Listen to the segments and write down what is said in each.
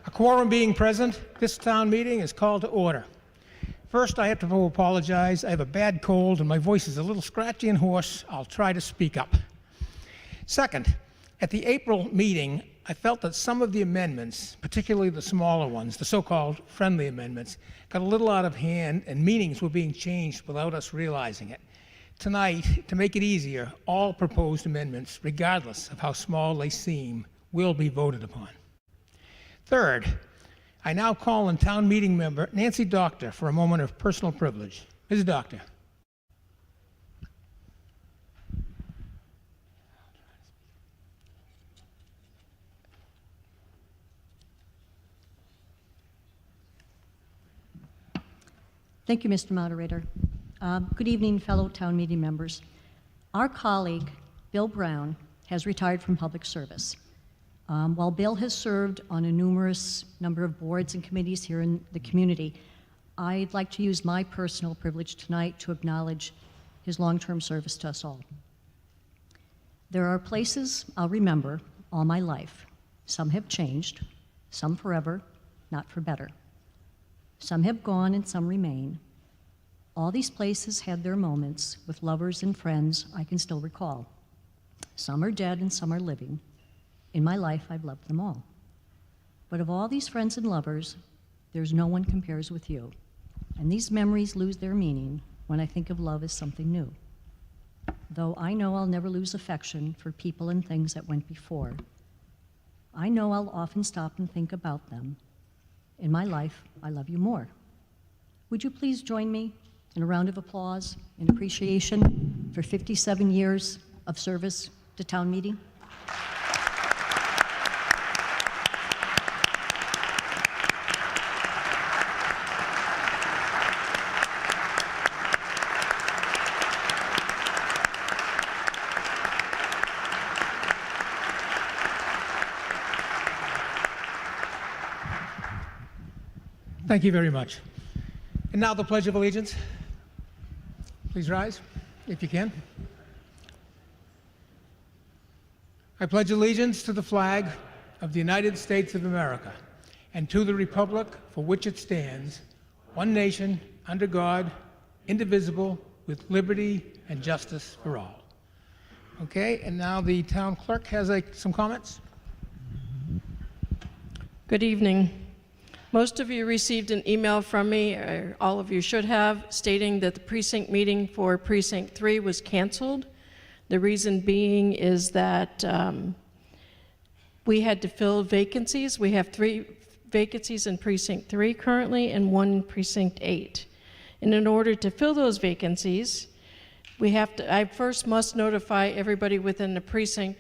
A quorum being present, this town meeting is called to order. First, I have to apologize. I have a bad cold and my voice is a little scratchy and hoarse. I'll try to speak up. Second, at the April meeting, I felt that some of the amendments, particularly the smaller ones, the so-called friendly amendments, got a little out of hand and meanings were being changed without us realizing it. Tonight, to make it easier, all proposed amendments, regardless of how small they seem, will be voted upon. Third, I now call on town meeting member Nancy Doctor for a moment of personal privilege. Ms. Doctor. Thank you, Mr. Moderator. Good evening, fellow town meeting members. Our colleague, Bill Brown, has retired from public service. While Bill has served on a numerous number of boards and committees here in the community, I'd like to use my personal privilege tonight to acknowledge his long-term service to us all. There are places I'll remember all my life. Some have changed, some forever, not for better. Some have gone and some remain. All these places had their moments with lovers and friends I can still recall. Some are dead and some are living. In my life, I've loved them all. But of all these friends and lovers, there's no one compares with you. And these memories lose their meaning when I think of love as something new. Though I know I'll never lose affection for people and things that went before, I know I'll often stop and think about them. In my life, I love you more. Would you please join me in a round of applause in appreciation for 57 years of service to town meeting? Thank you very much. And now the Pledge of Allegiance. Please rise, if you can. I pledge allegiance to the flag of the United States of America and to the republic for which it stands, one nation, under God, indivisible, with liberty and justice for all. Okay, and now the town clerk has some comments. Good evening. Most of you received an email from me, or all of you should have, stating that the precinct meeting for Precinct 3 was canceled. The reason being is that we had to fill vacancies. We have 3 vacancies in Precinct 3 currently and 1 in Precinct 8. And in order to fill those vacancies, I first must notify everybody within the precinct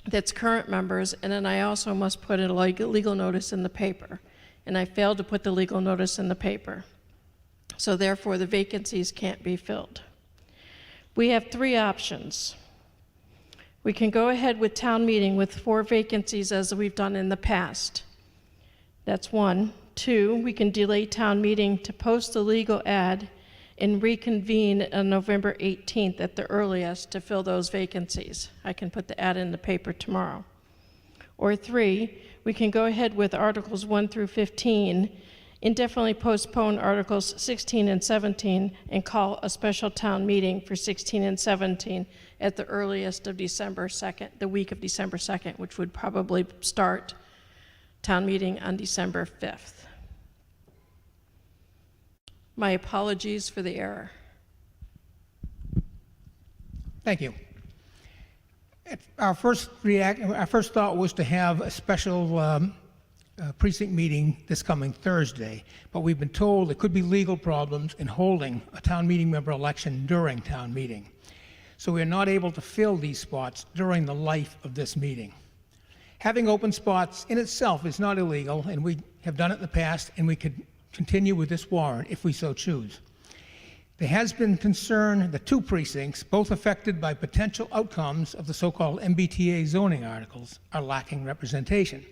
that's current members, and then I also must put a legal notice in the paper. And I failed to put the legal notice in the paper. So therefore, the vacancies can't be filled. We have 3 options. We can go ahead with town meeting with 4 vacancies as we've done in the past. That's 1. 2, we can delay town meeting to post the legal ad and reconvene on November 18th at the earliest to fill those vacancies. I can put the ad in the paper tomorrow. Or 3, we can go ahead with Articles 1 through 15, indefinitely postpone Articles 16 and 17, and call a special town meeting for 16 and 17 at the earliest of December 2nd, the week of December 2nd, which would probably start town meeting on December 5th. My apologies for the error. Thank you. Our first thought was to have a special precinct meeting this coming Thursday, but we've been told there could be legal problems in holding a town meeting member election during town meeting. So we are not able to fill these spots during the life of this meeting. Having open spots in itself is not illegal, and we have done it in the past, and we could continue with this warrant if we so choose. There has been concern that 2 precincts, both affected by potential outcomes of the so-called MBTA zoning articles, are lacking representation.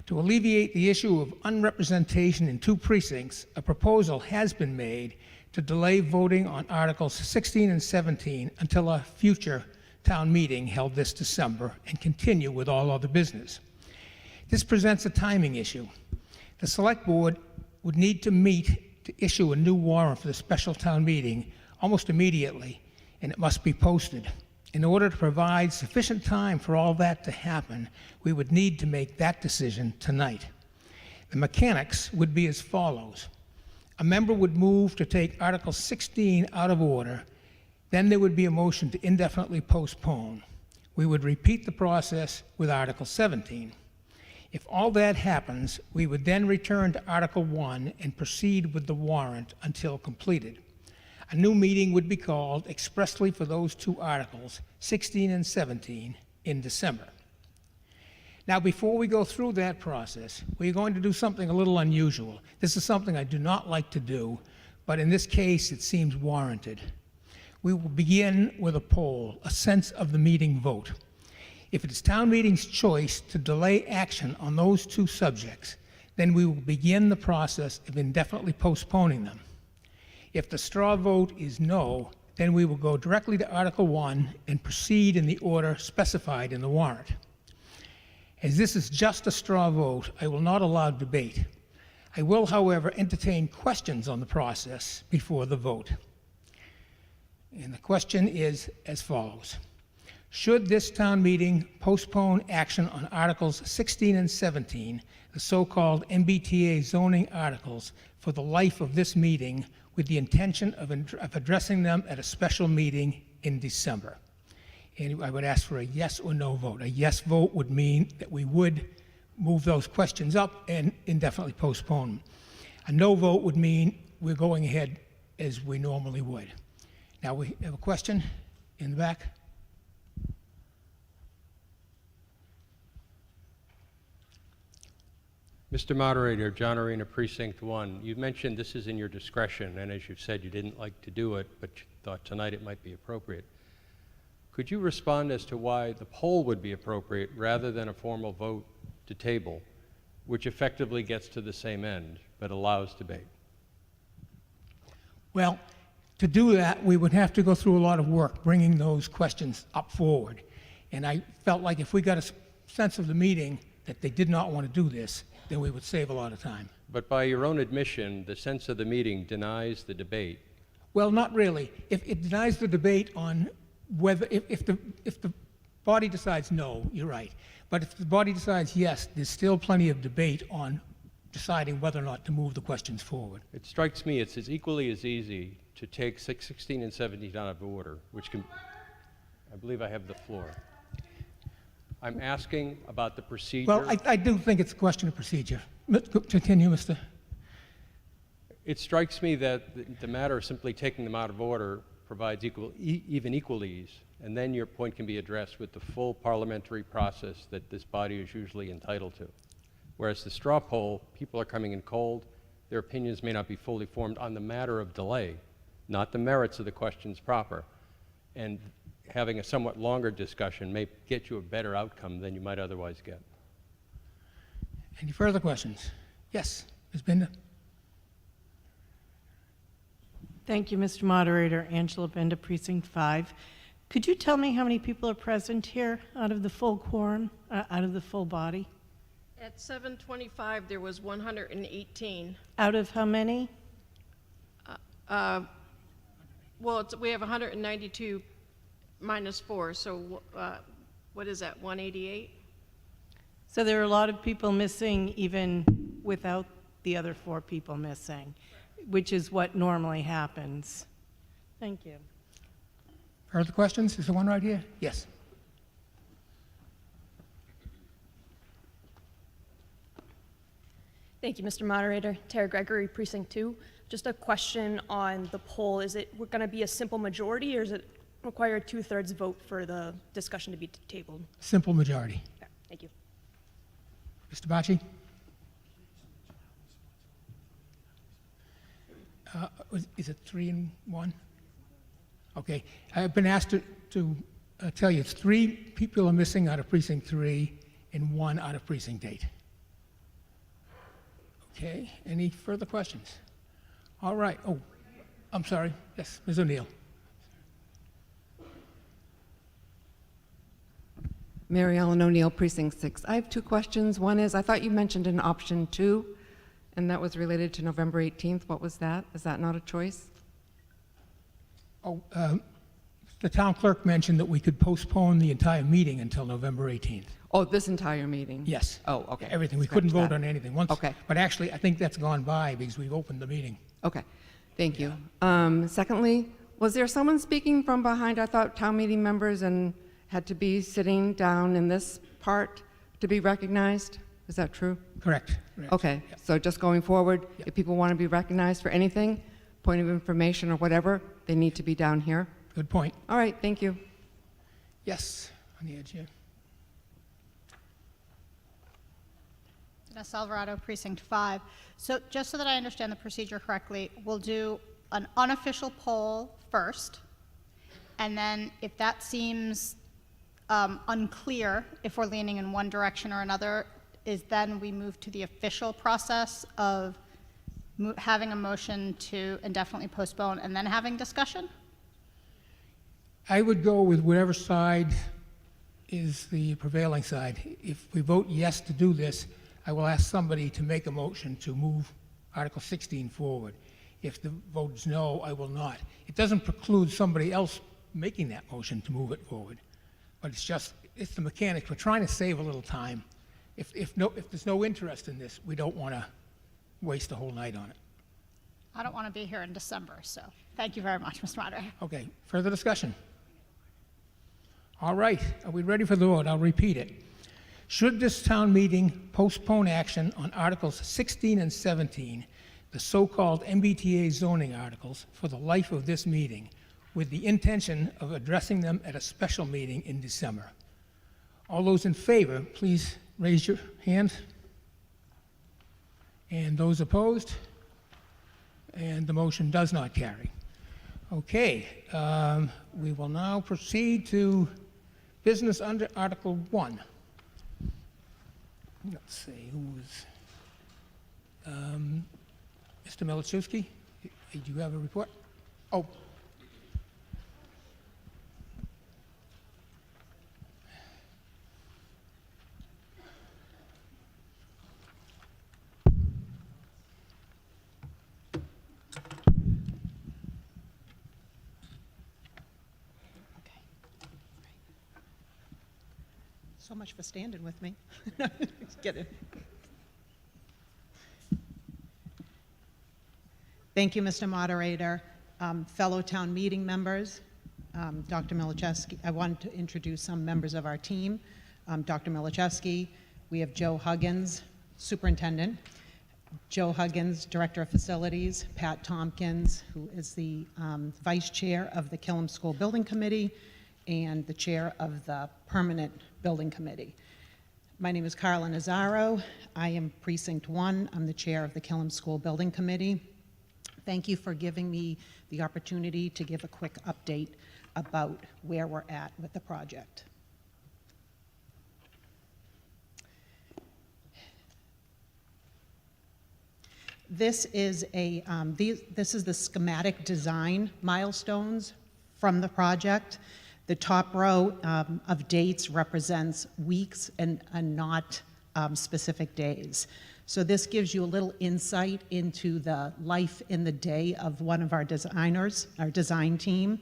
To alleviate the issue of unrepresentation in 2 precincts, a proposal has been made to delay voting on Articles 16 and 17 until a future town meeting held this December and continue with all other business. This presents a timing issue. The Select Board would need to meet to issue a new warrant for the special town meeting almost immediately, and it must be posted. In order to provide sufficient time for all that to happen, we would need to make that decision tonight. The mechanics would be as follows. A member would move to take Article 16 out of order. Then there would be a motion to indefinitely postpone. We would repeat the process with Article 17. If all that happens, we would then return to Article 1 and proceed with the warrant until completed. A new meeting would be called expressly for those two articles, 16 and 17, in December. Now, before we go through that process, we're going to do something a little unusual. This is something I do not like to do, but in this case, it seems warranted. We will begin with a poll, a sense of the meeting vote. If it is town meeting's choice to delay action on those two subjects, then we will begin the process of indefinitely postponing them. If the straw vote is no, then we will go directly to Article 1 and proceed in the order specified in the warrant. As this is just a straw vote, I will not allow debate. I will, however, entertain questions on the process before the vote. And the question is as follows. Should this town meeting postpone action on Articles 16 and 17, the so-called MBTA zoning articles, for the life of this meeting with the intention of addressing them at a special meeting in December? And I would ask for a yes or no vote. A yes vote would mean that we would move those questions up and indefinitely postpone them. A no vote would mean we're going ahead as we normally would. Now we have a question in the back. Mr. Moderator, John Arena, Precinct 1. You mentioned this is in your discretion, and as you've said, you didn't like to do it, but you thought tonight it might be appropriate. Could you respond as to why the poll would be appropriate rather than a formal vote to table, which effectively gets to the same end, but allows debate? Well, to do that, we would have to go through a lot of work bringing those questions up forward. And I felt like if we got a sense of the meeting that they did not want to do this, then we would save a lot of time. But by your own admission, the sense of the meeting denies the debate. Well, not really. If it denies the debate on whether, if the body decides no, you're right. But if the body decides yes, there's still plenty of debate on deciding whether or not to move the questions forward. It strikes me it's as equally as easy to take 16 and 17 out of order, which can, I believe I have the floor. I'm asking about the procedure. Well, I do think it's a question of procedure. Continue, Mr. It strikes me that the matter of simply taking them out of order provides even equal ease, and then your point can be addressed with the full parliamentary process that this body is usually entitled to. Whereas the straw poll, people are coming in cold, their opinions may not be fully formed on the matter of delay, not the merits of the questions proper. And having a somewhat longer discussion may get you a better outcome than you might otherwise get. Any further questions? Yes, Ms. Binder. Thank you, Mr. Moderator. Angela Benda, Precinct 5. Could you tell me how many people are present here out of the full quorum, out of the full body? At 7:25, there was 118. Out of how many? Well, we have 192 minus 4, so what is that, 188? So there are a lot of people missing even without the other 4 people missing, which is what normally happens. Thank you. Further questions? Is there one right here? Yes. Thank you, Mr. Moderator. Tara Gregory, Precinct 2. Just a question on the poll. Is it going to be a simple majority, or is it require a 2/3 vote for the discussion to be tabled? Simple majority. Okay, thank you. Mr. Bocci? Is it 3 and 1? Okay. I've been asked to tell you it's 3 people are missing out of Precinct 3 and 1 out of Precinct 8. Okay. Any further questions? All right. Oh, I'm sorry. Yes, Ms. O'Neill. Mary Ellen O'Neill, Precinct 6. I have two questions. One is, I thought you mentioned an option 2, and that was related to November 18th. What was that? Is that not a choice? Oh, the town clerk mentioned that we could postpone the entire meeting until November 18th. Oh, this entire meeting? Yes. Oh, okay. Everything. We Scratch couldn't vote that. on anything. Once, Okay. But actually, I think that's gone by because we've opened the meeting. Okay, thank you. Secondly, was there someone speaking from behind? I thought town meeting members and had to be sitting down in this part to be recognized. Is that true? Correct. Correct. Okay, so just going forward, Yep. if people want to be recognized for anything, point of information or whatever, they need to be down here. Good point. All right, thank you. Yes, on the edge here. Vanessa Alvarado, Precinct 5. So just so that I understand the procedure correctly, we'll do an unofficial poll first, and then if that seems unclear, if we're leaning in one direction or another, is then we move to the official process of having a motion to indefinitely postpone and then having discussion? I would go with whatever side is the prevailing side. If we vote yes to do this, I will ask somebody to make a motion to move Article 16 forward. If the vote is no, I will not. It doesn't preclude somebody else making that motion to move it forward. But it's the mechanics. We're trying to save a little time. If there's no interest in this, we don't want to waste a whole night on it. I don't want to be here in December, so thank you very much, Mr. Moderator. Okay, further discussion? All right, are we ready for the vote? I'll repeat it. Should this town meeting postpone action on Articles 16 and 17, the so-called MBTA zoning articles, for the life of this meeting, with the intention of addressing them at a special meeting in December? All those in favor, please raise your hand. And those opposed? And the motion does not carry. Okay, we will now proceed to business under Article 1. Let's see, who's... Mr. Milichewski, do you have a report? Oh. So much for standing with me. Just kidding. Thank you, Mr. Moderator. Fellow town meeting members, Dr. Milichewski, I want to introduce some members of our team. Dr. Milichewski, we have Joe Huggins, Superintendent, Joe Huggins, Director of Facilities, Pat Tompkins, who is the Vice Chair of the Killam School Building Committee, and the Chair of the Permanent Building Committee. My name is Carla Nazaro. I am Precinct 1. I'm the Chair of the Killam School Building Committee. Thank you for giving me the opportunity to give a quick update about where we're at with the project. This is this is the schematic design milestones from the project. The top row of dates represents weeks and not specific days. So this gives you a little insight into the life in the day of one of our designers, our design team.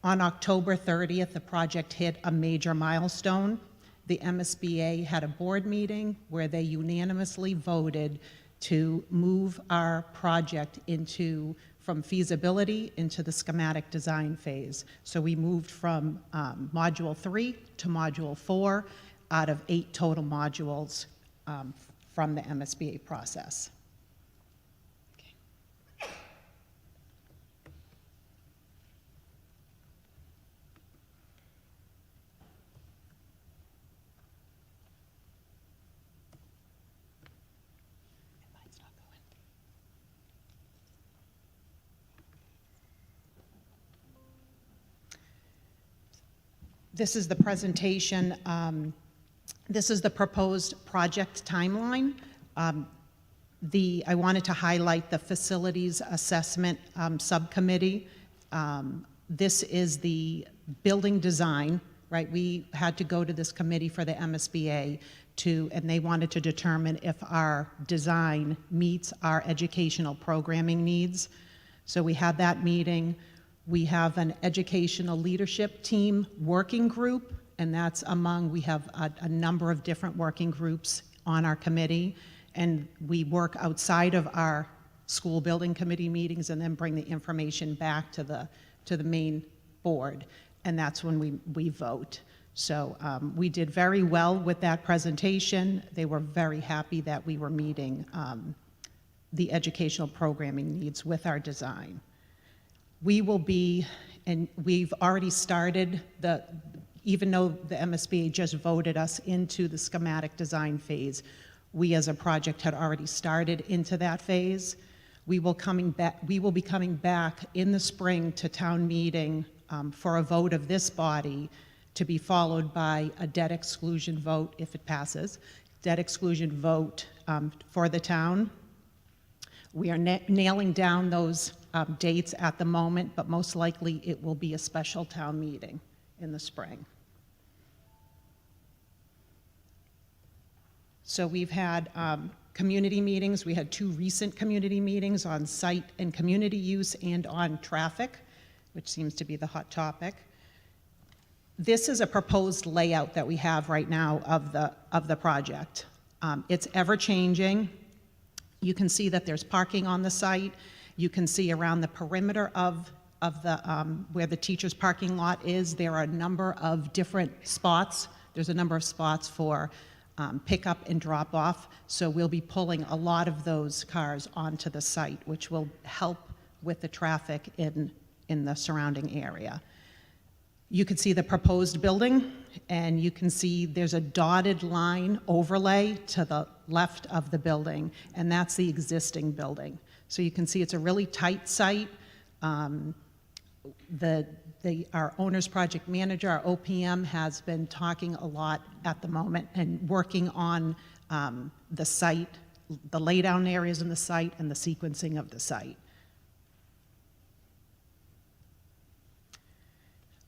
On October 30th, the project hit a major milestone. The MSBA had a board meeting where they unanimously voted to move our project from feasibility into the schematic design phase. So we moved from Module 3 to Module 4 out of 8 total modules from the MSBA process. Okay. Mine's not going. This is the presentation. This is the proposed project timeline. I wanted to highlight the facilities assessment subcommittee. This is the building design right? We had to go to this committee for the MSBA and they wanted to determine if our design meets our educational programming needs. So we had that meeting. We have an educational leadership team working group, and that's we have a number of different working groups on our committee, and we work outside of our school building committee meetings and then bring the information back to the main board, and that's when we vote. So we did very well with that presentation. They were very happy that we were meeting the educational programming needs with our design. We will be, and we've already started even though the MSBA just voted us into the schematic design phase, we as a project had already started into that phase. We will be coming back in the spring to town meeting for a vote of this body, to be followed by a debt exclusion vote if it passes, debt exclusion vote for the town. We are nailing down those dates at the moment, but most likely it will be a special town meeting in the spring. So we've had community meetings. We had 2 recent community meetings on site and community use and on traffic, which seems to be the hot topic. This is a proposed layout that we have right now of the project. It's ever-changing. You can see that there's parking on the site. You can see around the perimeter of where the teacher's parking lot is, there are a number of different spots. There's a number of spots for pickup and drop off. So we'll be pulling a lot of those cars onto the site, which will help with the traffic in the surrounding area. You can see the proposed building, and you can see there's a dotted line overlay to the left of the building, and that's the existing building. So you can see it's a really tight site. Our owner's project manager, our OPM, has been talking a lot at the moment and working on the site, the laydown areas in the site, and the sequencing of the site.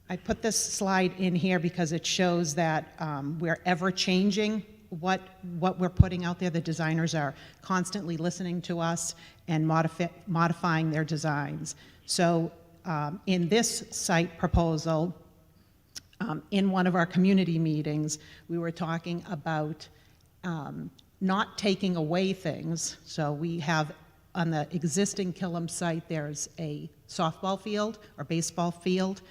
I put this slide in here because it shows that we're ever changing what we're putting out there. The designers are constantly listening to us and modifying their designs. So in this site proposal, in one of our community meetings, we were talking about not taking away things. So we have, on the existing Killam site, there's a softball field or baseball field,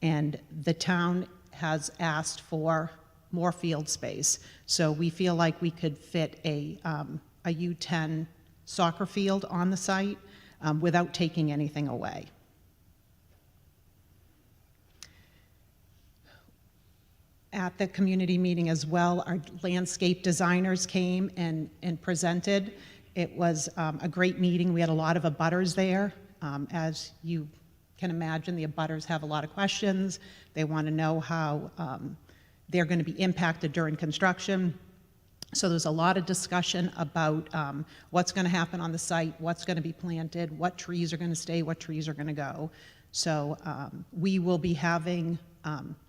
and the town has asked for more field space. So we feel like we could fit a U10 soccer field on the site without taking anything away. At the community meeting as well, our landscape designers came and presented. It was a great meeting. We had a lot of abutters there. As you can imagine, the abutters have a lot of questions. They want to know how they're going to be impacted during construction. So there's a lot of discussion about what's going to happen on the site, what's going to be planted, what trees are going to stay, what trees are going to go. So we will be having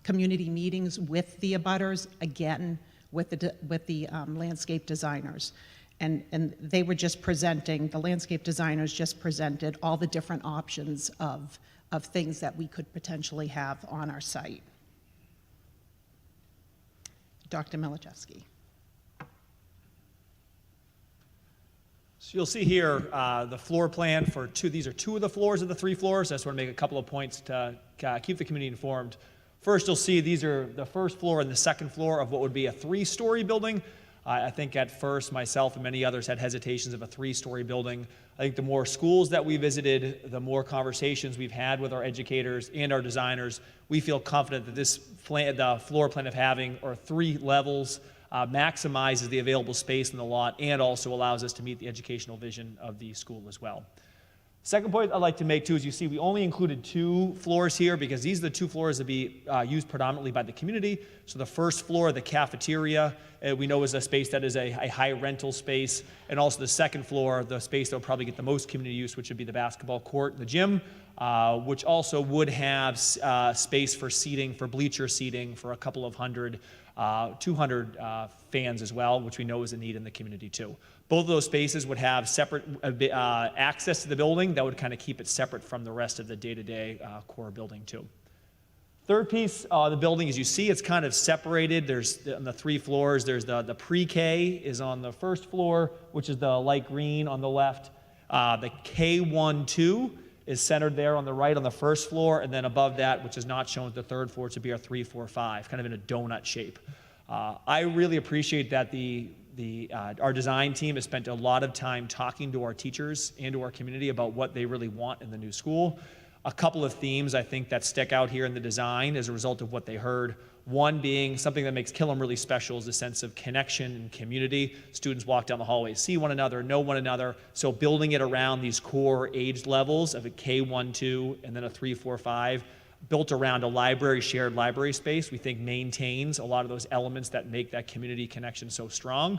community meetings with the abutters, again, with the landscape designers. And they were just presenting, the landscape designers just presented all the different options of things that we could potentially have on our site. Dr. Milichewski. So you'll see here the floor plan for these are 2 of the floors of the 3 floors. I just want to make a couple of points to keep the community informed. First, you'll see these are the first floor and the second floor of what would be a 3-story building. I think at first myself and many others had hesitations of a 3-story building. I think the more schools that we visited, the more conversations we've had with our educators and our designers, we feel confident that this plan, the floor plan of having 3 levels maximizes the available space in the lot and also allows us to meet the educational vision of the school as well. Second point I'd like to make too is you see we only included 2 floors here because these are the 2 floors that be used predominantly by the community. So the first floor, the cafeteria, we know is a space that is a high rental space. And also the second floor, the space that will probably get the most community use, which would be the basketball court and the gym, which also would have space for seating, for bleacher seating for a couple of hundred, 200 fans as well, which we know is a need in the community too. Both of those spaces would have separate access to the building that would kind of keep it separate from the rest of the day-to-day core building too. Third piece, the building, as you see, it's kind of separated. There's on the 3 floors. There's the pre-K is on the first floor, which is the light green on the left. The K1-2 is centered there on the right on the first floor, and then above that, which is not shown at the third floor, to be our 3, 4, 5, kind of in a donut shape. I really appreciate that our design team has spent a lot of time talking to our teachers and to our community about what they really want in the new school. A couple of themes I think that stick out here in the design as a result of what they heard. One being something that makes Killam really special is the sense of connection and community. Students walk down the hallway, see one another, know one another. So building it around these core age levels of a K1-2 and then a 3, 4, 5, built around a library, shared library space, we think maintains a lot of those elements that make that community connection so strong.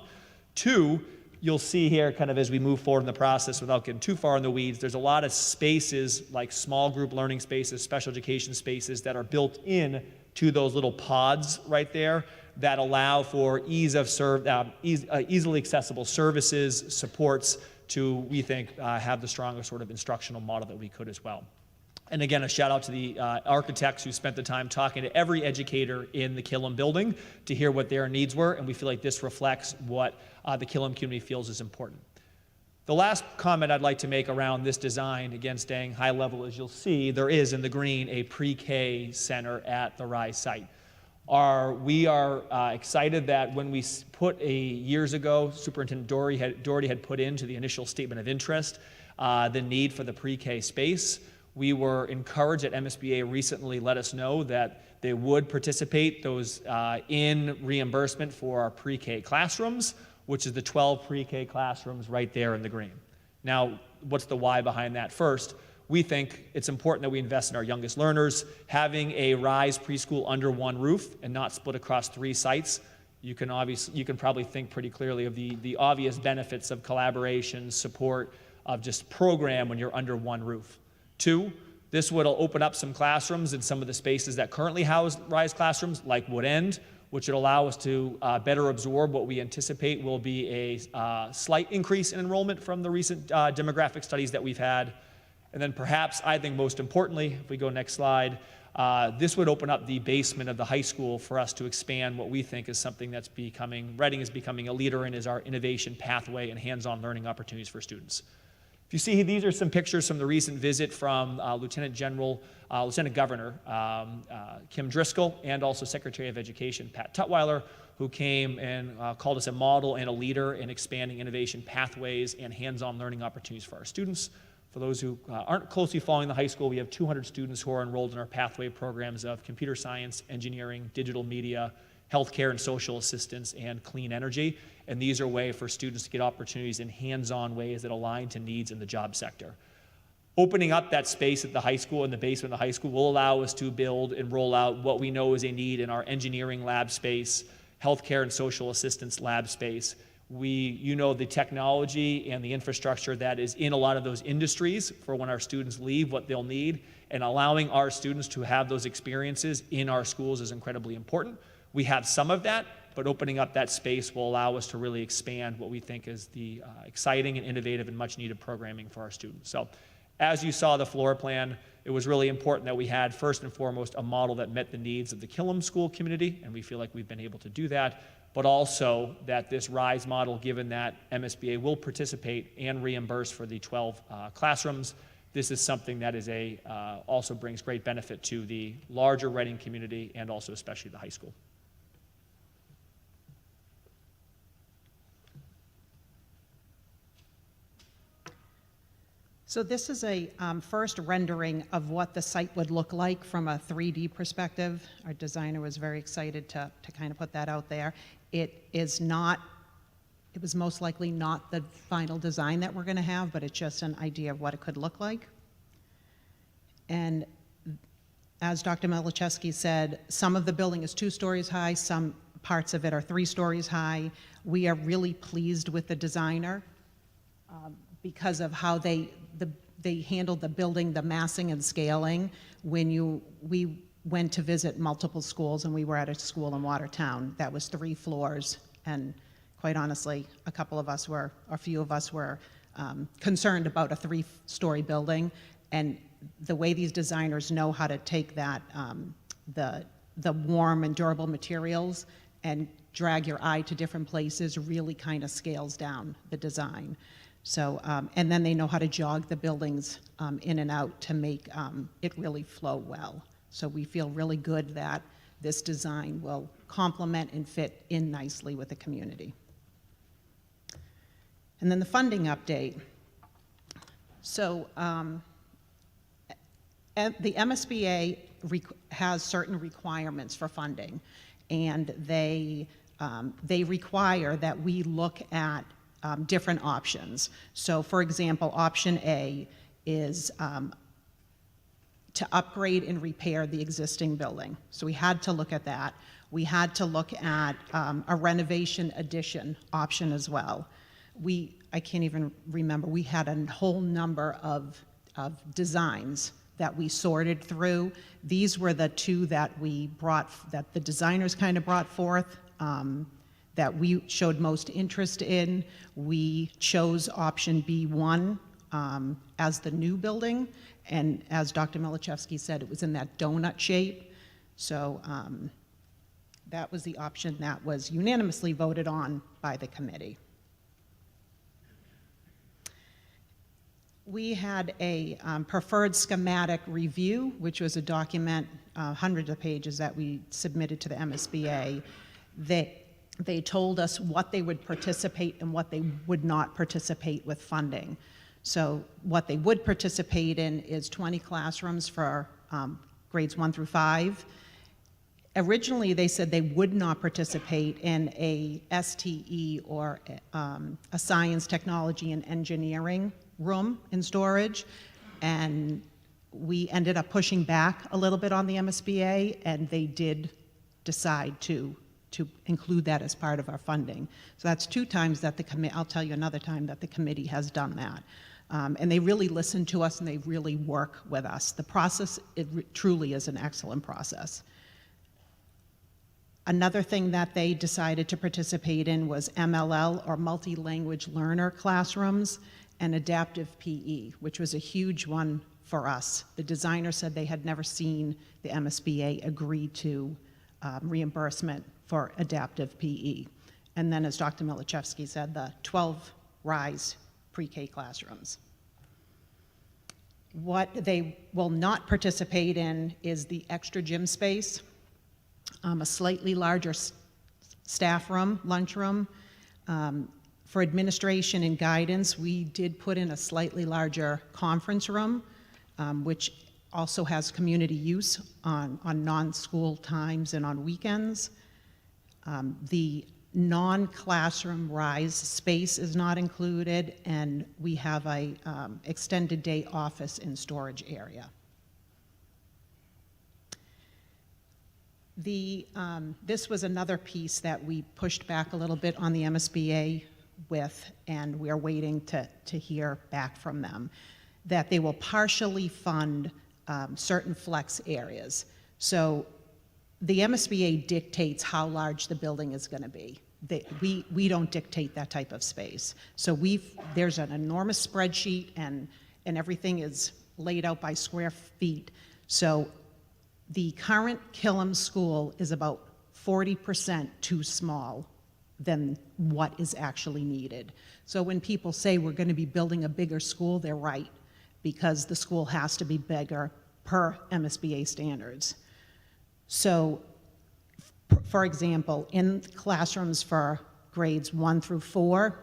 2, you'll see here kind of as we move forward in the process without getting too far in the weeds, there's a lot of spaces like small group learning spaces, special education spaces that are built in to those little pods right there that allow for easily accessible services, supports to, we think, have the strongest sort of instructional model that we could as well. And again, a shout out to the architects who spent the time talking to every educator in the Killam building to hear what their needs were, and we feel like this reflects what the Killam community feels is important. The last comment I'd like to make around this design, again, staying high level, as you'll see, there is in the green a pre-K center at the Rise site. We are excited that when we put years ago, Superintendent Doherty had put into the initial statement of interest the need for the pre-K space. We were encouraged that MSBA recently let us know that they would participate in reimbursement for our pre-K classrooms, which is the 12 pre-K classrooms right there in the green. Now, what's the why behind that? First, we think it's important that we invest in our youngest learners. Having a Rise preschool under one roof and not split across 3 sites, you can probably think pretty clearly of the obvious benefits of collaboration, support, of just program when you're under one roof. 2, this would open up some classrooms in some of the spaces that currently house Rise classrooms, like Wood End, which would allow us to better absorb what we anticipate will be a slight increase in enrollment from the recent demographic studies that we've had. And then perhaps, I think most importantly, if we go next slide, this would open up the basement of the high school for us to expand what we think is something that's Reading is becoming a leader in, is our innovation pathway and hands-on learning opportunities for students. If you see, these are some pictures from the recent visit from Lieutenant Governor Kim Driscoll and also Secretary of Education Pat Tutwiler, who came and called us a model and a leader in expanding innovation pathways and hands-on learning opportunities for our students. For those who aren't closely following the high school, we have 200 students who are enrolled in our pathway programs of computer science, engineering, digital media, healthcare and social assistance, and clean energy. And these are ways for students to get opportunities in hands-on ways that align to needs in the job sector. Opening up that space at the high school, in the basement of the high school, will allow us to build and roll out what we know is a need in our engineering lab space, healthcare and social assistance lab space. The technology and the infrastructure that is in a lot of those industries for when our students leave, what they'll need, and allowing our students to have those experiences in our schools is incredibly important. We have some of that, but opening up that space will allow us to really expand what we think is the exciting and innovative and much needed programming for our students. So as you saw the floor plan, it was really important that we had, first and foremost, a model that met the needs of the Killam School community, and we feel like we've been able to do that, but also that this RISE model, given that MSBA will participate and reimburse for the 12 classrooms, this is something that is also brings great benefit to the larger Reading community and also especially the high school. So this is a first rendering of what the site would look like from a 3D perspective. Our designer was very excited to kind of put that out there. It was most likely not the final design that we're going to have, but it's just an idea of what it could look like. And as Dr. Milichewski said, some of the building is 2 stories high, some parts of it are 3 stories high. We are really pleased with the designer because of how they handled the building, the massing and scaling. We went to visit multiple schools, and we were at a school in Watertown that was 3 floors, and quite honestly, a few of us were concerned about a 3-story building, and the way these designers know how to take that, the warm and durable materials and drag your eye to different places really kind of scales down the design. So, and then they know how to jog the buildings in and out to make it really flow well. So we feel really good that this design will complement and fit in nicely with the community. And then the funding update. So the MSBA has certain requirements for funding, and they require that we look at different options. So for example, option A is to upgrade and repair the existing building. So we had to look at that. We had to look at a renovation addition option as well. I can't even remember, we had a whole number of designs that we sorted through. These were the 2 that that the designers kind of brought forth, that we showed most interest in. We chose option B1 as the new building, and as Dr. Milichevsky said, it was in that donut shape. So that was the option that was unanimously voted on by the committee. We had a preferred schematic review, which was a document, hundreds of pages that we submitted to the MSBA. They told us what they would participate and what they would not participate with funding. So what they would participate in is 20 classrooms for grades 1 through 5. Originally, they said they would not participate in a STE or a science, technology, and engineering room in storage, and we ended up pushing back a little bit on the MSBA, and they did decide to include that as part of our funding. So that's 2 times that the committee, I'll tell you another time that the committee has done that. And they really listen to us, and they really work with us. The process, it truly is an excellent process. Another thing that they decided to participate in was MLL, or multi-language learner classrooms, and adaptive PE, which was a huge one for us. The designer said they had never seen the MSBA agree to reimbursement for adaptive PE. And then, as Dr. Milichevsky said, the 12 RISE pre-K classrooms. What they will not participate in is the extra gym space, a slightly larger staff room, lunchroom. For administration and guidance, we did put in a slightly larger conference room, which also has community use on non-school times and on weekends. The non-classroom RISE space is not included, and we have a extended day office and storage area. This was another piece that we pushed back a little bit on the MSBA with, and we are waiting to hear back from them, that they will partially fund certain flex areas. So the MSBA dictates how large the building is going to be. We don't dictate that type of space. So there's an enormous spreadsheet, and everything is laid out by square feet. So the current Killam School is about 40% too small than what is actually needed. So when people say we're going to be building a bigger school, they're right, because the school has to be bigger per MSBA standards. So, for example, in classrooms for grades 1 through 4,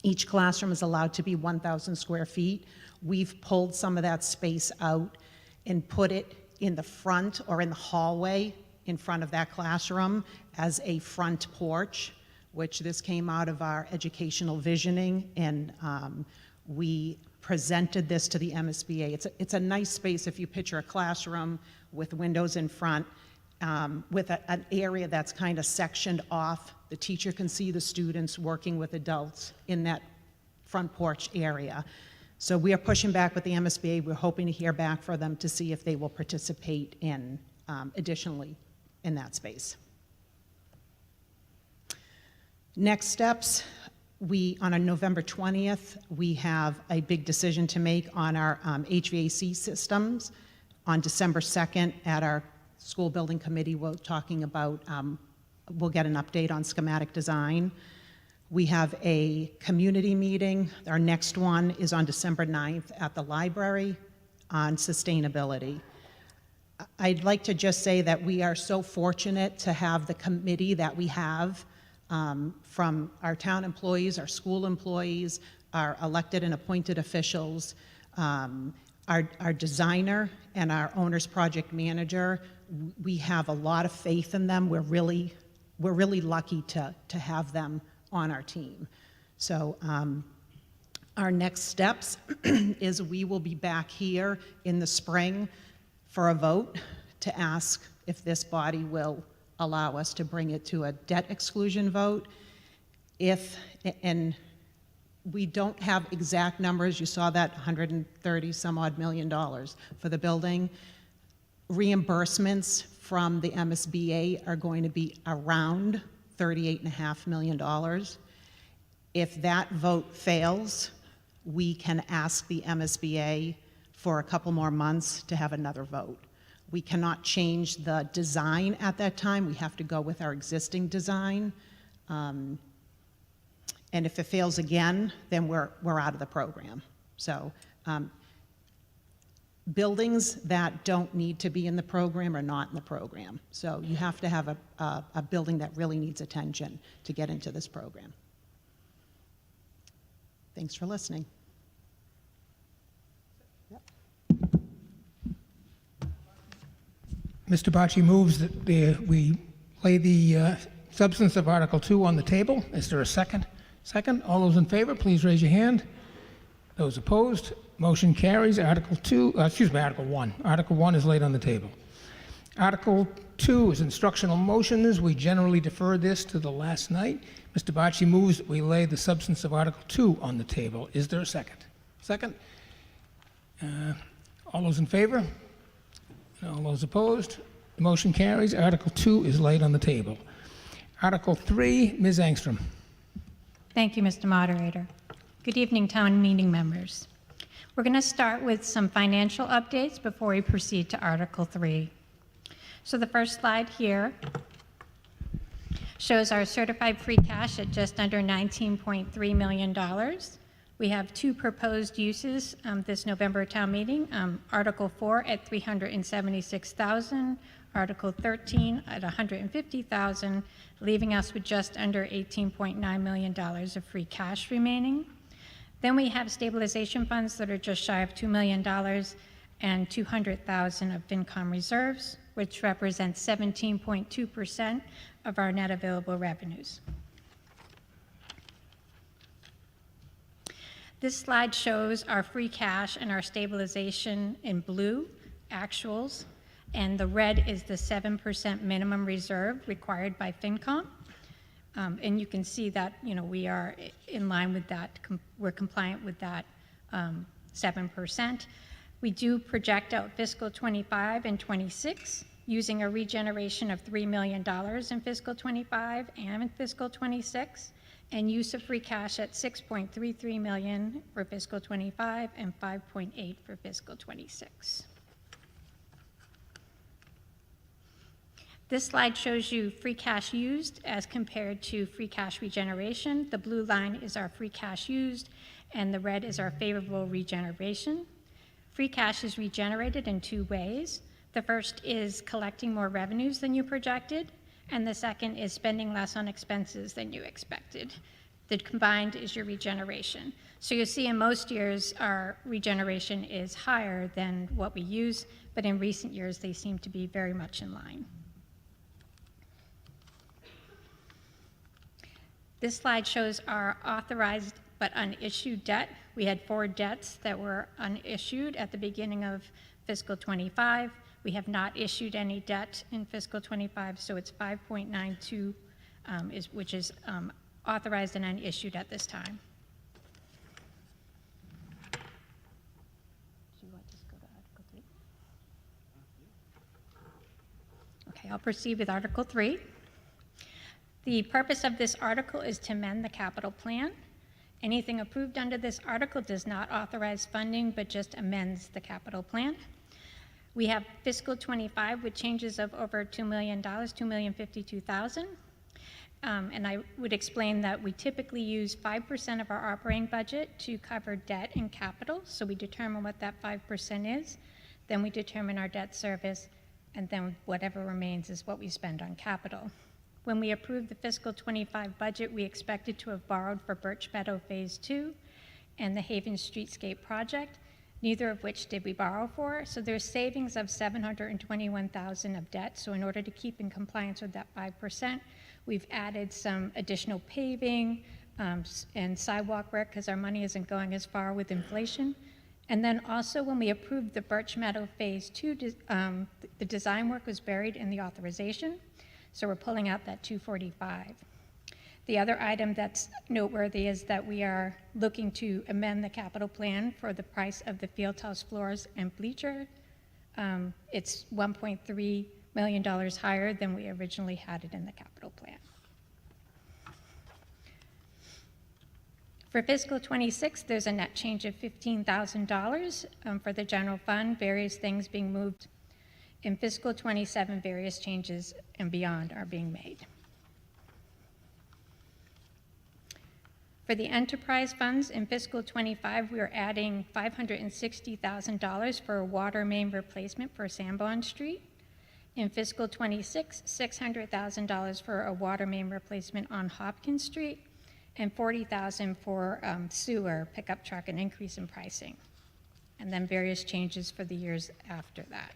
each classroom is allowed to be 1,000 square feet. We've pulled some of that space out and put it in the front or in the hallway in front of that classroom as a front porch, which this came out of our educational visioning, and we presented this to the MSBA. It's a nice space if you picture a classroom with windows in front. with an area that's kind of sectioned off. The teacher can see the students working with adults in that front porch area. So we are pushing back with the MSBA. We're hoping to hear back from them to see if they will participate in additionally in that space. Next steps, on a November 20th, we have a big decision to make on our HVAC systems. On December 2nd, at our school building committee, we're talking about, we'll get an update on schematic design. We have a community meeting. Our next one is on December 9th at the library on sustainability. I'd like to just say that we are so fortunate to have the committee that we have from our town employees, our school employees, our elected and appointed officials, our designer and our owner's project manager. We have a lot of faith in them. We're really lucky to have them on our team. So our next steps is we will be back here in the spring for a vote to ask if this body will allow us to bring it to a debt exclusion vote. And we don't have exact numbers. You saw that 130 some odd million dollars for the building. Reimbursements from the MSBA are going to be around $38.5 million. If that vote fails, we can ask the MSBA for a couple more months to have another vote. We cannot change the design at that time. We have to go with our existing design. And if it fails again, then we're out of the program. So buildings that don't need to be in the program are not in the program. So you have to have a building that really needs attention to get into this program. Thanks for listening. Mr. Bocci moves that we lay the substance of Article 2 on the table. Is there a second? Second. All those in favor, please raise your hand. Those opposed, motion carries. Article 1. Article 1 is laid on the table. Article 2 is instructional motions. We generally defer this to the last night. Mr. Bocci moves that we lay the substance of Article 2 on the table. Is there a second? Second. All those in favor? All those opposed? The motion carries. Article 2 is laid on the table. Article 3, Ms. Angstrom. Thank you, Mr. Moderator. Good evening, town meeting members. We're going to start with some financial updates before we proceed to Article 3. So the first slide here shows our certified free cash at just under $19.3 million. We have two proposed uses this November town meeting, Article 4 at $376,000, Article 13 at $150,000, leaving us with just under $18.9 million of free cash remaining. Then we have stabilization funds that are just shy of $2 million and $200,000 of FinCom reserves, which represents 17.2% of our net available revenues. This slide shows our free cash and our stabilization in blue, actuals, and the red is the 7% minimum reserve required by FinCom. And you can see that, we are in line with that, we're compliant with that 7%. We do project out fiscal 25 and 26 using a regeneration of $3 million in fiscal 25 and in fiscal 26, and use of free cash at $6.33 million for fiscal 25 and $5.8 for fiscal 26. This slide shows you free cash used as compared to free cash regeneration. The blue line is our free cash used, and the red is our favorable regeneration. Free cash is regenerated in two ways. The first is collecting more revenues than you projected, and the second is spending less on expenses than you expected. The combined is your regeneration. So you'll see in most years our regeneration is higher than what we use, but in recent years they seem to be very much in line. This slide shows our authorized but unissued debt. We had 4 debts that were unissued at the beginning of fiscal 25. We have not issued any debt in fiscal '25, so it's 5.92, which is authorized and unissued at this time. Do you want to just go to Article 3? Okay, I'll proceed with Article 3. The purpose of this article is to amend the capital plan. Anything approved under this article does not authorize funding, but just amends the capital plan. We have fiscal '25 with changes of over $2 million, $2,052,000. And I would explain that we typically use 5% of our operating budget to cover debt and capital. So we determine what that 5% is, then we determine our debt service, and then whatever remains is what we spend on capital. When we approved the fiscal '25 budget, we expected to have borrowed for Birch Meadow Phase 2 and the Haven Streetscape project, neither of which did we borrow for. So there's savings of $721,000 of debt. So in order to keep in compliance with that 5%, we've added some additional paving and sidewalk work because our money isn't going as far with inflation. And then also when we approved the Birch Meadow Phase 2, the design work was buried in the authorization. So we're pulling out that 245. The other item that's noteworthy is that we are looking to amend the capital plan for the price of the Fieldhouse floors and bleacher. It's $1.3 million higher than we originally had it in the capital plan. For fiscal '26, there's a net change of $15,000 for the general fund, various things being moved. In fiscal '27, various changes and beyond are being made. For the enterprise funds in fiscal '25, we are adding $560,000 for a water main replacement for Sanborn Street. In fiscal '26, $600,000 for a water main replacement on Hopkins Street, and $40,000 for sewer pickup truck, an increase in pricing, and then various changes for the years after that.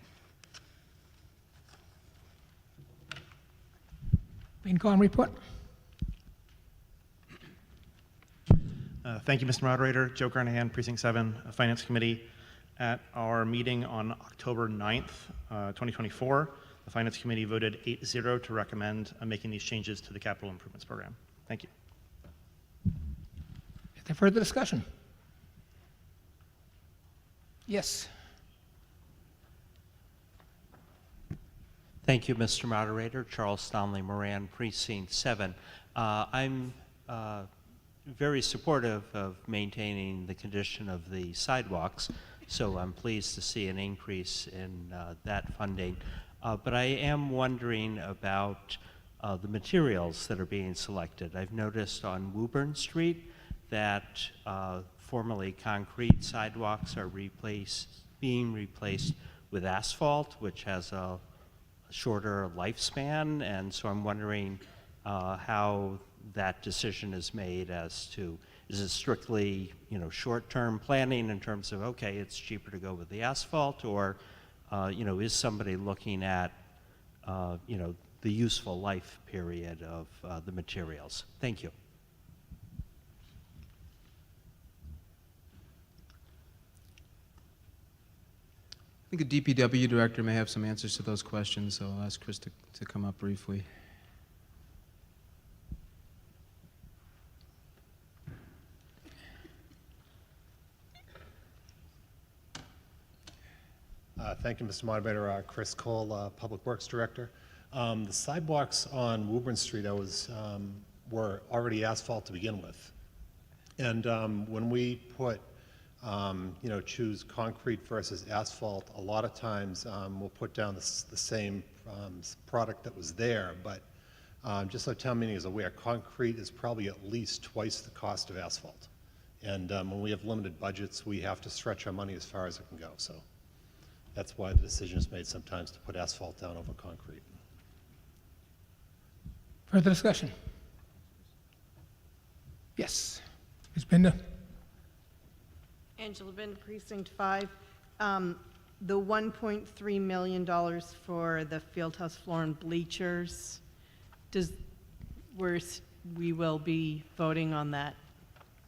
FinCom report. Thank you, Mr. Moderator. Joe Carnahan, Precinct 7, Finance Committee. At our meeting on October 9th, 2024, the Finance Committee voted 8-0 to recommend making these changes to the Capital Improvements Program. Thank you. Is there further discussion? Yes. Thank you, Mr. Moderator. Charles Stanley Moran, Precinct 7. I'm very supportive of maintaining the condition of the sidewalks, so I'm pleased to see an increase in that funding. But I am wondering about the materials that are being selected. I've noticed on Woburn Street that formerly concrete sidewalks are being replaced with asphalt, which has a shorter lifespan, and so I'm wondering how that decision is made as to, is it strictly, short-term planning in terms of, okay, it's cheaper to go with the asphalt, or, is somebody looking at, the useful life period of the materials? Thank you. I think the DPW director may have some answers to those questions, so I'll ask Chris to come up briefly. Thank you, Mr. Moderator. Chris Cole, Public Works Director. The sidewalks on Woburn Street were already asphalt to begin with. And when we put choose concrete versus asphalt, a lot of times we'll put down the same product that was there, but just so town meeting is aware, concrete is probably at least twice the cost of asphalt. And when we have limited budgets, we have to stretch our money as far as it can go. So that's why the decision is made sometimes to put asphalt down over concrete. Further discussion? Yes. Ms. Binder? Angela Bin, Precinct 5. The $1.3 million for the Fieldhouse floor and bleachers, we will be voting on that,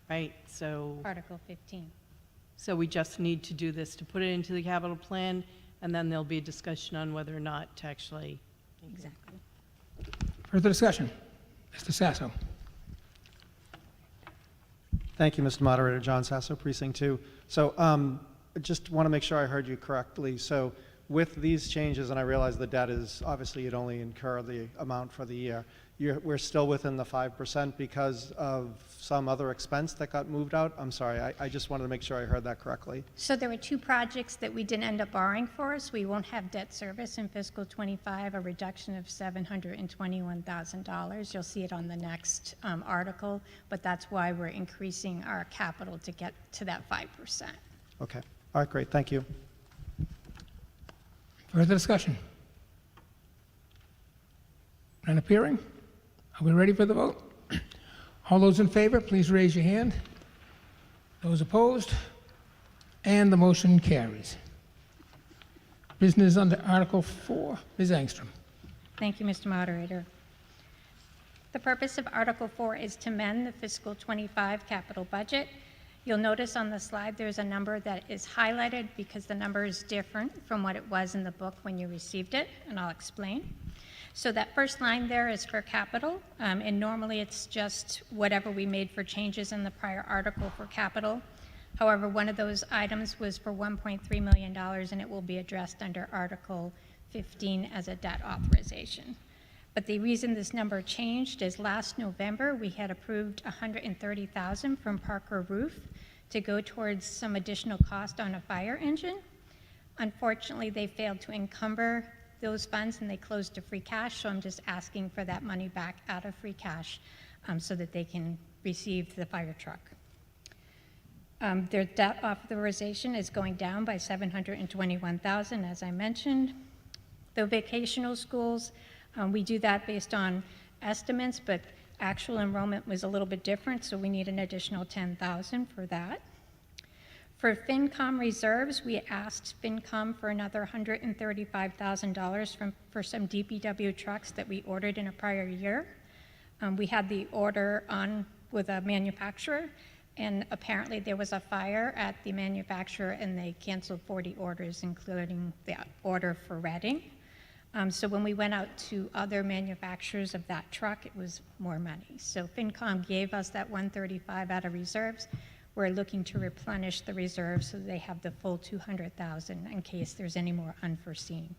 right? So Article 15. we just need to do this to put it into the capital plan, and then there'll be a discussion on whether or not to actually. Exactly. Further discussion? Mr. Sasso. Thank you, Mr. Moderator. John Sasso, Precinct 2. So I just want to make sure I heard you correctly. So with these changes, and I realize the debt is, obviously you'd only incur the amount for the year, we're still within the 5% because of some other expense that got moved out? I'm sorry, I just wanted to make sure I heard that correctly. So there were two projects that we didn't end up borrowing for, so we won't have debt service in fiscal '25, a reduction of $721,000. You'll see it on the next article, but that's why we're increasing our capital to get to that 5%. Okay. All right, great. Thank you. Further discussion? None appearing? Are we ready for the vote? All those in favor, please raise your hand. Those opposed? And the motion carries. Business under Article 4. Ms. Angstrom. Thank you, Mr. Moderator. The purpose of Article 4 is to amend the fiscal '25 capital budget. You'll notice on the slide there's a number that is highlighted because the number is different from what it was in the book when you received it, and I'll explain. So that first line there is for capital, and normally it's just whatever we made for changes in the prior article for capital. However, one of those items was for $1.3 million, and it will be addressed under Article 15 as a debt authorization. But the reason this number changed is last November, we had approved $130,000 from Parker Roof to go towards some additional cost on a fire engine. Unfortunately, they failed to encumber those funds and they closed to free cash, so I'm just asking for that money back out of free cash so that they can receive the fire truck. Their debt authorization is going down by $721,000, as I mentioned. The vocational schools, we do that based on estimates, but actual enrollment was a little bit different, so we need an additional $10,000 for that. For FinCom reserves, we asked FinCom for another $135,000 for some DPW trucks that we ordered in a prior year. We had the order on with a manufacturer, and apparently there was a fire at the manufacturer and they canceled 40 orders, including the order for Reading. So when we went out to other manufacturers of that truck, it was more money. So FinCom gave us that $135,000 out of reserves. We're looking to replenish the reserves so they have the full $200,000 in case there's any more unforeseen.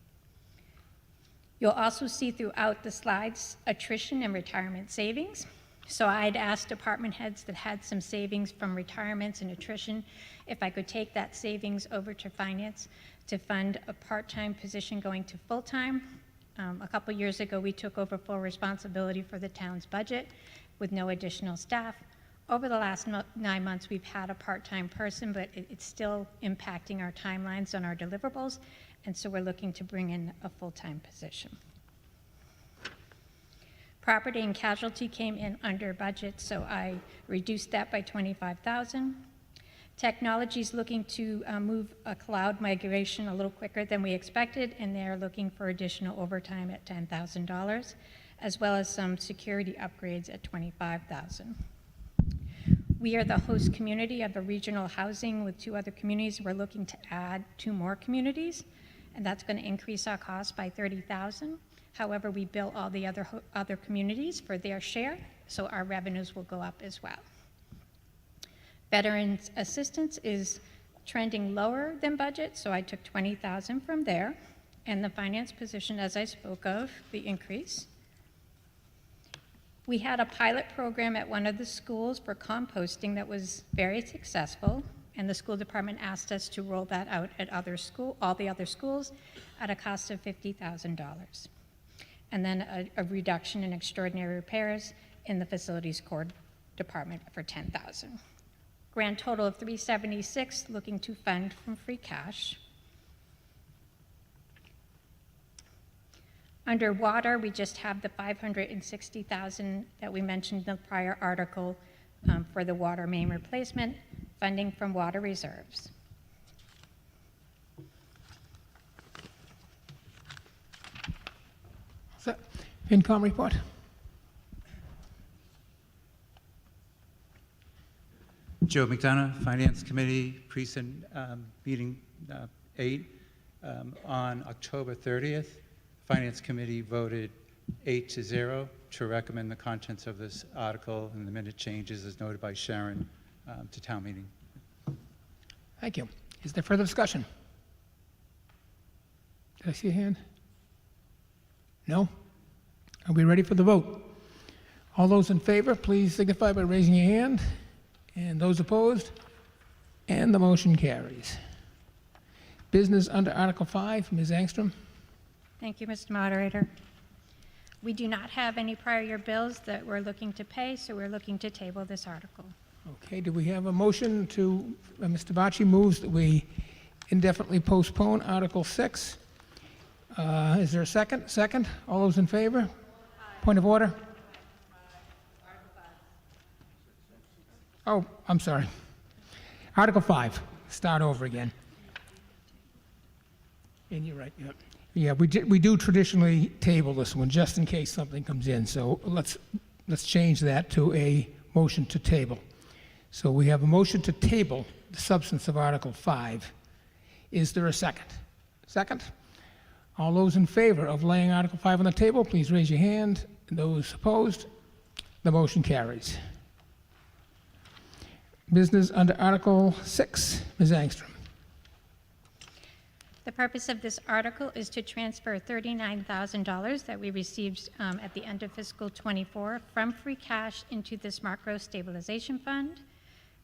You'll also see throughout the slides attrition and retirement savings. So I'd asked department heads that had some savings from retirements and attrition if I could take that savings over to finance to fund a part-time position going to full-time. A couple years ago, we took over full responsibility for the town's budget with no additional staff. Over the last 9 months, we've had a part-time person, but it's still impacting our timelines on our deliverables, and so we're looking to bring in a full-time position. Property and casualty came in under budget, so I reduced that by $25,000. Technology is looking to move a cloud migration a little quicker than we expected, and they're looking for additional overtime at $10,000, as well as some security upgrades at $25,000. We are the host community of a regional housing with 2 other communities. We're looking to add 2 more communities, and that's going to increase our cost by $30,000. However, we bill all the other communities for their share, so our revenues will go up as well. Veterans assistance is trending lower than budget, so I took $20,000 from there, and the finance position, as I spoke of, the increase. We had a pilot program at one of the schools for composting that was very successful, and the school department asked us to roll that out at all the other schools at a cost of $50,000. And then a reduction in extraordinary repairs in the facilities core department for $10,000. Grand total of $376, looking to fund from free cash. Under water, we just have the $560,000 that we mentioned in the prior article for the water main replacement, funding from water reserves. FinCom report. Joe McDonough, Finance Committee, Precinct Meeting 8. On October 30th, Finance Committee voted 8-0 to recommend the contents of this article and the minute changes as noted by Sharon to town meeting. Thank you. Is there further discussion? Did I see a hand? No? Are we ready for the vote? All those in favor, please signify by raising your hand. And those opposed? And the motion carries. Business under Article 5, Ms. Angstrom. Thank you, Mr. Moderator. We do not have any prior year bills that we're looking to pay, so we're looking to table this article. Okay, do we have a motion to, Mr. Bacci moves that we indefinitely postpone Article 6. Is there a second? Second? All those in favor? Point of order? Oh, I'm sorry. Article 5, start over again. And you're right, yeah. Yeah, we do traditionally table this one just in case something comes in, so let's change that to a motion to table. So we have a motion to table the substance of Article 5. Is there a second? Second? All those in favor of laying Article 5 on the table, please raise your hand. Those opposed? The motion carries. Business under Article 6, Ms. Angstrom. The purpose of this article is to transfer $39,000 that we received at the end of fiscal '24 from free cash into the Smart Growth Stabilization Fund.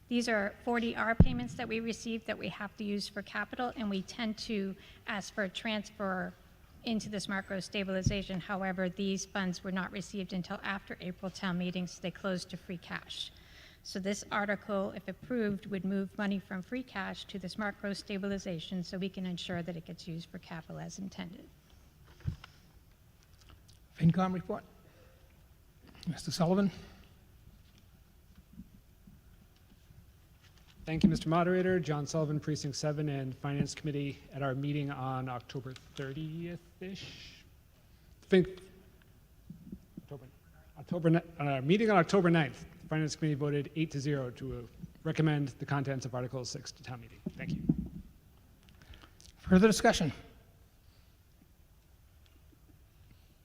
These are 40R payments that we received that we have to use for capital, and we tend to ask for a transfer into the Smart Growth Stabilization. However, these funds were not received until after April town meeting, so they closed to free cash. So this article, if approved, would move money from free cash to the Smart Growth Stabilization so we can ensure that it gets used for capital as intended. FinCom report. Mr. Sullivan. Thank you, Mr. Moderator. John Sullivan, Precinct 7 and Finance Committee at our meeting on October 30th-ish. Meeting on October 9th. The Finance Committee voted 8-0 to recommend the contents of Article 6 to town meeting. Thank you. Further discussion?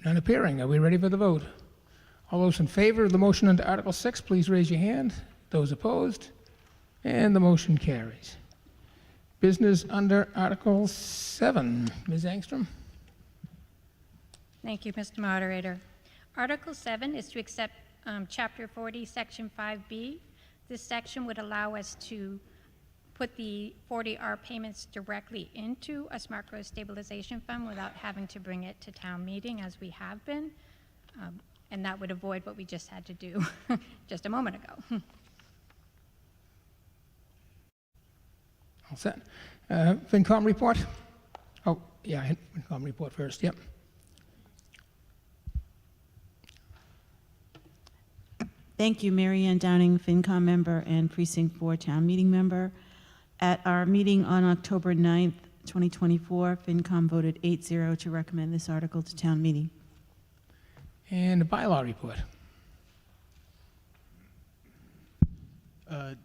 None appearing. Are we ready for the vote? All those in favor of the motion under Article 6, please raise your hand. Those opposed? And the motion carries. Business under Article 7. Ms. Angstrom? Thank you, Mr. Moderator. Article 7 is to accept Chapter 40, Section 5B. This section would allow us to put the 40R payments directly into a Smart Growth Stabilization Fund without having to bring it to town meeting as we have been. And that would avoid what we just had to do just a moment ago. All set. FinCom report? Oh, yeah, FinCom report first, yep. Thank you, Mary Ann Downing, FinCom member and Precinct 4 town meeting member. At our meeting on October 9th, 2024, FinCom voted 8-0 to recommend this article to town meeting. And the bylaw report.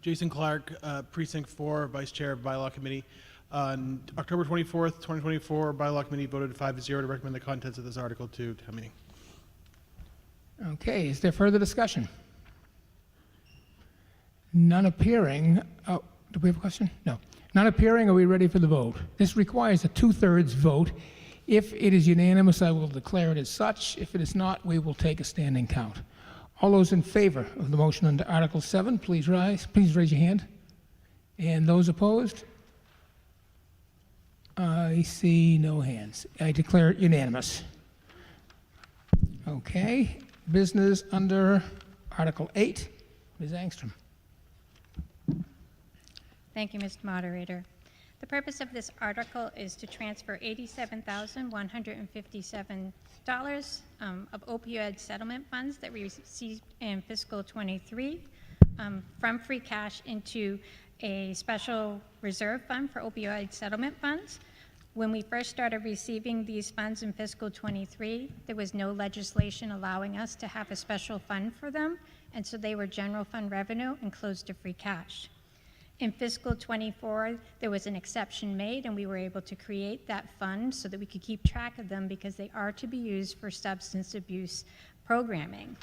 Jason Clark, Precinct 4, Vice Chair of Bylaw Committee. On October 24th, 2024, Bylaw Committee voted 5-0 to recommend the contents of this article to town meeting. Okay, is there further discussion? None appearing. Oh, do we have a question? No. None appearing. Are we ready for the vote? This requires a 2/3 vote. If it is unanimous, I will declare it as such. If it is not, we will take a standing count. All those in favor of the motion under Article 7, please rise. Please raise your hand. And those opposed? I see no hands. I declare it unanimous. Okay. Business under Article 8. Ms. Angstrom. Thank you, Mr. Moderator. The purpose of this article is to transfer $87,157 of opioid settlement funds that we received in fiscal '23 from free cash into a special reserve fund for opioid settlement funds. When we first started receiving these funds in fiscal '23, there was no legislation allowing us to have a special fund for them, and so they were general fund revenue and closed to free cash. In fiscal '24, there was an exception made, and we were able to create that fund so that we could keep track of them because they are to be used for substance abuse programming.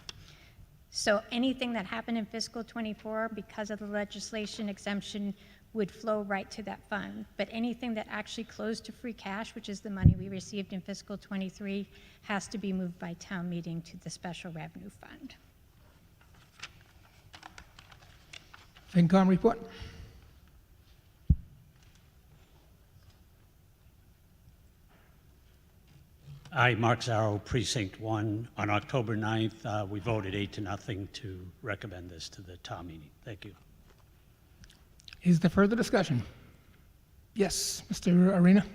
So anything that happened in fiscal '24, because of the legislation exemption, would flow right to that fund. But anything that actually closed to free cash, which is the money we received in fiscal '23, has to be moved by town meeting to the special revenue fund. FinCom report. I, Mark Zarrow, Precinct 1. On October 9th, we voted 8-0 to recommend this to the town meeting. Thank you. Is there further discussion? Yes, Mr. Arena.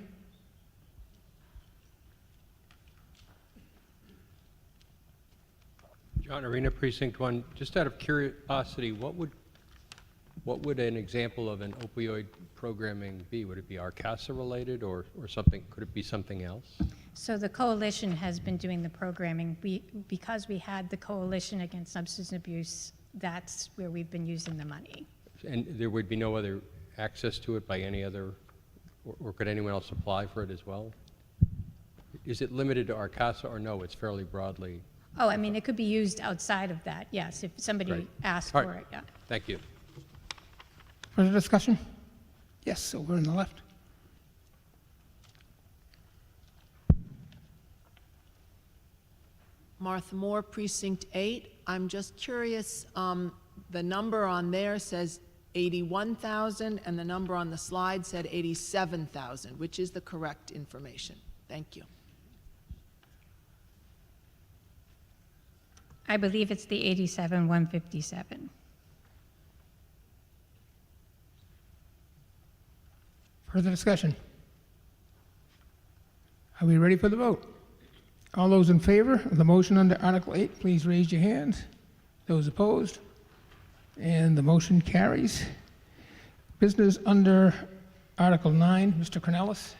John Arena, Precinct 1. Just out of curiosity, what would an example of an opioid programming be? Would it be Arcasa related or something? Could it be something else? So the coalition has been doing the programming. Because we had the Coalition Against Substance Abuse, that's where we've been using the money. And there would be no other access to it by any other, or could anyone else apply for it as well? Is it limited to Arcasa or no? It's fairly broadly. Oh, I mean, it could be used outside of that, yes, if somebody Great. asked All for right. it, yeah. Thank you. Further discussion? Yes, over on the left. Martha Moore, Precinct 8. I'm just curious, the number on there says 81,000, and the number on the slide said 87,000. Which is the correct information? Thank you. I believe it's the 87,157. Further discussion? Are we ready for the vote? All those in favor of the motion under Article 8, please raise your hand. Those opposed? And the motion carries. Business under Article 9, Mr. Cornelis.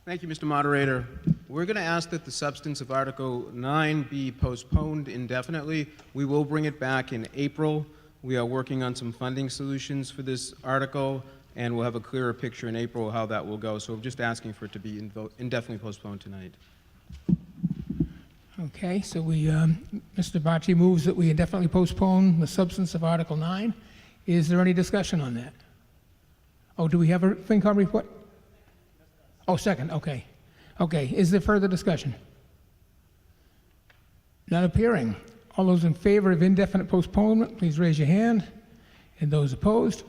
Thank you, Mr. Moderator. We're going to ask that the substance of Article 9 be postponed indefinitely. We will bring it back in April. We are working on some funding solutions for this article, and we'll have a clearer picture in April how that will go. So we're just asking for it to be indefinitely postponed tonight. Okay, so Mr. Bocci moves that we indefinitely postpone the substance of Article 9. Is there any discussion on that? Oh, do we have a FinCom report? Oh, second, okay. Okay, is there further discussion? Not appearing. All those in favor of indefinite postponement, please raise your hand. And those opposed?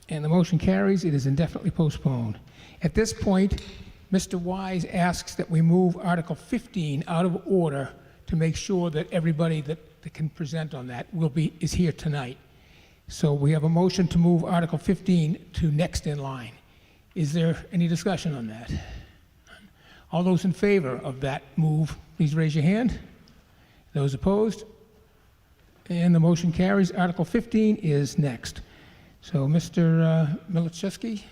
And the motion carries. It is indefinitely postponed. At this point, Mr. Wise asks that we move Article 15 out of order to make sure that everybody that can present on that is here tonight. So we have a motion to move Article 15 to next in line. Is there any discussion on that? All those in favor of that move, please raise your hand. Those opposed? And the motion carries. Article 15 is next. So, Mr. Milichewski.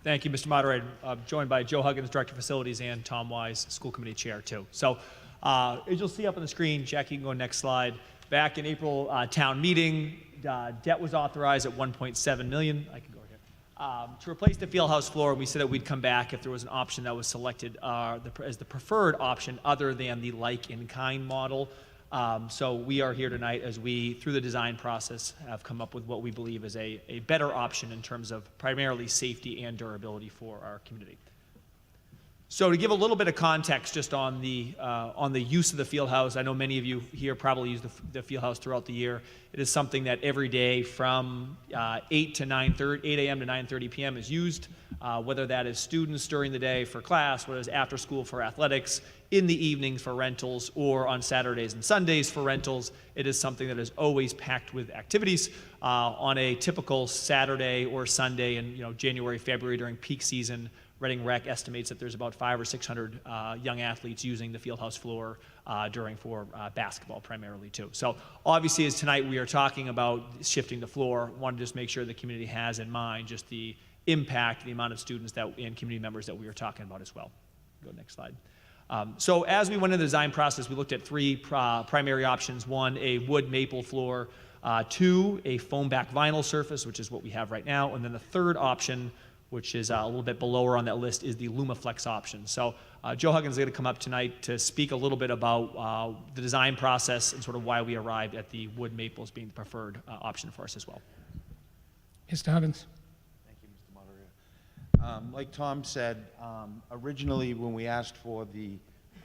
Thank you, Mr. Moderator. I'm joined by Joe Huggins, Director of Facilities, and Tom Wise, School Committee Chair, too. So, as you'll see up on the screen, Jackie, you can go next slide. Back in April town meeting, debt was authorized at $1.7 million. I can go here. To replace the Fieldhouse floor, we said that we'd come back if there was an option that was selected as the preferred option other than the like-in-kind model. So we are here tonight as we, through the design process, have come up with what we believe is a better option in terms of primarily safety and durability for our community. So to give a little bit of context just on the use of the Fieldhouse, I know many of you here probably use the Fieldhouse throughout the year. It is something that every day from 8 a.m. to 9:30 p.m. is used, whether that is students during the day for class, whether it's after school for athletics, in the evenings for rentals, or on Saturdays and Sundays for rentals. It is something that is always packed with activities. On a typical Saturday or Sunday in January, February during peak season, Reading Rec estimates that there's about 500 or 600 young athletes using the Fieldhouse floor for basketball primarily too. So obviously as tonight we are talking about shifting the floor, want to just make sure the community has in mind just the impact, the amount of students and community members that we are talking about as well. Go next slide. So as we went into the design process, we looked at three primary options. One, a wood maple floor. Two, a foam back vinyl surface, which is what we have right now. And then the third option, which is a little bit below on that list, is the LumaFlex option. So Joe Huggins is going to come up tonight to speak a little bit about the design process and sort of why we arrived at the wood maple as being the preferred option for us as well. Mr. Huggins. Thank you, Mr. Moderator. Like Tom said, originally when we asked for the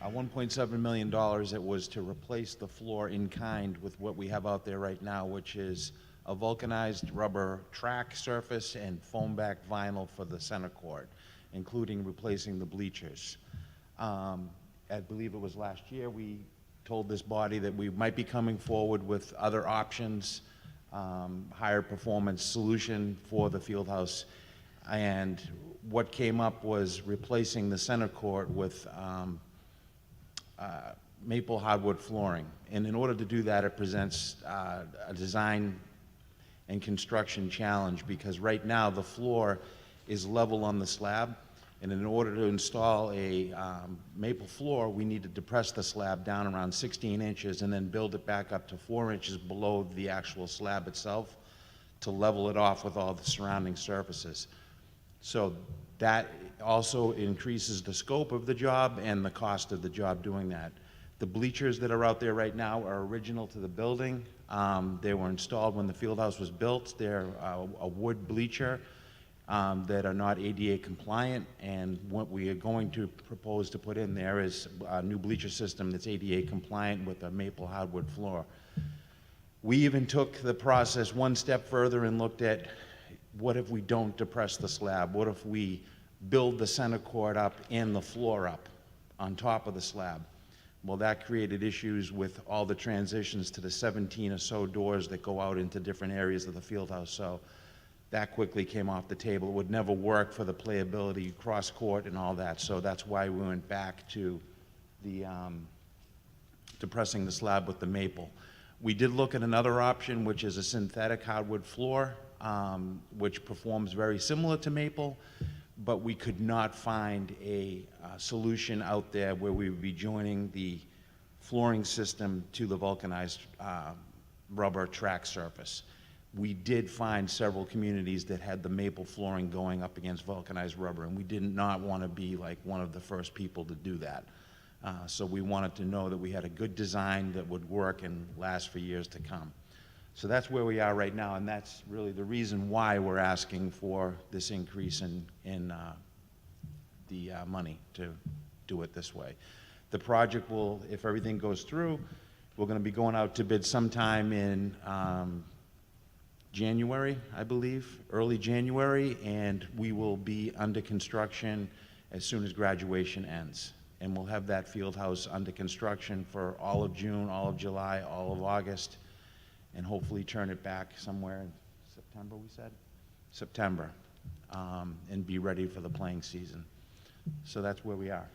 $1.7 million, it was to replace the floor in kind with what we have out there right now, which is a vulcanized rubber track surface and foam back vinyl for the center court, including replacing the bleachers. I believe it was last year we told this body that we might be coming forward with other options, higher performance solution for the Fieldhouse, and what came up was replacing the center court with maple hardwood flooring. And in order to do that, it presents a design and construction challenge, because right now the floor is level on the slab, and in order to install a maple floor, we need to depress the slab down around 16 inches and then build it back up to 4 inches below the actual slab itself to level it off with all the surrounding surfaces. So that also increases the scope of the job and the cost of the job doing that. The bleachers that are out there right now are original to the building. They were installed when the Fieldhouse was built. They're a wood bleacher that are not ADA compliant, and what we are going to propose to put in there is a new bleacher system that's ADA compliant with a maple hardwood floor. We even took the process one step further and looked at, what if we don't depress the slab? What if we build the center court up and the floor up on top of the slab? Well, that created issues with all the transitions to the 17 or so doors that go out into different areas of the Fieldhouse. So that quickly came off the table. It would never work for the playability, cross court and all that. So that's why we went back to the depressing the slab with the maple. We did look at another option, which is a synthetic hardwood floor, which performs very similar to maple, but we could not find a solution out there where we would be joining the flooring system to the vulcanized rubber track surface. We did find several communities that had the maple flooring going up against vulcanized rubber, and we did not want to be like one of the first people to do that. So we wanted to know that we had a good design that would work and last for years to come. So that's where we are right now, and that's really the reason why we're asking for this increase in the money to do it this way. The project will, if everything goes through, we're going to be going out to bid sometime in January, I believe, early January, and we will be under construction as soon as graduation ends. And we'll have that Fieldhouse under construction for all of June, all of July, all of August, and hopefully turn it back somewhere in September, we said? September, and be ready for the playing season. So that's where we are.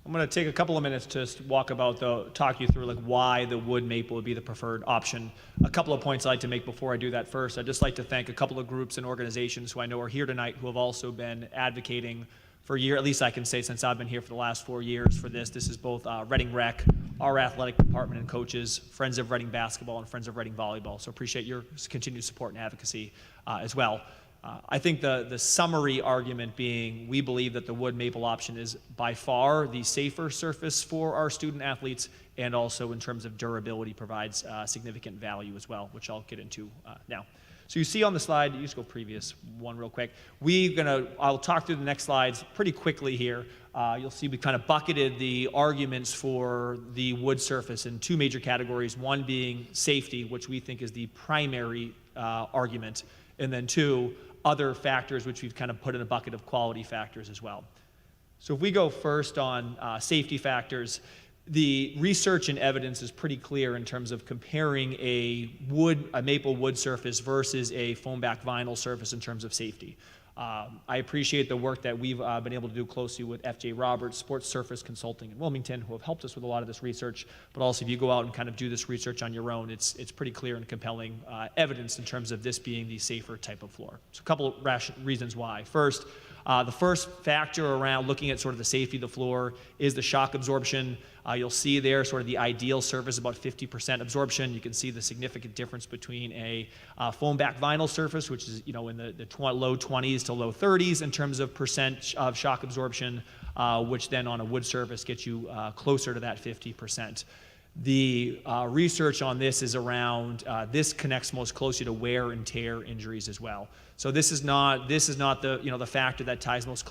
I'm going to take a couple of minutes to just talk you through like why the wood maple would be the preferred option. A couple of points I'd like to make before I do that. First, I'd just like to thank a couple of groups and organizations who I know are here tonight who have also been advocating for a year, at least I can say since I've been here for the last 4 years for this. This is both Reading Rec, our athletic department and coaches, Friends of Reading Basketball, and Friends of Reading Volleyball. So appreciate your continued support and advocacy as well. I think the summary argument being we believe that the wood maple option is by far the safer surface for our student athletes, and also in terms of durability provides significant value as well, which I'll get into now. So you see on the slide, you just go previous one real quick. I'll talk through the next slides pretty quickly here. You'll see we kind of bucketed the arguments for the wood surface in two major categories, one being safety, which we think is the primary argument, and then two, other factors which we've kind of put in a bucket of quality factors as well. So if we go first on safety factors, the research and evidence is pretty clear in terms of comparing a maple wood surface versus a foam back vinyl surface in terms of safety. I appreciate the work that we've been able to do closely with FJ Roberts, Sports Surface Consulting in Wilmington, who have helped us with a lot of this research. But also, if you go out and kind of do this research on your own, it's pretty clear and compelling evidence in terms of this being the safer type of floor. So a couple of reasons why. First, The first factor around looking at sort of the safety of the floor is the shock absorption. You'll see there sort of the ideal surface, about 50% absorption. You can see the significant difference between a foam back vinyl surface, which is, in the low 20s to low 30s in terms of percent of shock absorption, which then on a wood surface gets you closer to that 50%. The research on this is around, this connects most closely to wear and tear injuries as well. So this is not the, the factor that ties most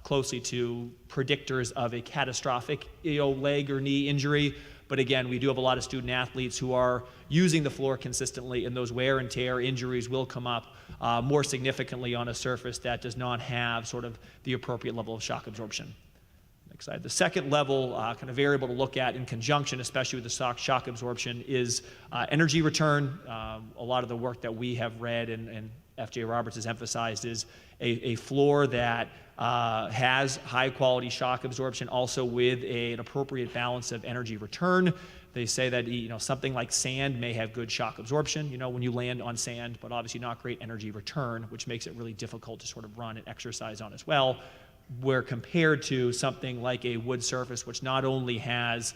closely to predictors of a catastrophic, leg or knee injury. But again, we do have a lot of student athletes who are using the floor consistently, and those wear and tear injuries will come up more significantly on a surface that does not have sort of the appropriate level of shock absorption. Next slide. The second level kind of variable to look at in conjunction, especially with the shock absorption, is energy return. A lot of the work that we have read and F.J. Roberts has emphasized is a floor that has high quality shock absorption, also with an appropriate balance of energy return. They say that something like sand may have good shock absorption, when you land on sand, but obviously not great energy return, which makes it really difficult to sort of run and exercise on as well. Where compared to something like a wood surface, which not only has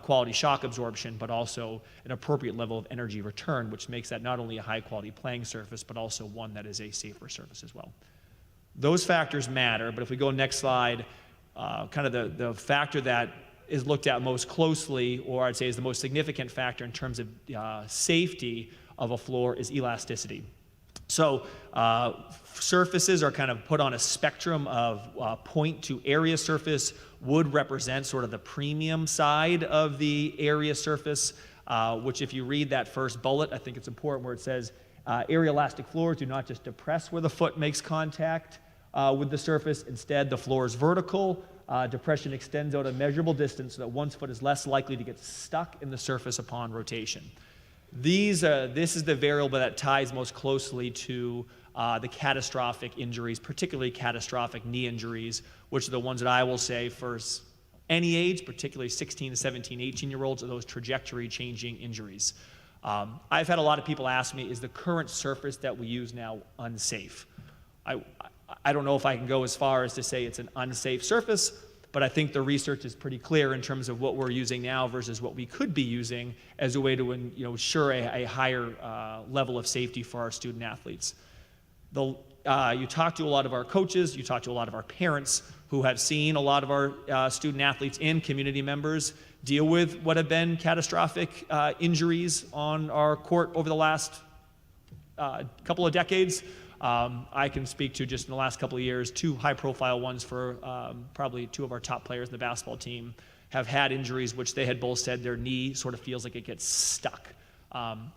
quality shock absorption, but also an appropriate level of energy return, which makes that not only a high quality playing surface, but also one that is a safer surface as well. Those factors matter, but if we go next slide, kind of the factor that is looked at most closely, or I'd say is the most significant factor in terms of safety of a floor, is elasticity. So surfaces are kind of put on a spectrum of point to area surface. Wood represents sort of the premium side of the area surface, which if you read that first bullet, I think it's important, where it says area elastic floors do not just depress where the foot makes contact with the surface. Instead, the floor is vertical. Depression extends out a measurable distance so that one's foot is less likely to get stuck in the surface upon rotation. This is the variable that ties most closely to the catastrophic injuries, particularly catastrophic knee injuries, which are the ones that I will say for any age, particularly 16 to 17, 18-year-olds, are those trajectory-changing injuries. I've had a lot of people ask me, is the current surface that we use now unsafe? I don't know if I can go as far as to say it's an unsafe surface, but I think the research is pretty clear in terms of what we're using now versus what we could be using as a way to ensure a higher level of safety for our student athletes. You talk to a lot of our coaches, you talk to a lot of our parents who have seen a lot of our student athletes and community members deal with what have been catastrophic injuries on our court over the last couple of decades. I can speak to, just in the last couple of years, 2 high-profile ones for probably 2 of our top players in the basketball team have had injuries which they had both said their knee sort of feels like it gets stuck.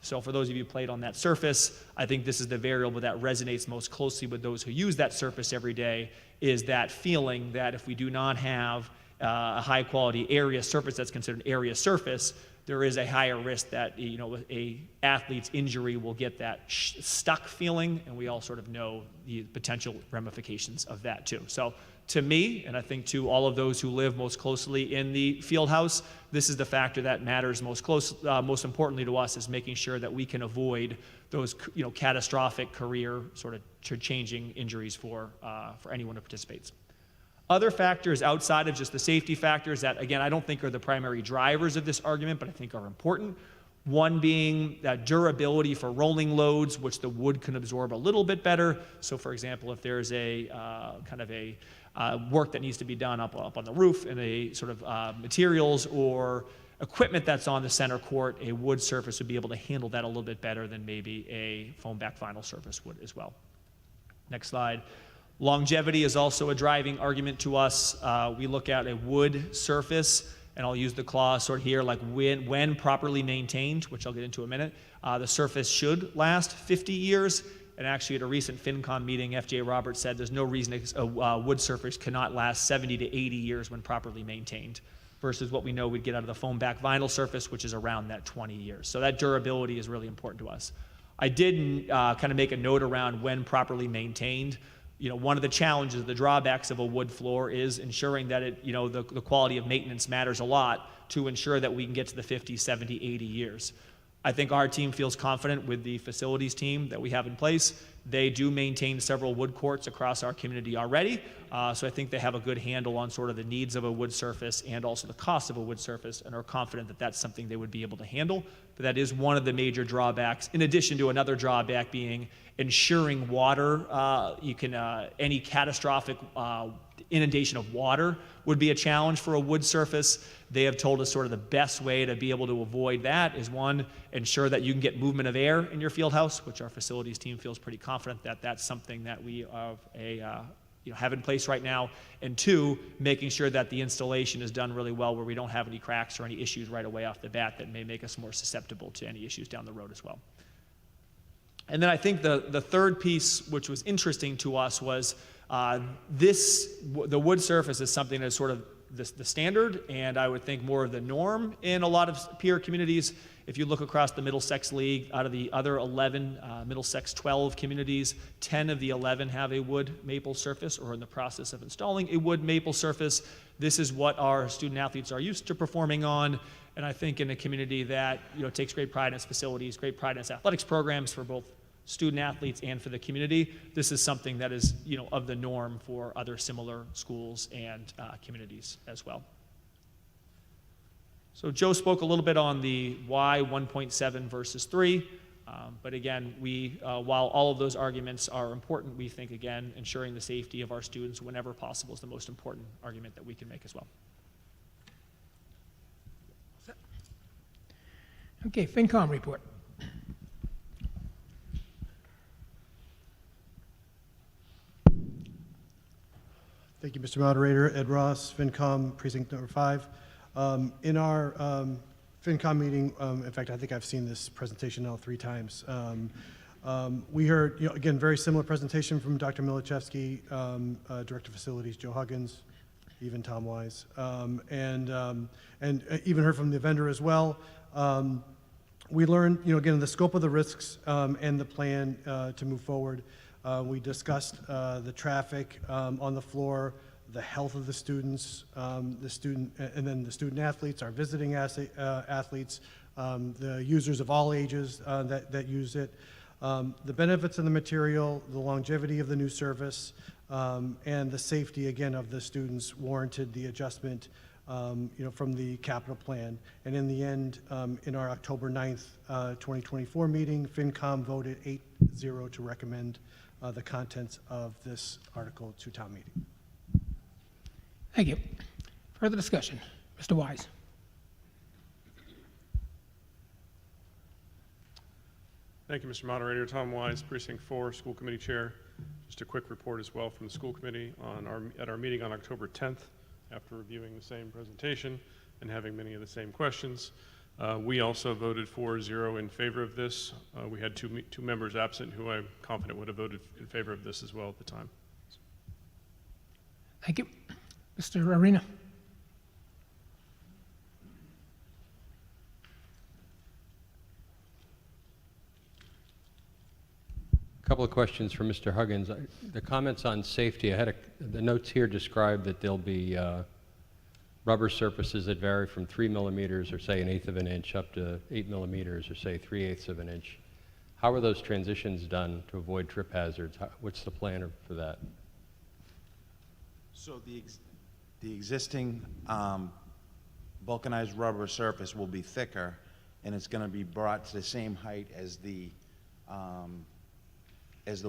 So for those of you who played on that surface, I think this is the variable that resonates most closely with those who use that surface every day, is that feeling that if we do not have a high-quality area surface that's considered area surface, there is a higher risk that a athlete's injury will get that stuck feeling, and we all sort of know the potential ramifications of that too. So to me, and I think to all of those who live most closely in the Fieldhouse, this is the factor that matters most importantly to us, is making sure that we can avoid those catastrophic career sort of changing injuries for anyone who participates. Other factors outside of just the safety factors that, again, I don't think are the primary drivers of this argument, but I think are important. One being durability for rolling loads, which the wood can absorb a little bit better. So for example, if there's a kind of a work that needs to be done up on the roof and a sort of materials or equipment that's on the center court, a wood surface would be able to handle that a little bit better than maybe a foam back vinyl surface would as well. Next slide. Longevity is also a driving argument to us. We look at a wood surface, and I'll use the clause sort of here, like when properly maintained, which I'll get into in a minute, the surface should last 50 years. And actually at a recent FinCom meeting, F.J. Roberts said there's no reason a wood surface cannot last 70 to 80 years when properly maintained, versus what we know we'd get out of the foam back vinyl surface, which is around that 20 years. So that durability is really important to us. I did kind of make a note around when properly maintained. One of the challenges, the drawbacks of a wood floor is ensuring that the quality of maintenance matters a lot to ensure that we can get to the 50, 70, 80 years. I think our team feels confident with the facilities team that we have in place. They do maintain several wood courts across our community already, so I think they have a good handle on sort of the needs of a wood surface and also the cost of a wood surface, and are confident that that's something they would be able to handle. But that is one of the major drawbacks, in addition to another drawback being ensuring water. Any catastrophic inundation of water would be a challenge for a wood surface. They have told us sort of the best way to be able to avoid that is, one, ensure that you can get movement of air in your field house, which our facilities team feels pretty confident that that's something that we have in place right now. And two, making sure that the installation is done really well, where we don't have any cracks or any issues right away off the bat that may make us more susceptible to any issues down the road as well. And then I think the third piece, which was interesting to us, was the wood surface is something that's sort of the standard, and I would think more of the norm in a lot of peer communities. If you look across the Middlesex League, out of the other 11 Middlesex 12 communities, 10 of the 11 have a wood maple surface or are in the process of installing a wood maple surface. This is what our student athletes are used to performing on, and I think in a community that takes great pride in its facilities, great pride in its athletics programs for both student athletes and for the community, this is something that is of the norm for other similar schools and communities as well. So Joe spoke a little bit on the why 1.7 versus 3, but again, while all of those arguments are important, we think, again, ensuring the safety of our students whenever possible is the most important argument that we can make as well. Okay, FinCom report. Thank you, Mr. Moderator. Ed Ross, FinCom, Precinct Number 5. In our FinCom meeting, in fact, I think I've seen this presentation now 3 times. We heard, again, very similar presentation from Dr. Milichevsky, Director of Facilities, Joe Huggins, even Tom Wise, and even heard from the vendor as well. We learned, again, the scope of the risks and the plan to move forward. We discussed the traffic on the floor, the health of the students, and then the student athletes, our visiting athletes, the users of all ages that use it, the benefits of the material, the longevity of the new service, and the safety, again, of the students warranted the adjustment from the capital plan. And in the end, in our October 9th, 2024 meeting, FinCom voted 8-0 to recommend the contents of this article to town meeting. Thank you. Further discussion. Mr. Wise. Thank you, Mr. Moderator. Tom Wise, Precinct 4, School Committee Chair. Just a quick report as well from the School Committee at our meeting on October 10th, after reviewing the same presentation and having many of the same questions. We also voted 4-0 in favor of this. We had two members absent who I'm confident would have voted in favor of this as well at the time. Thank you. Mr. Arena. A couple of questions for Mr. Huggins. The comments on safety, the notes here describe that there'll be rubber surfaces that vary from 3 millimeters, or say 1/8 of an inch, up to 8 millimeters, or say 3/8 of an inch. How are those transitions done to avoid trip hazards? What's the plan for that? So the existing vulcanized rubber surface will be thicker, and it's going to be brought to the same height as the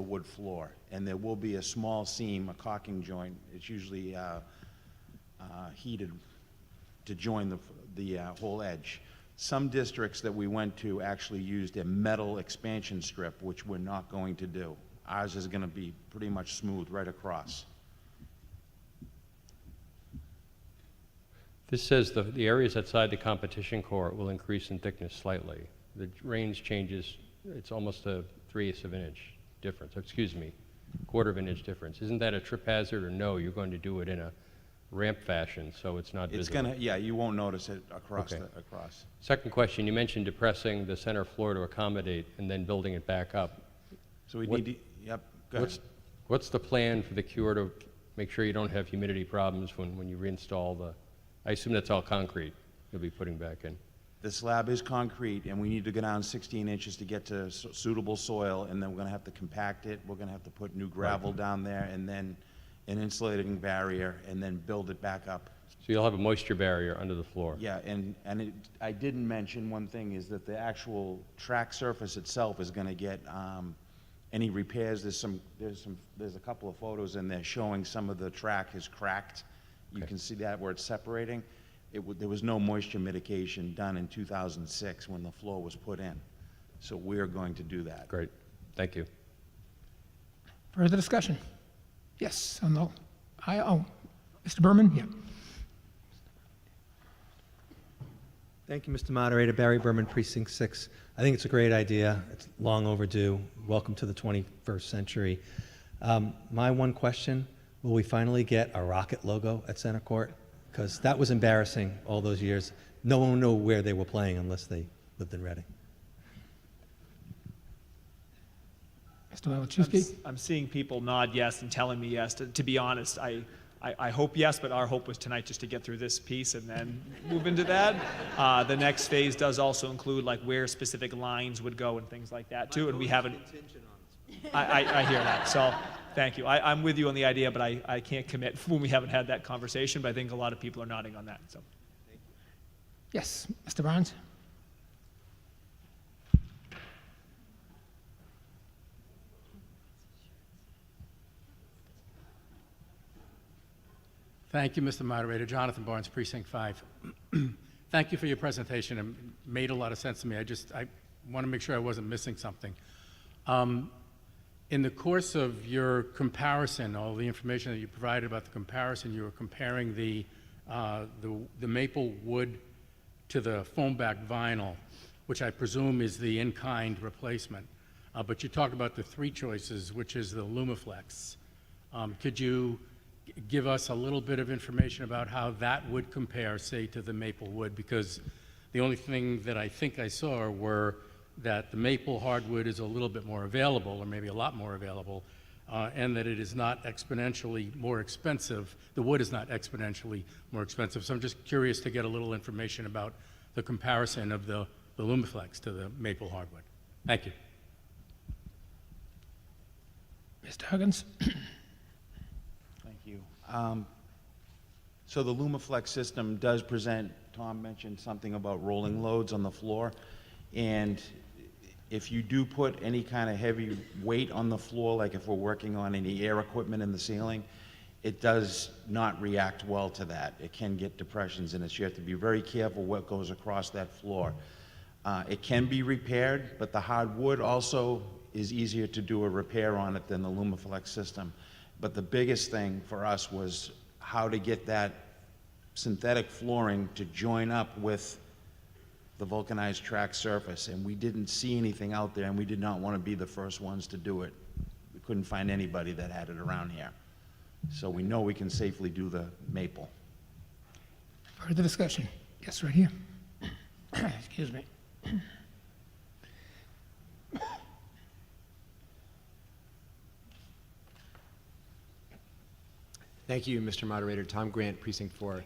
wood floor. And there will be a small seam, a caulking joint. It's usually heated to join the whole edge. Some districts that we went to actually used a metal expansion strip, which we're not going to do. Ours is going to be pretty much smooth right across. This says the areas outside the competition court will increase in thickness slightly. The range changes, it's almost a 3/8 of an inch difference, excuse me, 1/4 of an inch difference. Isn't that a trip hazard, or no, you're going to do it in a ramp fashion so it's not visible? Yeah, you won't notice it across. Okay. Across. Second question, you mentioned depressing the center floor to accommodate and then building it back up. So we need to, yep, go ahead. What's the plan for the cure to make sure you don't have humidity problems when you reinstall I assume that's all concrete you'll be putting back in? The slab is concrete, and we need to go down 16 inches to get to suitable soil, and then we're gonna have to compact it. We're gonna have to put new gravel down there, and then an insulating barrier, and then build it back up. So you'll have a moisture barrier under the floor. Yeah, I didn't mention one thing, is that the actual track surface itself is gonna get, any repairs. There's a couple of photos in there showing some of the track is cracked. You can see that where it's separating. There was no moisture mitigation done in 2006 when the floor was put in. So we're going to do that. Great, thank you. Further discussion? Yes, on the aisle. Oh, Mr. Berman? Yeah. Thank you, Mr. Moderator. Barry Berman, Precinct 6. I think it's a great idea. It's long overdue. Welcome to the 21st century. My one question, will we finally get a rocket logo at Center Court? Because that was embarrassing all those years. No one knew where they were playing unless they lived in Reading. Mr. Malachewski? I'm seeing people nod yes and telling me yes. To be honest, I hope yes, but our hope was tonight just to get through this piece and then move into that. The next phase does also include like where specific lines would go and things like that too, and we haven't. I hear that, so thank you. I'm with you on the idea, but I can't commit when we haven't had that conversation, but I think a lot of people are nodding on that, so. Thank you. Yes, Mr. Barnes? Thank you, Mr. Moderator. Jonathan Barnes, Precinct 5. Thank you for your presentation. It made a lot of sense to me. I want to make sure I wasn't missing something. In the course of your comparison, all the information that you provided about the comparison, you were comparing the maple wood to the foam back vinyl, which I presume is the in-kind replacement. But you talked about the three choices, which is the Lumaflex. Could you give us a little bit of information about how that would compare, say, to the maple wood? Because the only thing that I think I saw were that the maple hardwood is a little bit more available, or maybe a lot more available, and that it is not exponentially more expensive. The wood is not exponentially more expensive. So I'm just curious to get a little information about the comparison of the Lumaflex to the maple hardwood. Thank you. Mr. Huggins? Thank you. So the Lumaflex system does present, Tom mentioned something about rolling loads on the floor, and if you do put any kind of heavy weight on the floor, like if we're working on any air equipment in the ceiling, it does not react well to that. It can get depressions in it, so you have to be very careful what goes across that floor. It can be repaired, but the hardwood also is easier to do a repair on it than the Lumaflex system. But the biggest thing for us was how to get that synthetic flooring to join up with the vulcanized track surface, and we didn't see anything out there, and we did not want to be the first ones to do it. We couldn't find anybody that had it around here. So we know we can safely do the maple. Further discussion? Yes, right here. Excuse me. Thank you, Mr. Moderator. Tom Grant, Precinct 4.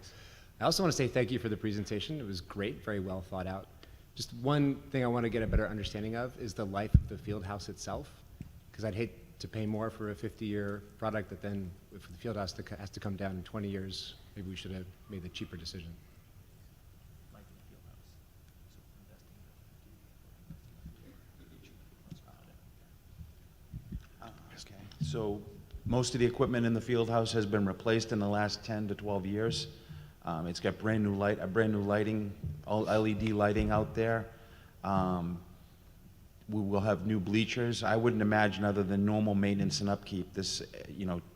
I also want to say thank you for the presentation. It was great, very well thought out. Just one thing I want to get a better understanding of is the life of the Fieldhouse itself, because I'd hate to pay more for a 50-year product that then, if the Fieldhouse has to come down in 20 years, maybe we should have made the cheaper decision. Okay. So most of the equipment in the Fieldhouse has been replaced in the last 10 to 12 years. It's got brand new lighting, all LED lighting out there. We will have new bleachers. I wouldn't imagine, other than normal maintenance and upkeep, this,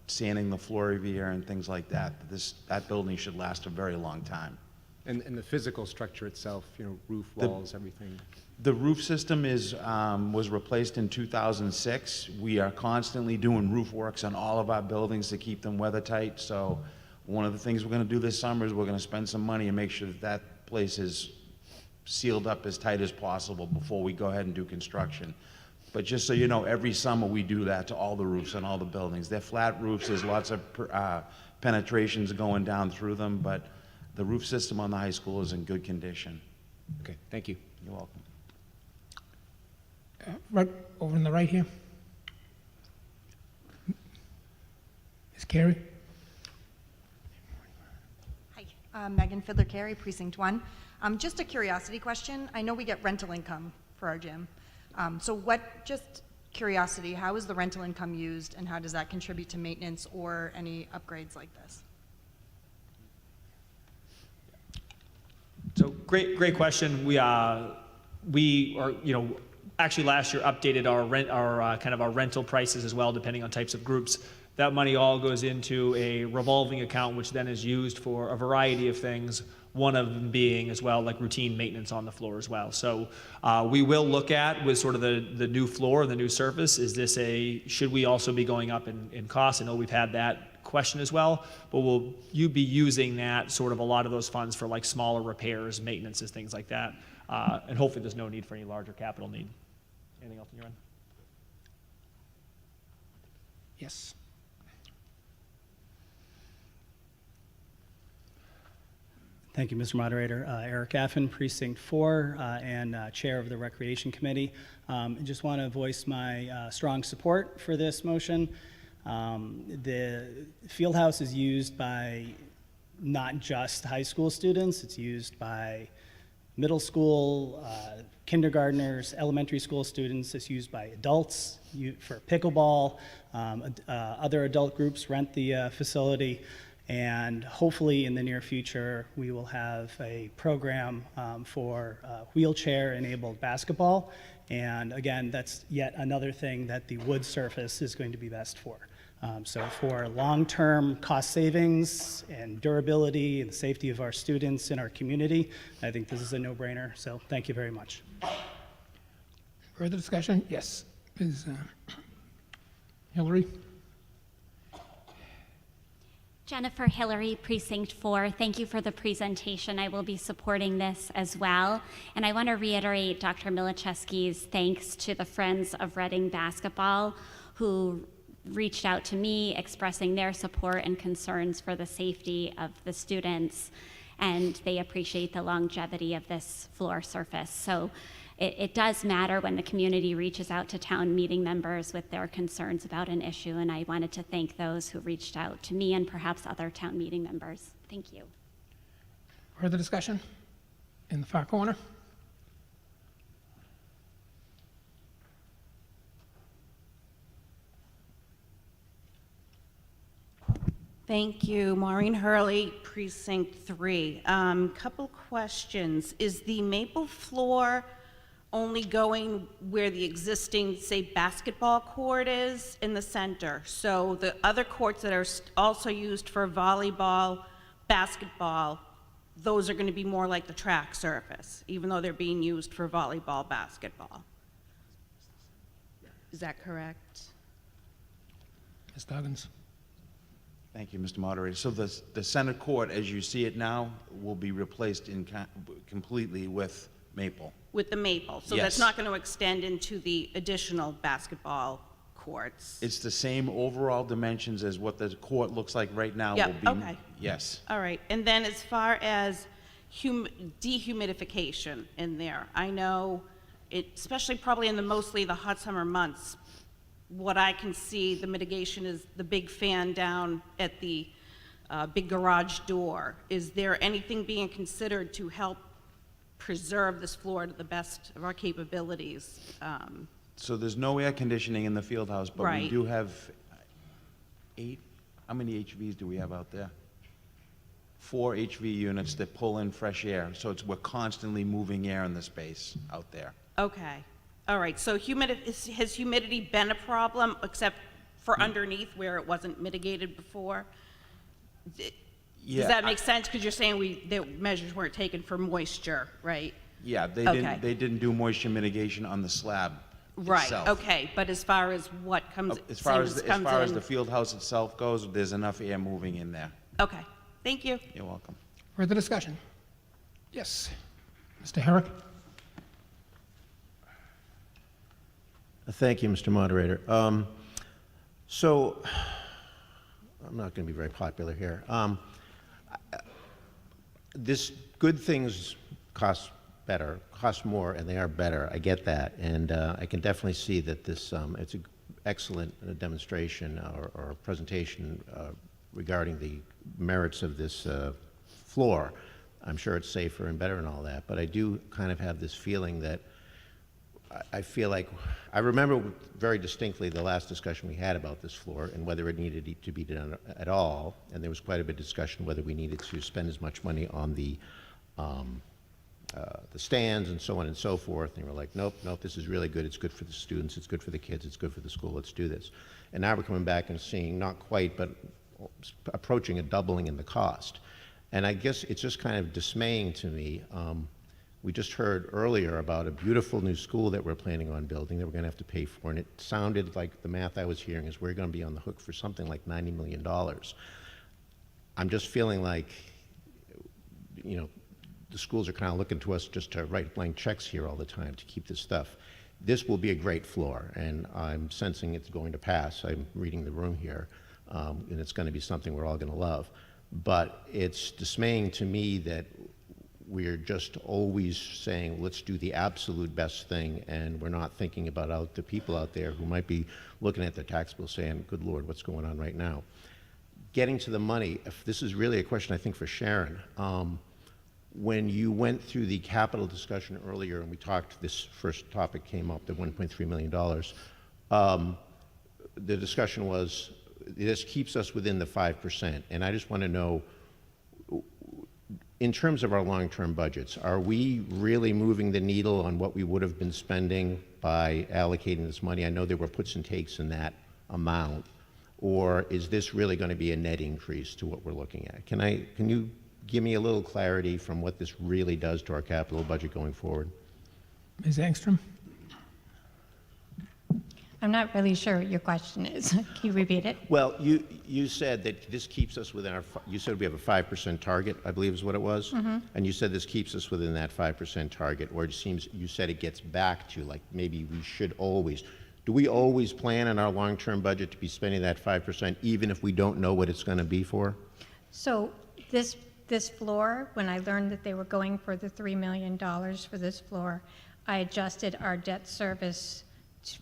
sanding the floor every year and things like that, that building should last a very long time. And the physical structure itself, roof, walls, everything. The roof system was replaced in 2006. We are constantly doing roof works on all of our buildings to keep them weather tight. So one of the things we're going to do this summer is we're going to spend some money and make sure that that place is sealed up as tight as possible before we go ahead and do construction. But just so you know, every summer we do that to all the roofs on all the buildings. They're flat roofs. There's lots of penetrations going down through them, but the roof system on the high school is in good condition. Okay, thank you. You're welcome. Right over on the right here. Ms. Carey? Hi, Megan Fiddler-Carey, Precinct 1. Just a curiosity question. I know we get rental income for our gym. Just curiosity, how is the rental income used and how does that contribute to maintenance or any upgrades like this? So great question. We are, actually last year updated our rental prices as well, depending on types of groups. That money all goes into a revolving account, which then is used for a variety of things, one of them being as well like routine maintenance on the floor as well. So we will look at with sort of the new floor, the new surface, should we also be going up in cost? I know we've had that question as well, but will you be using that sort of a lot of those funds for like smaller repairs, maintenances, things like that? And hopefully there's no need for any larger capital need. Anything else on your end? Yes. Thank you, Mr. Moderator. Eric Affen, Precinct 4, and Chair of the Recreation Committee. I just want to voice my strong support for this motion. The Fieldhouse is used by not just high school students, it's used by middle school, kindergartners, elementary school students, it's used by adults for pickleball. Other adult groups rent the facility. And hopefully in the near future, we will have a program for wheelchair-enabled basketball. And again, that's yet another thing that the wood surface is going to be best for. So for long-term cost savings and durability and safety of our students in our community, I think this is a no-brainer. So thank you very much. Further discussion? Yes. Ms. Hillary? Jennifer Hillary, Precinct 4. Thank you for the presentation. I will be supporting this as well. And I want to reiterate Dr. Milichewski's thanks to the Friends of Reading Basketball who reached out to me expressing their support and concerns for the safety of the students. And they appreciate the longevity of this floor surface. So it does matter when the community reaches out to town meeting members with their concerns about an issue, and I wanted to thank those who reached out to me and perhaps other town meeting members. Thank you. Further discussion? In the far corner? Thank you. Maureen Hurley, Precinct 3. Couple questions. Is the maple floor only going where the existing, say, basketball court is in the center? So the other courts that are also used for volleyball, basketball, those are going to be more like the track surface, even though they're being used for volleyball, basketball. Is that correct? Ms. Duggins? Thank you, Mr. Moderator. So the center court, as you see it now, will be replaced completely with maple. With the maple, so Yes. that's not going to extend into the additional basketball courts? It's the same overall dimensions as what the court looks like right now. Yep, Will be, okay. Yes. All right, and then as far as dehumidification in there, I know, especially probably in mostly the hot summer months, what I can see, the mitigation is the big fan down at the big garage door. Is there anything being considered to help preserve this floor to the best of our capabilities? So there's no air conditioning in the field house, but we Right. do have 8, how many HVs do we have out there? 4 HV units that pull in fresh air, so we're constantly moving air in the space out there. Okay, all right, so has humidity been a problem except for underneath where it wasn't mitigated before? Yeah, Does that make sense? Because you're saying the measures weren't taken for moisture, right? Yeah, they Okay. didn't do moisture mitigation on the slab Right, itself. okay, but as far as what comes, As far as in- the field house itself goes, there's enough air moving in there. Okay, thank you. You're welcome. Further discussion? Yes. Mr. Herrick? Thank you, Mr. Moderator. So, I'm not going to be very popular here. This good things cost better, cost more, and they are better. I get that, and I can definitely see that this it's an excellent demonstration or presentation regarding the merits of this floor. I'm sure it's safer and better and all that, but I do kind of have this feeling that I feel like, I remember very distinctly the last discussion we had about this floor and whether it needed to be done at all, and there was quite a bit of discussion whether we needed to spend as much money on the stands and so on and so forth, and they were like, nope, this is really good, it's good for the students, it's good for the kids, it's good for the school, let's do this. And now we're coming back and seeing, not quite, but approaching a doubling in the cost. And I guess it's just kind of dismaying to me. We just heard earlier about a beautiful new school that we're planning on building that we're going to have to pay for, and it sounded like the math I was hearing is we're going to be on the hook for something like $90 million. I'm just feeling like, you know, the schools are kind of looking to us just to write blank checks here all the time to keep this stuff. This will be a great floor, and I'm sensing it's going to pass. I'm reading the room here, and it's going to be something we're all going to love. But it's dismaying to me that we're just always saying, let's do the absolute best thing, and we're not thinking about the people out there who might be looking at their tax bill saying, good Lord, what's going on right now? Getting to the money, if this is really a question, I think, for Sharon. When you went through the capital discussion earlier, and we talked, this first topic came up, the $1.3 million, the discussion was, this keeps us within the 5%, and I just want to know, in terms of our long-term budgets, are we really moving the needle on what we would have been spending by allocating this money? I know there were puts and takes in that amount, or is this really going to be a net increase to what we're looking at? Can you give me a little clarity from what this really does to our capital budget going forward? Ms. Engstrom? I'm not really sure what your question is. Can you repeat it? Well, you said that this keeps us within you said we have a 5% target, I believe is what it was? Mm-hmm. And you said this keeps us within that 5% target, or it seems, you said it gets back to, like, maybe we should always. Do we always plan in our long-term budget to be spending that 5%, even if we don't know what it's going to be for? So this floor, when I learned that they were going for the $3 million for this floor, I adjusted our debt service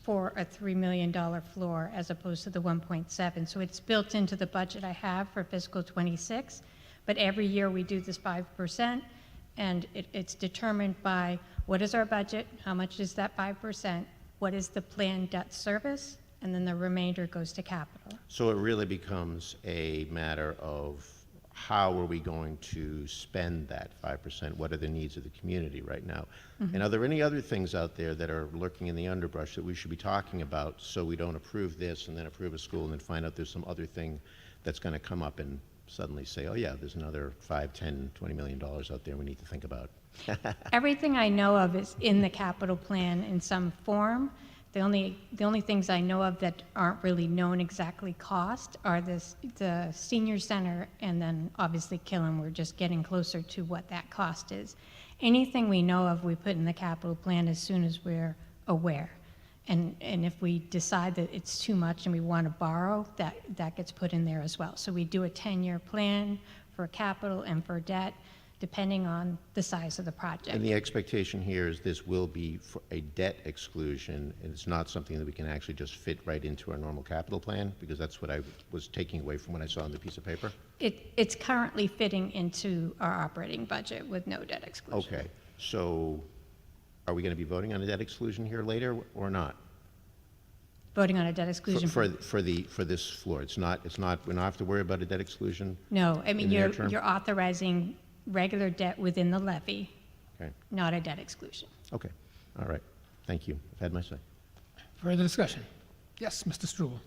for a $3 million floor as opposed to the 1.7. So it's built into the budget I have for fiscal '26, but every year we do this 5%, and it's determined by what is our budget, how much is that 5%, what is the planned debt service, and then the remainder goes to capital. So it really becomes a matter of how are we going to spend that 5%? What are the needs of the community right now? Mhm. And are there any other things out there that are lurking in the underbrush that we should be talking about so we don't approve this and then approve a school and then find out there's some other thing that's going to come up and suddenly say, oh yeah, there's another $5, $10, $20 million out there we need to think about? Everything I know of is in the capital plan in some form. The only things I know of that aren't really known exactly cost are the senior center, and then obviously Killam. We're just getting closer to what that cost is. Anything we know of, we put in the capital plan as soon as we're aware. And if we decide that it's too much and we want to borrow, that gets put in there as well. So we do a 10-year plan for capital and for debt, depending on the size of the project. And the expectation here is this will be for a debt exclusion, and it's not something that we can actually just fit right into our normal capital plan, because that's what I was taking away from what I saw on the piece of paper? It's currently fitting into our operating budget with no debt exclusion. Okay, so are we going to be voting on a debt exclusion here later or not? Voting on a debt exclusion. For this floor, it's not, we don't have to worry about a debt exclusion? No, I mean, in the near term? you're authorizing regular debt within the levy, Okay, not a debt exclusion. okay, all right, thank you, I've had my say. Further discussion? Yes, Mr. Struble.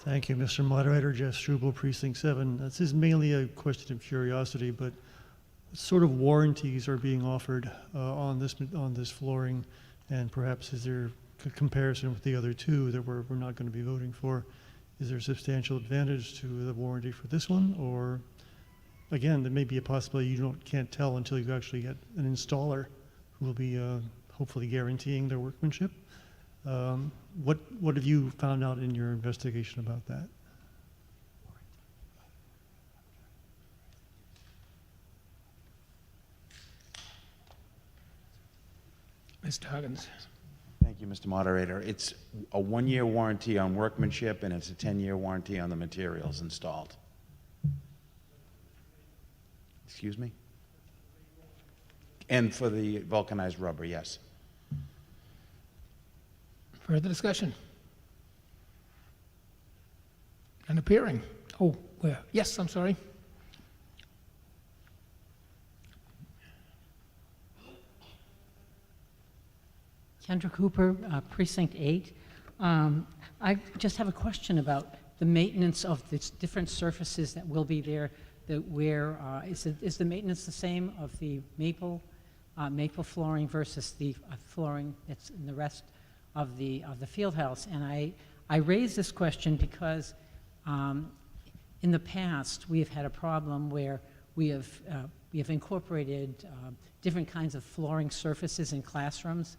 Thank you, Mr. Moderator. Jeff Struble, Precinct 7. This is mainly a question of curiosity, but what sort of warranties are being offered on this flooring, and perhaps is there a comparison with the other two that we're not going to be voting for? Is there a substantial advantage to the warranty for this one, or again, there may be a possibility you can't tell until you actually get an installer who will be hopefully guaranteeing their workmanship? What have you found out in your investigation about that? Mr. Huggins. Thank you, Mr. Moderator. It's a 1-year warranty on workmanship, and it's a 10-year warranty on the materials installed. Excuse me? And for the vulcanized rubber, yes. Further discussion? None appearing. Oh, where? Yes, I'm sorry. Kendra Cooper, Precinct 8. I just have a question about the maintenance of the different surfaces that will be there. Is the maintenance the same of the maple flooring versus the flooring that's in the rest of the Fieldhouse? And I raise this question because in the past we have had a problem where we have incorporated different kinds of flooring surfaces in classrooms.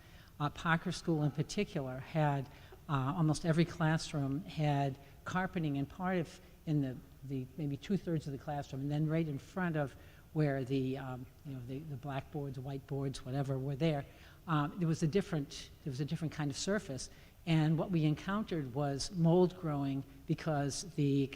Parker School in particular had almost every classroom had carpeting in the maybe 2/3 of the classroom, and then right in front of where the blackboards, whiteboards, whatever were there, there was a different kind of surface. And what we encountered was mold growing because the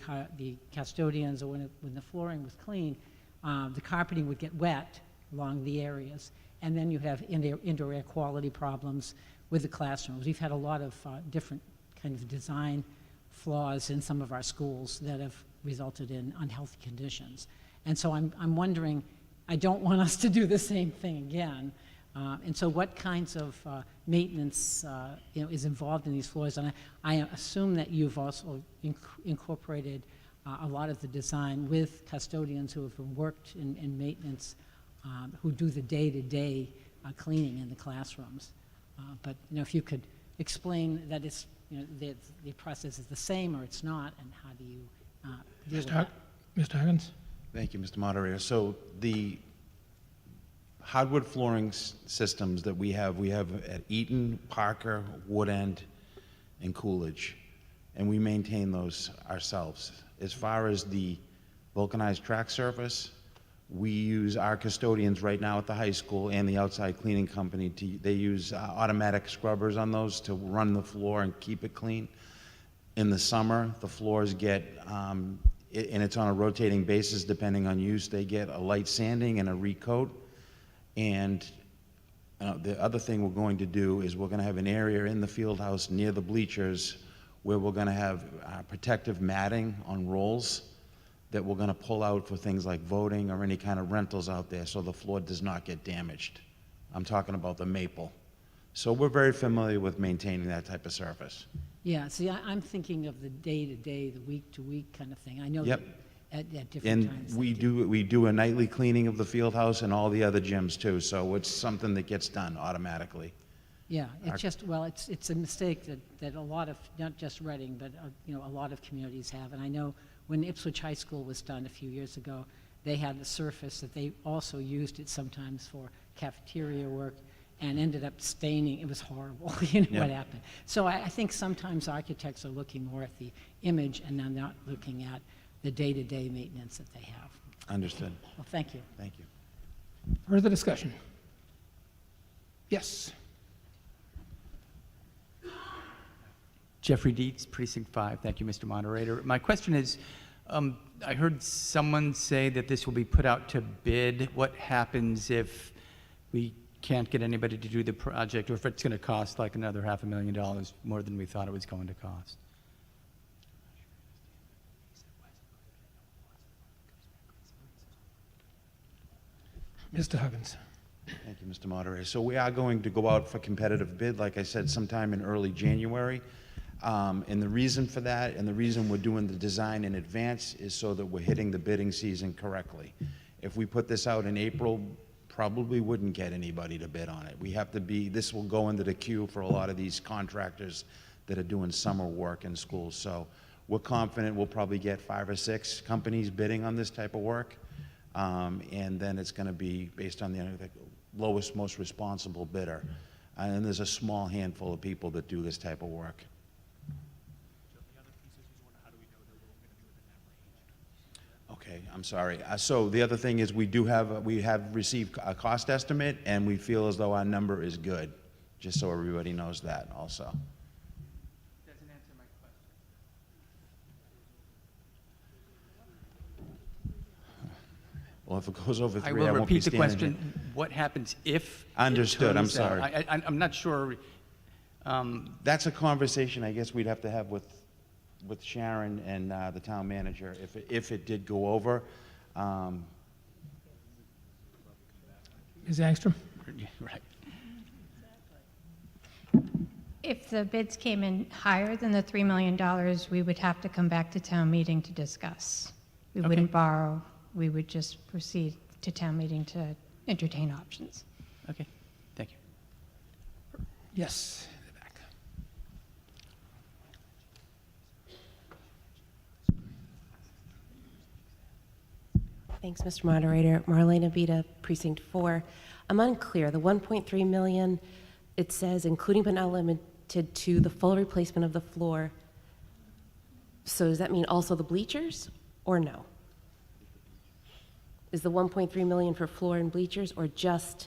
custodians, or when the flooring was clean, the carpeting would get wet along the areas. And then you have indoor air quality problems with the classrooms. We've had a lot of different kind of design flaws in some of our schools that have resulted in unhealthy conditions. And so I'm wondering, I don't want us to do the same thing again. And so what kinds of maintenance is involved in these floors? And I assume that you've also incorporated a lot of the design with custodians who have worked in maintenance, who do the day-to-day cleaning in the classrooms. But if you could explain that it's, the process is the same or it's not, and how do you deal with that? Mr. Huggins? Thank you, Mr. Moderator. So the hardwood flooring systems that we have at Eaton, Parker, Wood End, and Coolidge, and we maintain those ourselves. As far as the vulcanized track surface, we use our custodians right now at the high school and the outside cleaning company. They use automatic scrubbers on those to run the floor and keep it clean. In the summer, the floors get, and it's on a rotating basis depending on use, they get a light sanding and a recoat. And the other thing we're going to do is we're going to have an area in the Fieldhouse near the bleachers where we're going to have protective matting on rolls that we're going to pull out for things like voting or any kind of rentals out there so the floor does not get damaged. I'm talking about the maple. So we're very familiar with maintaining that type of surface. Yeah, see, I'm thinking of the day-to-day, the week-to-week kind of thing. I know Yep. that at different times. And we do a nightly cleaning of the Fieldhouse and all the other gyms too, so it's something that gets done automatically. Yeah, it's a mistake that a lot of, not just Reading, but a lot of communities have. And I know when Ipswich High School was done a few years ago, they had the surface that they also used it sometimes for cafeteria work and ended up staining. It was horrible, Yeah. what happened. So I think sometimes architects are looking more at the image and they're not looking at the day-to-day maintenance that they have. Understood. Well, thank you. Thank you. Further discussion? Yes. Jeffrey Dietz, Precinct 5. Thank you, Mr. Moderator. My question is, I heard someone say that this will be put out to bid. What happens if we can't get anybody to do the project, or if it's going to cost like another $500,000 more than we thought it was going to cost? Mr. Huggins? Thank you, Mr. Moderator. So we are going to go out for competitive bid, like I said, sometime in early January. And the reason for that, and the reason we're doing the design in advance, is so that we're hitting the bidding season correctly. If we put this out in April, probably wouldn't get anybody to bid on it. This will go into the queue for a lot of these contractors that are doing summer work in schools. So we're confident we'll probably get 5 or 6 companies bidding on this type of work. And then it's going to be based on the lowest, most responsible bidder. And there's a small handful of people that do this type of work. Okay, I'm sorry. So the other thing is we have received a cost estimate, and we feel as though our number is good. just so everybody knows that also. Doesn't answer my question. Well, if it goes over I three, will I won't be repeat the standing question. here. What happens if? it Understood, I'm turns out- sorry. I'm not sure. That's a conversation I guess we'd have to have with Sharon and the town manager if it did go over. Ms. Angstrom? Right. If the bids came in higher than the $3 million, we would have to come back to town meeting to discuss. We wouldn't borrow, we would just proceed to town meeting to entertain options. Okay, thank you. Yes, in the back. Thanks, Mr. Moderator. Marlena Beta, Precinct 4. I'm unclear. The 1.3 million, it says including but not limited to the full replacement of the floor. So does that mean also the bleachers or no? Is the 1.3 million for floor and bleachers or just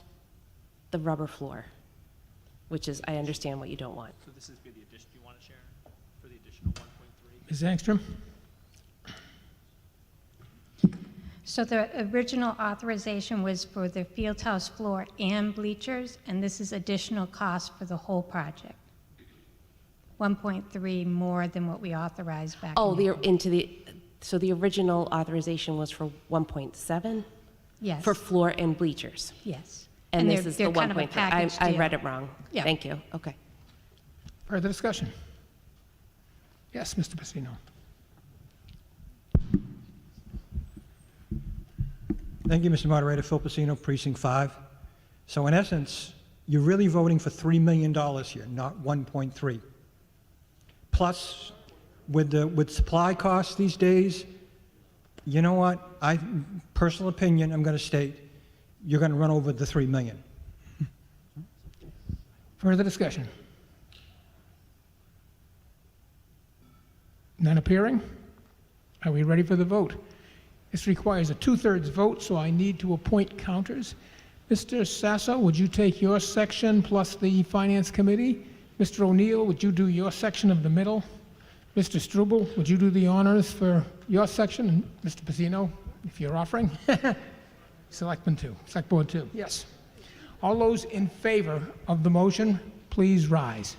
the rubber floor? Which is, I understand what you don't want. So this is for the addition, you want to share for the additional 1.3? Ms. Angstrom? So the original authorization was for the Fieldhouse floor and bleachers, and this is additional cost for the whole project. 1.3 more than what we authorized back Oh, in so the original authorization was for 1.7? Yes. For floor and bleachers? Yes. And this they're- is the they're kind of a 1.3. package I deal. read it wrong. Yeah. Thank you. Okay. Further discussion? Yes, Mr. Pacino. Thank you, Mr. Moderator. Phil Pacino, Precinct 5. So in essence, you're really voting for $3 million here, not 1.3. Plus, with supply costs these days, you know what? Personal opinion, I'm going to state, you're going to run over the $3 million. Further discussion? None appearing? Are we ready for the vote? This requires a 2/3 vote, so I need to appoint counters. Mr. Sasso, would you take your section plus the Finance Committee? Mr. O'Neill, would you do your section of the middle? Mr. Struble, would you do the honors for your section? And Mr. Pacino, if you're offering? Selectman 2, Select Board 2, yes. All those in favor of the motion, please rise.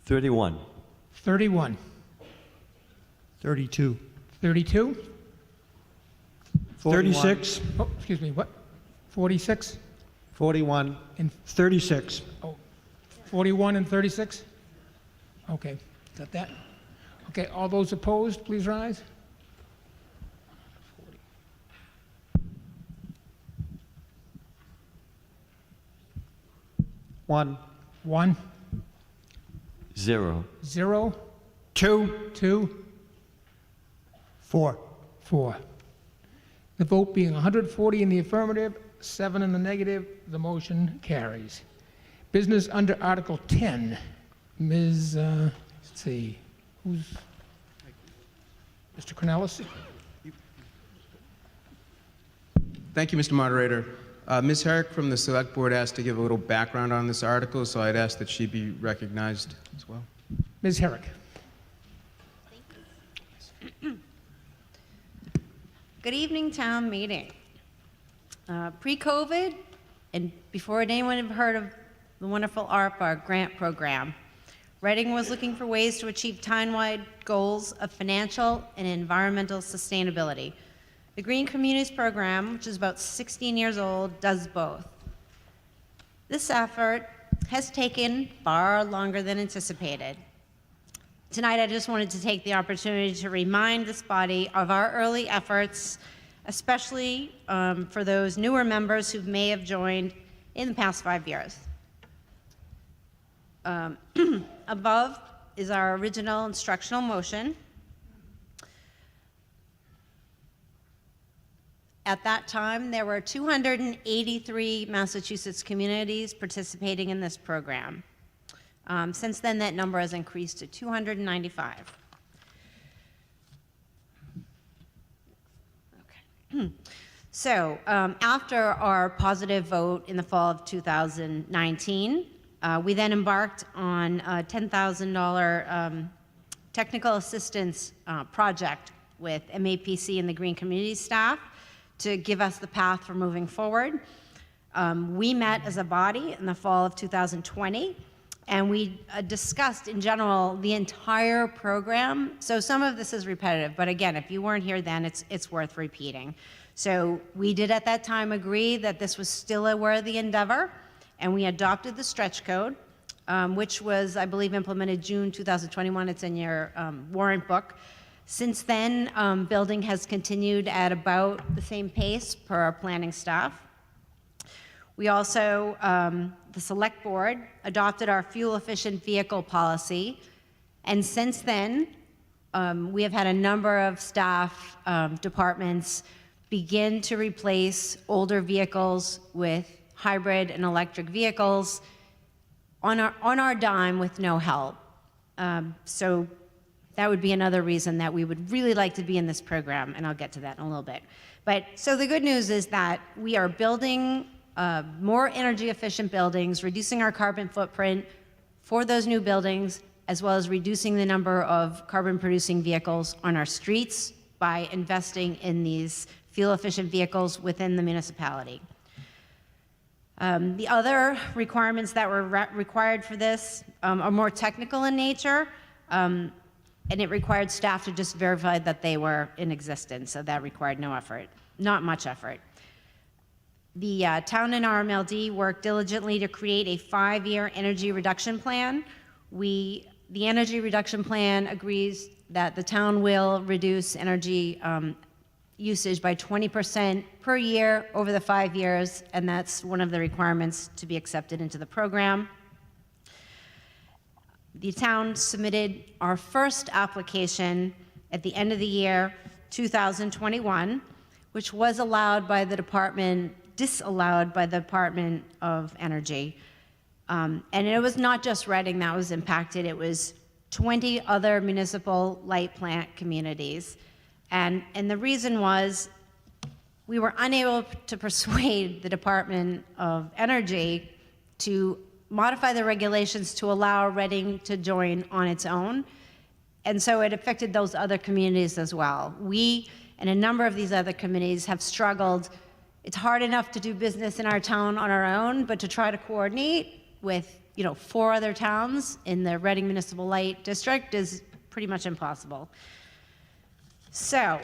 $31. 31. 32. 32? 36. Oh, excuse me, what? 46? 41. And 36. 41 and 36? Okay, got that? Okay, all those opposed, please rise. One. 1, 0. 0, 2. 2, 4. 4. The vote being 140 in the affirmative, 7 in the negative, the motion carries. Business under Article 10. Ms., let's see, who's, Mr. Cornelis? Thank you, Mr. Moderator. Ms. Herrick from the Select Board asked to give a little background on this article, so I'd ask that she be recognized as well. Ms. Herrick. Good evening, town meeting. Pre-COVID, and before anyone had heard of the wonderful ARPA grant program, Reading was looking for ways to achieve town-wide goals of financial and environmental sustainability. The Green Communities Program, which is about 16 years old, does both. This effort has taken far longer than anticipated. Tonight, I just wanted to take the opportunity to remind this body of our early efforts, especially for those newer members who may have joined in the past 5 years. Above is our original instructional motion. At that time, there were 283 Massachusetts communities participating in this program. Since then, that number has increased to 295. Okay. So after our positive vote in the fall of 2019, we then embarked on a $10,000 technical assistance project with MAPC and the Green Community staff to give us the path for moving forward. We met as a body in the fall of 2020, and we discussed in general the entire program. So some of this is repetitive, but again, if you weren't here then, it's worth repeating. So we did at that time agree that this was still a worthy endeavor, and we adopted the stretch code, which was, I believe, implemented June 2021. It's in your warrant book. Since then, building has continued at about the same pace per our planning staff. We also, the select board, adopted our fuel-efficient vehicle policy, and since then, we have had a number of staff departments begin to replace older vehicles with hybrid and electric vehicles on our dime with no help. So that would be another reason that we would really like to be in this program, and I'll get to that in a little bit. But so the good news is that we are building more energy efficient buildings, reducing our carbon footprint for those new buildings, as well as reducing the number of carbon producing vehicles on our streets by investing in these fuel efficient vehicles within the municipality. The other requirements that were required for this are more technical in nature, and it required staff to just verify that they were in existence, so that required no effort, not much effort. The town and RMLD worked diligently to create a 5-year energy reduction plan. The energy reduction plan agrees that the town will reduce energy usage by 20% per year over the 5 years, and that's one of the requirements to be accepted into the program. The town submitted our first application at the end of the year 2021, which was disallowed by the Department of Energy. And it was not just Reading that was impacted, it was 20 other municipal light plant communities. And the reason was we were unable to persuade the Department of Energy to modify the regulations to allow Reading to join on its own. And so it affected those other communities as well. We and a number of these other communities have struggled. It's hard enough to do business in our town on our own, but to try to coordinate with 4 other towns in the Reading Municipal Light District is pretty much impossible. So,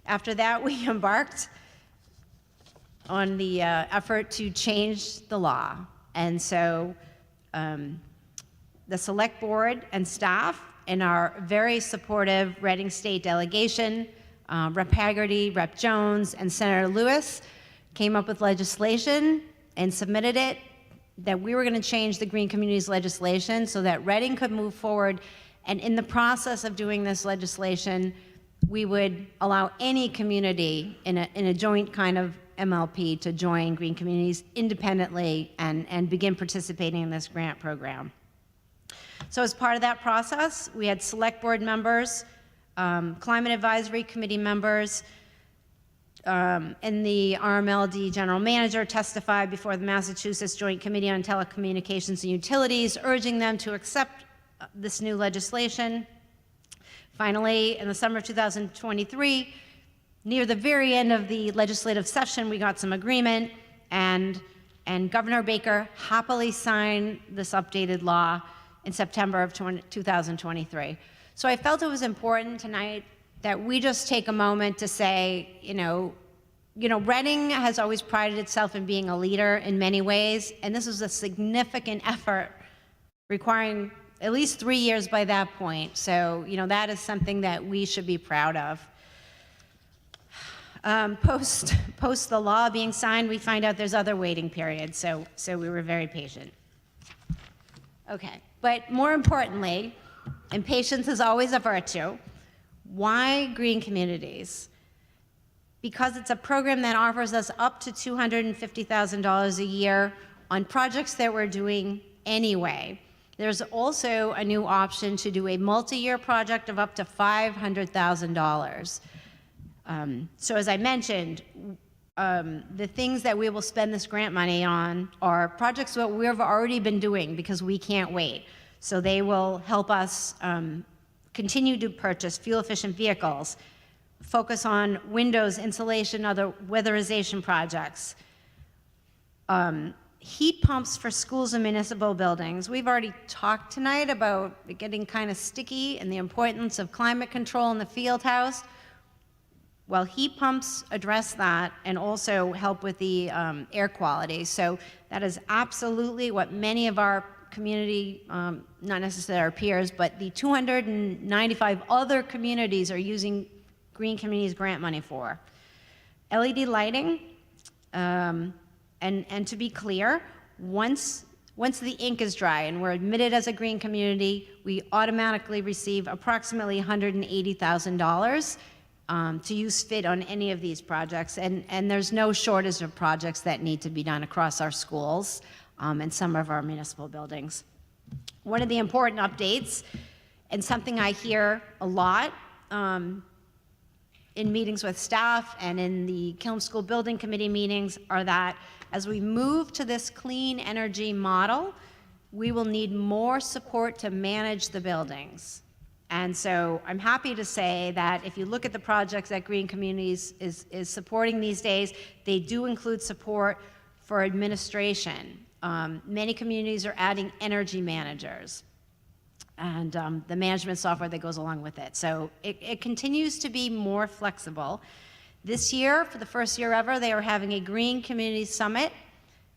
after that, we embarked on the effort to change the law. And so, the select board and staff and our very supportive Reading State delegation, Rep. Haggerty, Rep. Jones, and Senator Lewis came up with legislation and submitted it that we were going to change the Green Communities legislation so that Reading could move forward. And in the process of doing this legislation, we would allow any community in a joint kind of MLP to join Green Communities independently and begin participating in this grant program. So as part of that process, we had select board members, climate advisory committee members, and the RMLD general manager testified before the Massachusetts Joint Committee on Telecommunications and Utilities, urging them to accept this new legislation. Finally, in the summer of 2023, near the very end of the legislative session, we got some agreement, and Governor Baker happily signed this updated law in September of 2023. So I felt it was important tonight that we just take a moment to say, Reading has always prided itself in being a leader in many ways, and this was a significant effort requiring at least 3 years by that point. So, that is something that we should be proud of. Post the law being signed, we find out there's other waiting periods, so we were very patient. Okay, But more importantly, and patience is always a virtue, why green communities? Because it's a program that offers us up to $250,000 a year on projects that we're doing anyway. There's also a new option to do a multi-year project of up to $500,000. So as I mentioned, the things that we will spend this grant money on are projects that we've already been doing because we can't wait. So they will help us continue to purchase fuel-efficient vehicles, focus on windows, insulation, other weatherization projects, heat pumps for schools and municipal buildings. We've already talked tonight about it getting kind of sticky and the importance of climate control in the Fieldhouse. Well, heat pumps address that and also help with the air quality. So that is absolutely what many of our community, not necessarily our peers, but the 295 other communities are using Green Communities grant money for. LED lighting, and to be clear, once the ink is dry and we're admitted as a green community, we automatically receive approximately $180,000 to use fit on any of these projects. And there's no shortage of projects that need to be done across our schools and some of our municipal buildings. One of the important updates, and something I hear a lot in meetings with staff and in the Killam School Building Committee meetings, are that as we move to this clean energy model, we will need more support to manage the buildings. And so I'm happy to say that if you look at the projects that Green Communities is supporting these days, they do include support for administration. Many communities are adding energy managers and the management software that goes along with it. So it continues to be more flexible. This year, for the first year ever, they are having a Green Community Summit,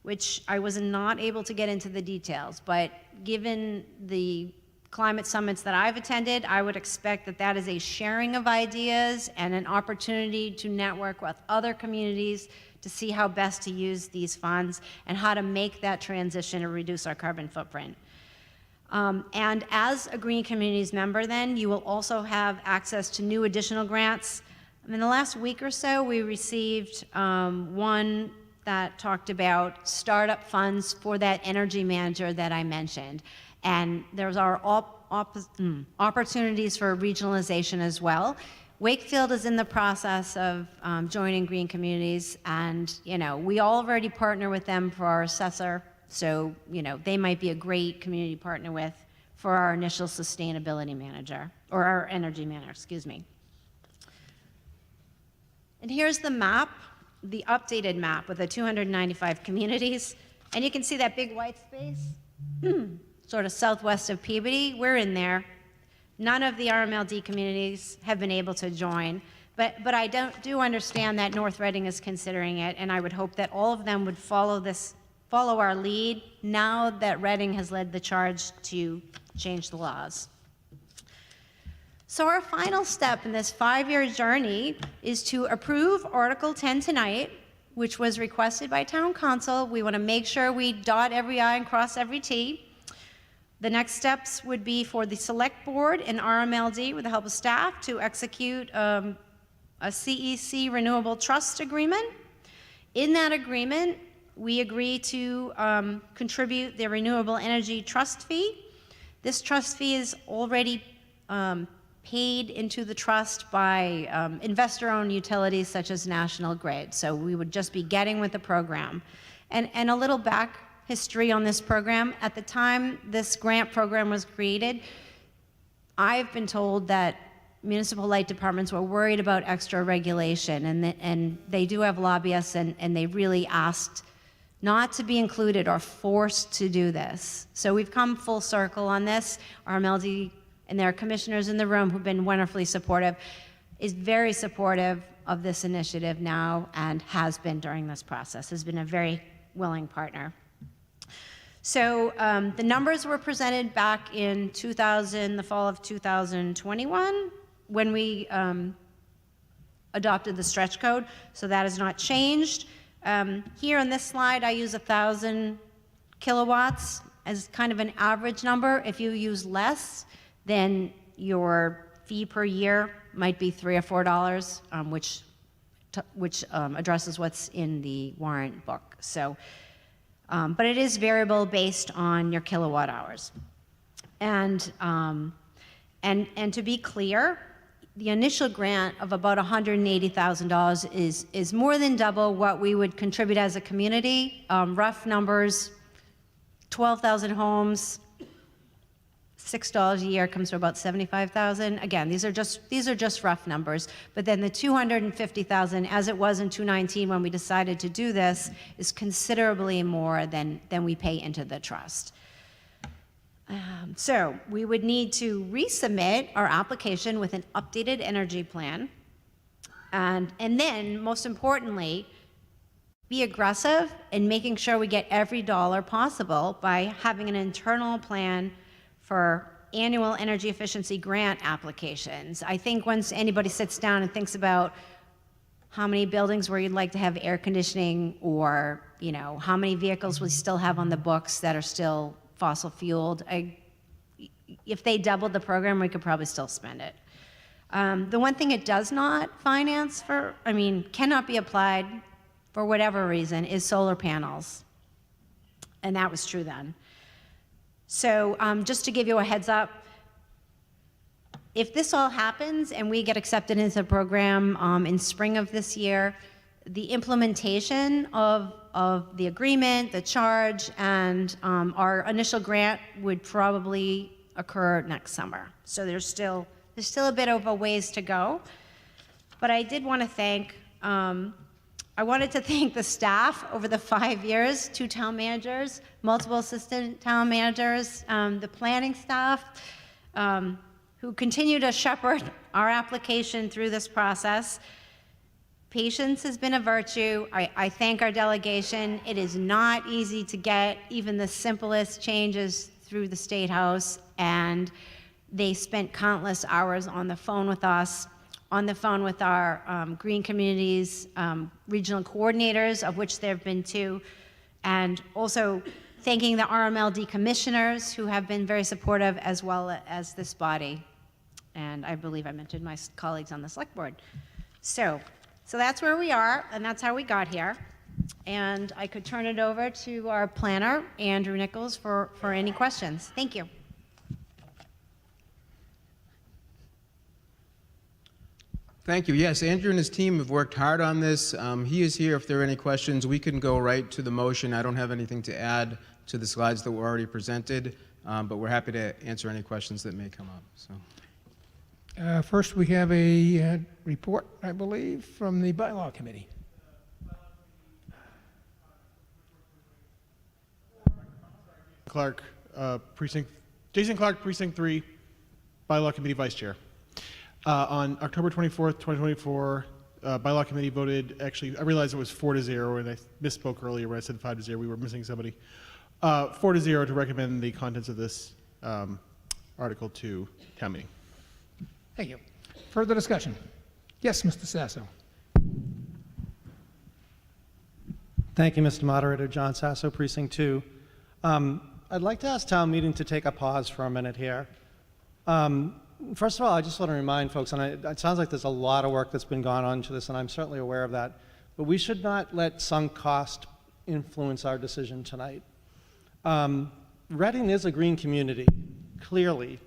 which I was not able to get into the details, but given the climate summits that I've attended, I would expect that that is a sharing of ideas and an opportunity to network with other communities to see how best to use these funds and how to make that transition and reduce our carbon footprint. And as a Green Communities member then, you will also have access to new additional grants. In the last week or so, we received one that talked about startup funds for that energy manager that I mentioned. And there's our opportunities for regionalization as well. Wakefield is in the process of joining Green Communities, and we already partner with them for our assessor, so they might be a great community partner with for our initial sustainability manager, or our energy manager, excuse me. And here's the map, the updated map with the 295 communities, and you can see that big white space, sort of southwest of Peabody. We're in there. None of the RMLD communities have been able to join, but I do understand that North Reading is considering it, and I would hope that all of them would follow our lead now that Reading has led the charge to change the laws. So our final step in this 5-year journey is to approve Article 10 tonight, which was requested by Town Council. We want to make sure we dot every I and cross every T. The next steps would be for the Select Board and RMLD, with the help of staff, to execute a CEC Renewable Trust Agreement. In that agreement, we agree to contribute the Renewable Energy Trust Fee. This trust fee is already paid into the trust by investor-owned utilities such as National Grid. So we would just be getting with the program. And a little back history on this program. At the time this grant program was created, I've been told that municipal light departments were worried about extra regulation, and they do have lobbyists, and they really asked not to be included or forced to do this. So we've come full circle on this. RMLD and their commissioners in the room, who've been wonderfully supportive, is very supportive of this initiative now and has been during this process, has been a very willing partner. So the numbers were presented back in the fall of 2021, when we adopted the stretch code, so that has not changed. Here on this slide, I use 1,000 kilowatts as kind of an average number. If you use less, then your fee per year might be $3 or $4, which addresses what's in the warrant book. So, but it is variable based on your kilowatt hours. And to be clear, the initial grant of about $180,000 is more than double what we would contribute as a community. Rough numbers, 12,000 homes, $6 a year comes to about $75,000. Again, these are just rough numbers. But then the $250,000, as it was in 2019 when we decided to do this, is considerably more than we pay into the trust. So we would need to resubmit our application with an updated energy plan, and then, most importantly, be aggressive in making sure we get every dollar possible by having an internal plan for annual energy efficiency grant applications. I think once anybody sits down and thinks about how many buildings where you'd like to have air conditioning, or how many vehicles we still have on the books that are still fossil fueled, if they doubled the program, we could probably still spend it. The one thing it does not finance cannot be applied for whatever reason, is solar panels. And that was true then. So just to give you a heads up, if this all happens and we get accepted into the program in spring of this year, the implementation of the agreement, the charge, and our initial grant would probably occur next summer. So there's still a bit of a ways to go. But I did want to thank, I wanted to thank the staff over the 5 years, 2 town managers, multiple assistant town managers, the planning staff, who continue to shepherd our application through this process. Patience has been a virtue. I thank our delegation. It is not easy to get even the simplest changes through the State House, and they spent countless hours on the phone with us, on the phone with our Green Communities regional coordinators, of which there have been 2, and also thanking the RMLD commissioners who have been very supportive, as well as this body. And I believe I mentioned my colleagues on the select board. So that's where we are, and that's how we got here. And I could turn it over to our planner, Andrew Nichols, for any questions. Thank you. Thank you. Yes, Andrew and his team have worked hard on this. He is here if there are any questions. We can go right to the motion. I don't have anything to add to the slides that were already presented, but we're happy to answer any questions that may come up. So. First, we have a report, I believe, from the Bylaw Committee. Clark, Jason Clark, Precinct 3, Bylaw Committee Vice Chair. On October 24th, 2024, Bylaw Committee voted, actually, I realized it was 4-0, and I misspoke earlier when I said 5-0. We were missing somebody. 4-0 to recommend the contents of this article to town meeting. Thank you. Further discussion? Yes, Mr. Sasso. Thank you, Mr. Moderator. John Sasso, Precinct 2. I'd like to ask town meeting to take a pause for a minute here. First of all, I just want to remind folks, and it sounds like there's a lot of work that's been gone on to this, and I'm certainly aware of that, but we should not let sunk cost influence our decision tonight. Reading is a green community, clearly.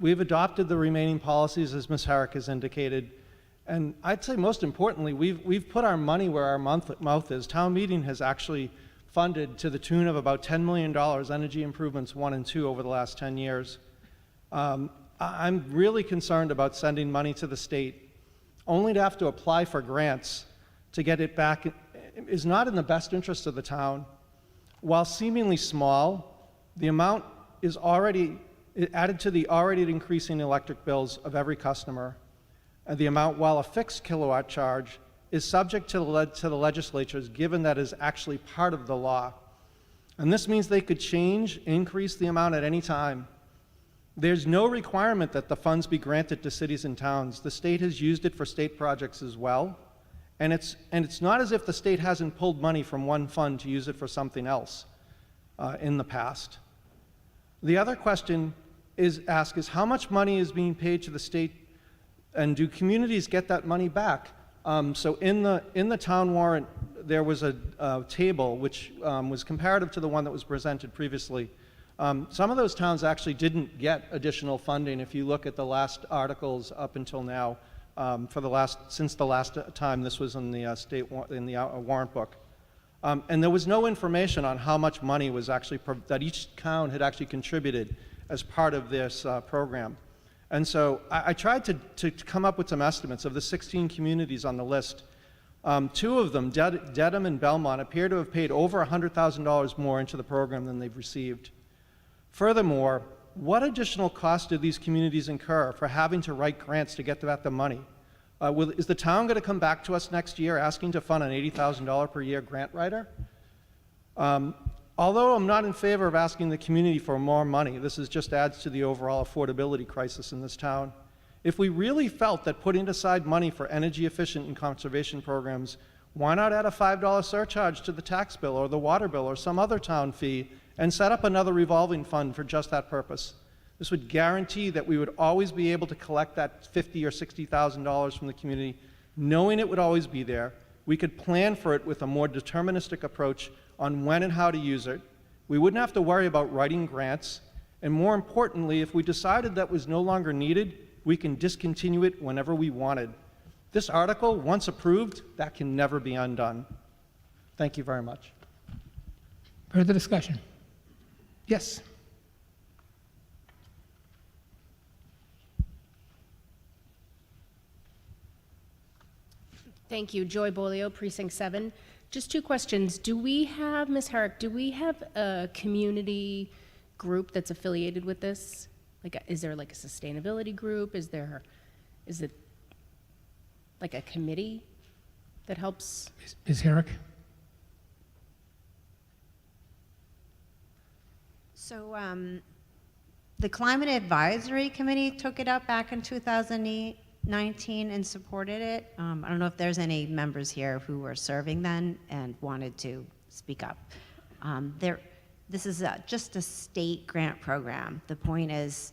We've adopted the remaining policies, as Ms. Herrick has indicated, and I'd say most importantly, we've put our money where our mouth is. Town meeting has actually funded to the tune of about $10 million energy improvements 1 and 2 over the last 10 years. I'm really concerned about sending money to the state only to have to apply for grants to get it back. It is not in the best interest of the town. While seemingly small, the amount is already added to the already increasing electric bills of every customer. And the amount, while a fixed kilowatt charge, is subject to the legislatures, given that is actually part of the law. And this means they could increase the amount at any time. There's no requirement that the funds be granted to cities and towns. The state has used it for state projects as well. And it's not as if the state hasn't pulled money from one fund to use it for something else. in the past. The other question is how much money is being paid to the state, and do communities get that money back? So in the town warrant, there was a table which was comparative to the one that was presented previously. Some of those towns actually didn't get additional funding if you look at the last articles up until now, since the last time this was in the warrant book. And there was no information on how much money was actually that each town had actually contributed as part of this program. And so I tried to come up with some estimates of the 16 communities on the list. Two of them, Dedham and Belmont, appear to have paid over $100,000 more into the program than they've received. Furthermore, what additional costs did these communities incur for having to write grants to get at the money? Is the town going to come back to us next year asking to fund an $80,000 per year grant writer? Although I'm not in favor of asking the community for more money, this just adds to the overall affordability crisis in this town. If we really felt that putting aside money for energy efficient and conservation programs, why not add a $5 surcharge to the tax bill or the water bill or some other town fee and set up another revolving fund for just that purpose? This would guarantee that we would always be able to collect that $50,000 or $60,000 from the community, knowing it would always be there. We could plan for it with a more deterministic approach on when and how to use it. We wouldn't have to worry about writing grants. And more importantly, if we decided that was no longer needed, we can discontinue it whenever we wanted. This article, once approved, that can never be undone. Thank you very much. Further discussion? Yes. Thank you. Joy Bolio, Precinct 7. Just two questions. Do we have, Ms. Herrick, do we have a community group that's affiliated with this? Like, is there like a sustainability group? Is it like a committee that helps? Ms. Herrick? So the Climate Advisory Committee took it up back in 2019 and supported it. I don't know if there's any members here who were serving then and wanted to speak up. This is just a state grant program. The point is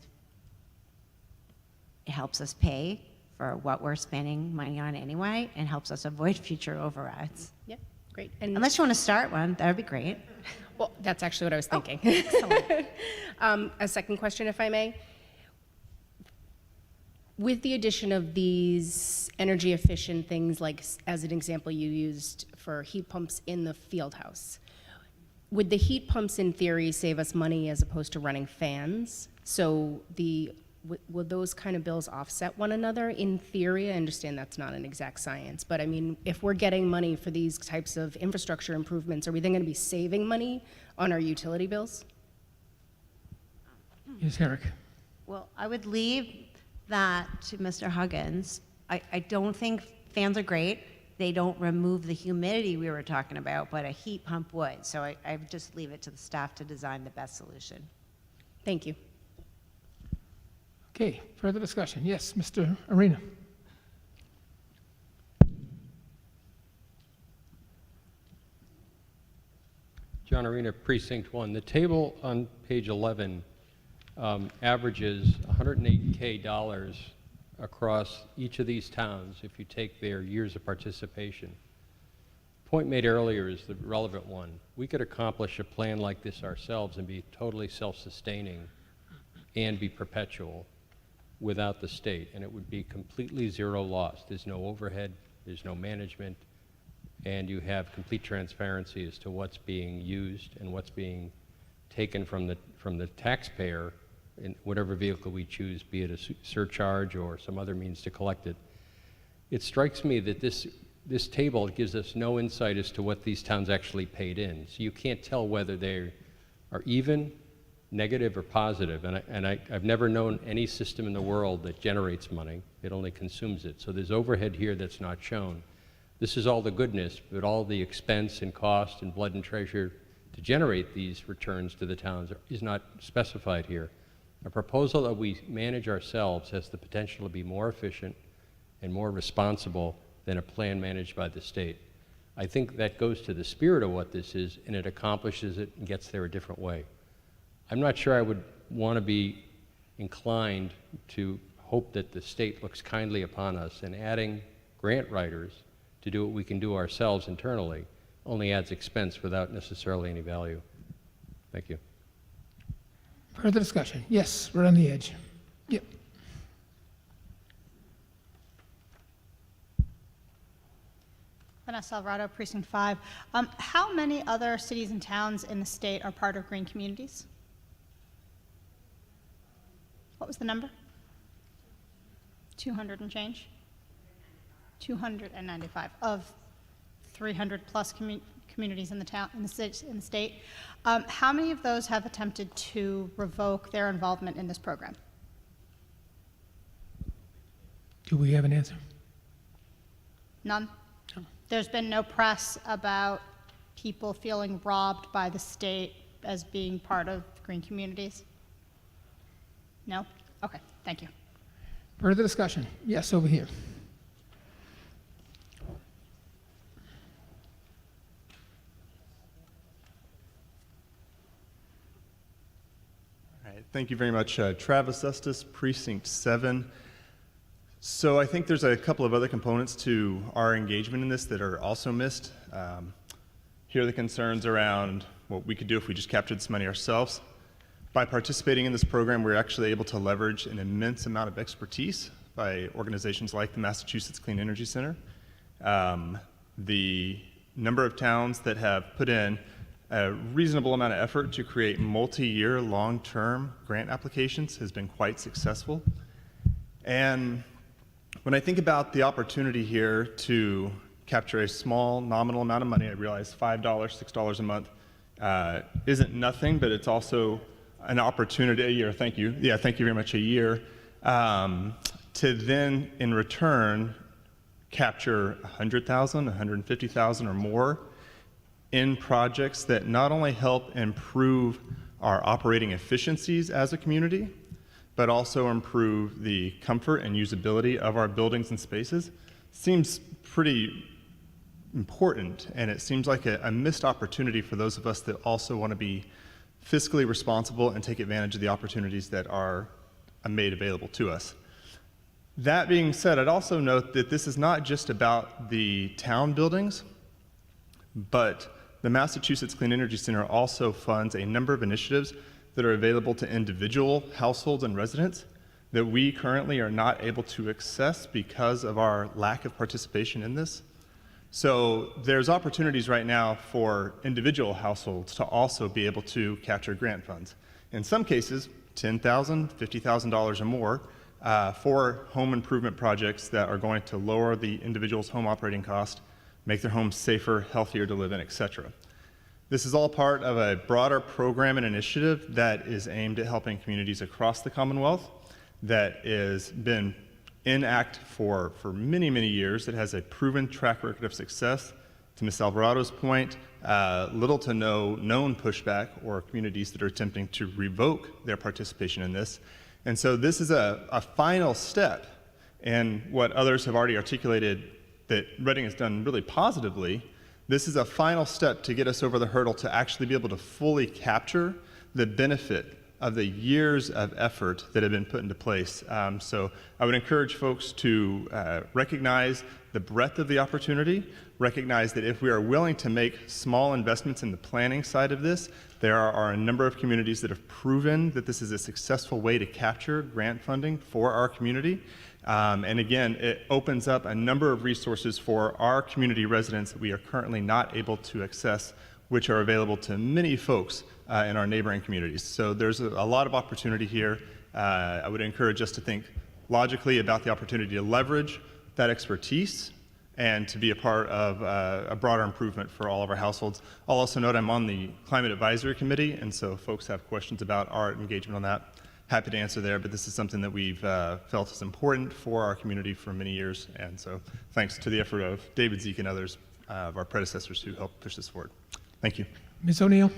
it helps us pay for what we're spending money on anyway and helps us avoid future overrides. Yep, great. And unless you want to start one, that would be great. Well, that's actually what I was thinking. A second question, if I may. With the addition of these energy efficient things, like as an example you used for heat pumps in the Fieldhouse, would the heat pumps in theory save us money as opposed to running fans? So would those kind of bills offset one another in theory? I understand that's not an exact science, but I mean, if we're getting money for these types of infrastructure improvements, are we then going to be saving money on our utility bills? Ms. Herrick? Well, I would leave that to Mr. Huggins. I don't think fans are great. They don't remove the humidity we were talking about, but a heat pump would. So I would just leave it to the staff to design the best solution. Thank you. Okay, further discussion? Yes, Mr. Arena. John Arena, Precinct 1. The table on page 11 averages $108K across each of these towns if you take their years of participation. Point made earlier is the relevant one. We could accomplish a plan like this ourselves and be totally self-sustaining and be perpetual without the state, and it would be completely zero loss. There's no overhead, there's no management, and you have complete transparency as to what's being used and what's being taken from the taxpayer in whatever vehicle we choose, be it a surcharge or some other means to collect it. It strikes me that this table gives us no insight as to what these towns actually paid in. So you can't tell whether they are even, negative, or positive. And I've never known any system in the world that generates money. It only consumes it. So there's overhead here that's not shown. This is all the goodness, but all the expense and cost and blood and treasure to generate these returns to the towns is not specified here. A proposal that we manage ourselves has the potential to be more efficient and more responsible than a plan managed by the state. I think that goes to the spirit of what this is, and it accomplishes it and gets there a different way. I'm not sure I would want to be inclined to hope that the state looks kindly upon us, and adding grant writers to do what we can do ourselves internally only adds expense without necessarily any value. Thank you. Further discussion? Yes, right on the edge. Yep. Vanessa Alvarado, Precinct 5. How many other cities and towns in the state are part of green communities? What was the number? 200 and change? 295 of 300 plus communities in the town, in the state. How many of those have attempted to revoke their involvement in this program? Do we have an answer? None? There's been no press about people feeling robbed by the state as being part of green communities? No? Okay, thank you. Further discussion? Yes, over here. All right, thank you very much. Travis Estes, Precinct 7. So I think there's a couple of other components to our engagement in this that are also missed. Here are the concerns around what we could do if we just captured this money ourselves. By participating in this program, we're actually able to leverage an immense amount of expertise by organizations like the Massachusetts Clean Energy Center. The number of towns that have put in a reasonable amount of effort to create multi-year, long-term grant applications has been quite successful. And when I think about the opportunity here to capture a small nominal amount of money, I realize $5, $6 a month isn't nothing, but it's also an opportunity, a year, thank you. Yeah, thank you very much, a year, to then in return capture 100,000, 150,000 or more in projects that not only help improve our operating efficiencies as a community, but also improve the comfort and usability of our buildings and spaces, seems pretty important, and it seems like a missed opportunity for those of us that also want to be fiscally responsible and take advantage of the opportunities that are made available to us. That being said, I'd also note that this is not just about the town buildings, but the Massachusetts Clean Energy Center also funds a number of initiatives that are available to individual households and residents that we currently are not able to access because of our lack of participation in this. So there's opportunities right now for individual households to also be able to capture grant funds. In some cases, $10,000, $50,000 or more for home improvement projects that are going to lower the individual's home operating cost, make their homes safer, healthier to live in, etc. This is all part of a broader program and initiative that is aimed at helping communities across the Commonwealth that has been in act for many, many years. It has a proven track record of success. To Ms. Alvarado's point, little to no known pushback or communities that are attempting to revoke their participation in this. And so this is a final step in what others have already articulated that Reading has done really positively. This is a final step to get us over the hurdle to actually be able to fully capture the benefit of the years of effort that have been put into place. So I would encourage folks to recognize the breadth of the opportunity, recognize that if we are willing to make small investments in the planning side of this, there are a number of communities that have proven that this is a successful way to capture grant funding for our community. And again, it opens up a number of resources for our community residents that we are currently not able to access, which are available to many folks in our neighboring communities. So there's a lot of opportunity here. I would encourage us to think logically about the opportunity to leverage that expertise and to be a part of a broader improvement for all of our households. I'll also note I'm on the Climate Advisory Committee, and so if folks have questions about our engagement on that, happy to answer there, but this is something that we've felt is important for our community for many years, and so thanks to the effort of David, Zeke, and others of our predecessors who helped push this forward. Thank you. Ms. O'Neill?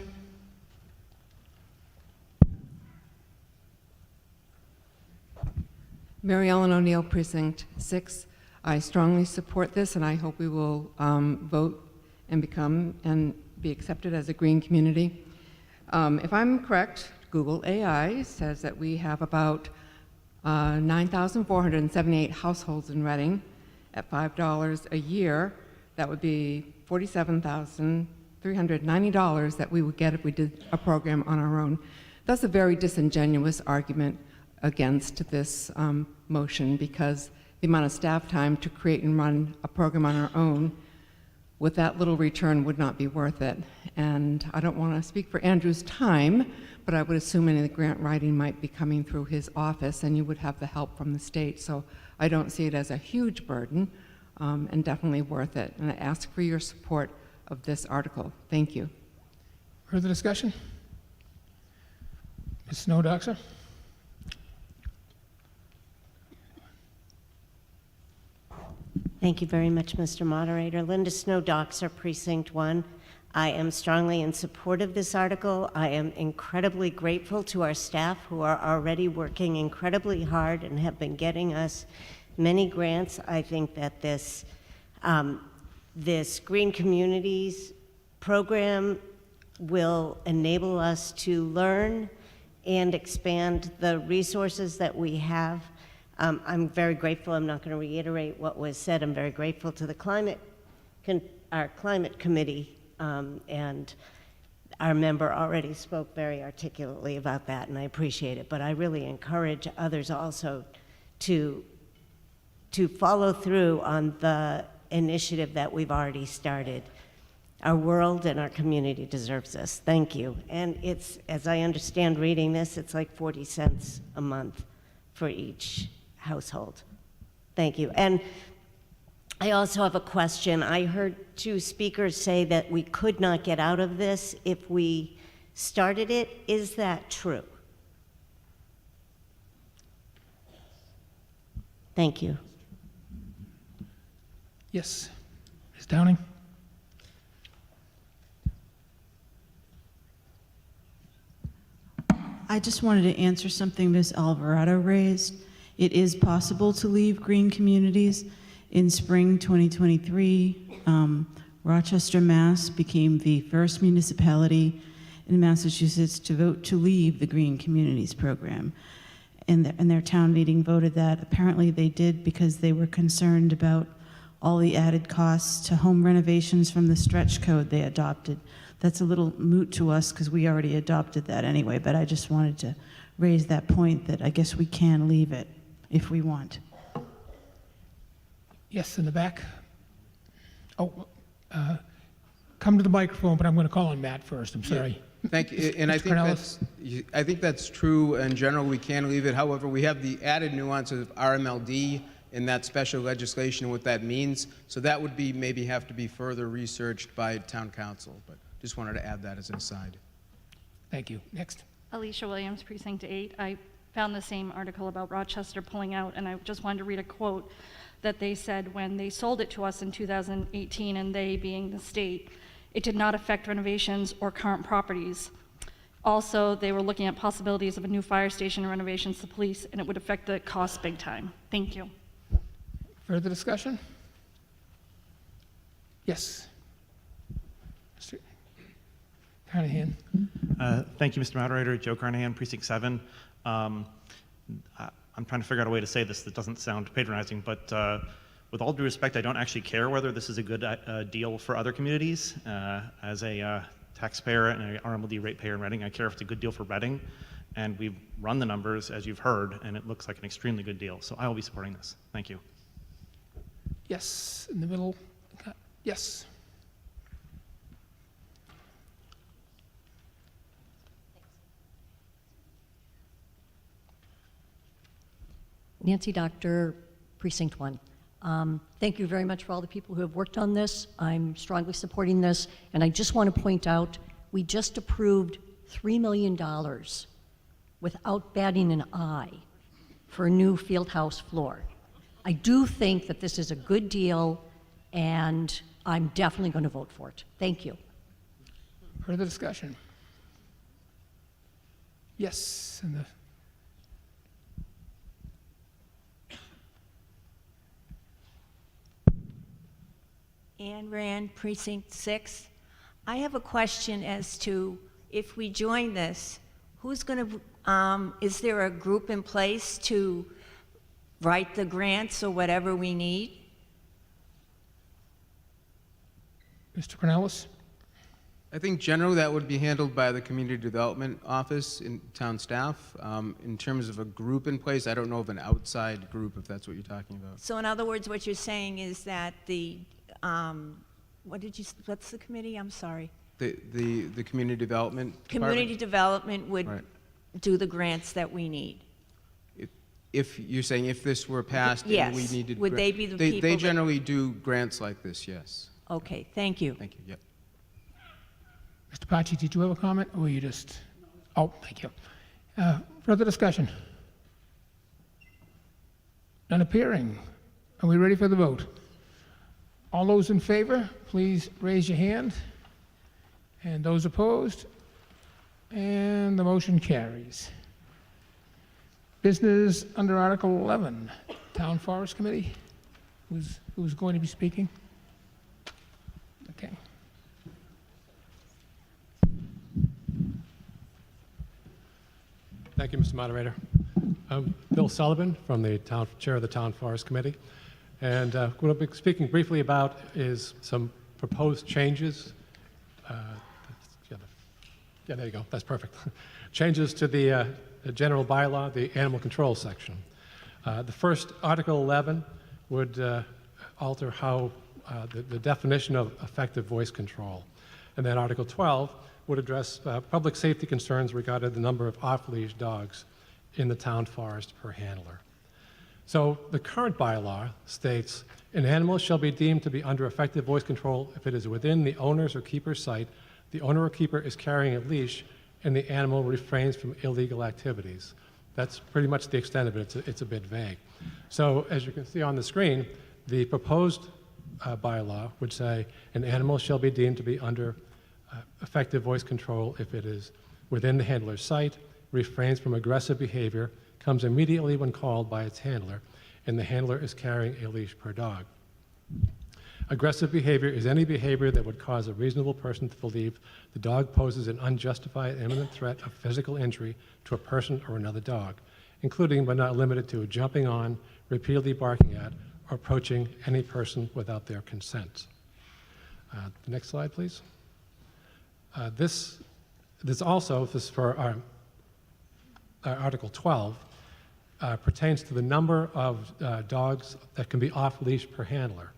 Mary Ellen O'Neill, Precinct 6. I strongly support this, and I hope we will vote and be accepted as a green community. If I'm correct, Google AI says that we have about 9,478 households in Reading at $5 a year. That would be $47,390 that we would get if we did a program on our own. That's a very disingenuous argument against this motion, because the amount of staff time to create and run a program on our own with that little return would not be worth it. And I don't want to speak for Andrew's time, but I would assume any of the grant writing might be coming through his office, and you would have the help from the state. So I don't see it as a huge burden, and definitely worth it. And I ask for your support of this article. Thank you. Further discussion? Ms. Snowdoxer? Thank you very much, Mr. Moderator. Linda Snowdoxer, Precinct 1. I am strongly in support of this article. I am incredibly grateful to our staff who are already working incredibly hard and have been getting us many grants. I think that this Green Communities program will enable us to learn and expand the resources that we have. I'm very grateful. I'm not going to reiterate what was said. I'm very grateful to the our climate committee, and our member already spoke very articulately about that, and I appreciate it. But I really encourage others also to follow through on the initiative that we've already started. Our world and our community deserves this. Thank you. And it's, as I understand reading this, it's like 40 cents a month for each household. Thank you. And I also have a question. I heard two speakers say that we could not get out of this if we started it. Is that true? Thank you. Yes. Ms. Downing? I just wanted to answer something Ms. Alvarado raised. It is possible to leave green communities. In spring 2023, Rochester, Mass. became the first municipality in Massachusetts to vote to leave the Green Communities program. And their town meeting voted that. Apparently they did because they were concerned about all the added costs to home renovations from the stretch code they adopted. That's a little moot to us because we already adopted that anyway, but I just wanted to raise that point that I guess we can leave it if we want. Yes, in the back. Oh, come to the microphone, but I'm going to call on Matt first. I'm sorry. Thank you. And I think that's true. In general, we can leave it. However, we have the added nuance of RMLD in that special legislation and what that means. So that would be maybe have to be further researched by town council. But just wanted to add that as an aside. Thank you. Next. Alicia Williams, Precinct 8. I found the same article about Rochester pulling out, and I just wanted to read a quote that they said when they sold it to us in 2018, and they being the state, it did not affect renovations or current properties. Also, they were looking at possibilities of a new fire station and renovations to police, and it would affect the cost big time. Thank you. Further discussion? Yes. Mr. Carnahan. Thank you, Mr. Moderator. Joe Carnahan, Precinct 7. I'm trying to figure out a way to say this that doesn't sound patronizing, but with all due respect, I don't actually care whether this is a good deal for other communities. As a taxpayer and an RMLD ratepayer in Reading, I care if it's a good deal for Reading, and we've run the numbers, as you've heard, and it looks like an extremely good deal. So I will be supporting this. Thank you. Yes, in the middle. Yes. Nancy Doctor, Precinct 1. Thank you very much for all the people who have worked on this. I'm strongly supporting this, and I just want to point out, we just approved $3 million without batting an eye for a new Fieldhouse floor. I do think that this is a good deal, and I'm definitely going to vote for it. Thank you. Further discussion? Yes, in the Ann Rand, Precinct 6. I have a question as to if we join this, who's going to, is there a group in place to write the grants or whatever we need? Mr. Cornelis? I think generally that would be handled by the Community Development Office in town staff. In terms of a group in place, I don't know of an outside group, if that's what you're talking about. So in other words, what you're saying is that the, what's the committee? I'm sorry. The Community Development Community Department? Development would Right. do the grants that we need. If you're saying if this were passed and we Yes. needed... Would they be the people They that- generally do grants like this, yes. Okay, thank you. Thank you, yep. Mr. Pachi, did you have a comment, or were you just... Oh, thank you. Further discussion? None appearing. Are we ready for the vote? All those in favor, please raise your hand. And those opposed? And the motion carries. Business under Article 11, Town Forest Committee. Who's going to be speaking? Okay. Thank you, Mr. Moderator. I'm Bill Sullivan from the Chair of the Town Forest Committee. And what I'll be speaking briefly about is some proposed changes. Yeah, there you go. That's perfect. Changes to the general bylaw, the animal control section. The first, Article 11, would alter how the definition of effective voice control. And then Article 12 would address public safety concerns regarding the number of off-leash dogs in the town forest per handler. So the current bylaw states, an animal shall be deemed to be under effective voice control if it is within the owner's or keeper's sight, the owner or keeper is carrying a leash, and the animal refrains from illegal activities. That's pretty much the extent of it. It's a bit vague. So as you can see on the screen, the proposed bylaw would say an animal shall be deemed to be under effective voice control if it is within the handler's sight, refrains from aggressive behavior, comes immediately when called by its handler, and the handler is carrying a leash per dog. Aggressive behavior is any behavior that would cause a reasonable person to believe the dog poses an unjustified imminent threat of physical injury to a person or another dog, including but not limited to jumping on, repeatedly barking at, or approaching any person without their consent. The next slide, please. This for our Article 12, pertains to the number of dogs that can be off-leash per handler.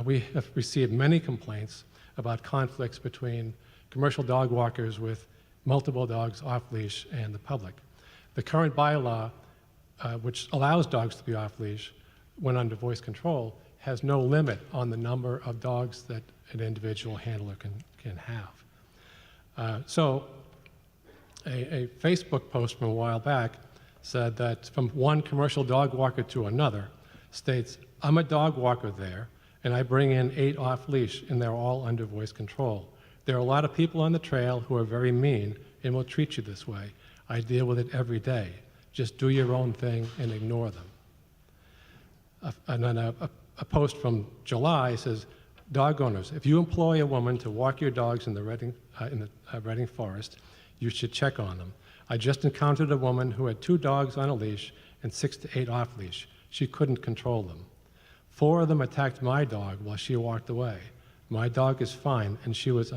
We have received many complaints about conflicts between commercial dog walkers with multiple dogs off-leash and the public. The current bylaw, which allows dogs to be off-leash when under voice control, has no limit on the number of dogs that an individual handler can have. So a Facebook post from a while back said that from one commercial dog walker to another states, I'm a dog walker there, and I bring in 8 off-leash, and they're all under voice control. There are a lot of people on the trail who are very mean and will treat you this way. I deal with it every day. Just do your own thing and ignore them. And then a post from July says, dog owners, if you employ a woman to walk your dogs in the Reading Forest, you should check on them. I just encountered a woman who had 2 dogs on a leash and 6 to 8 off leash. She couldn't control them. 4 of them attacked my dog while she walked away. My dog is fine, and she was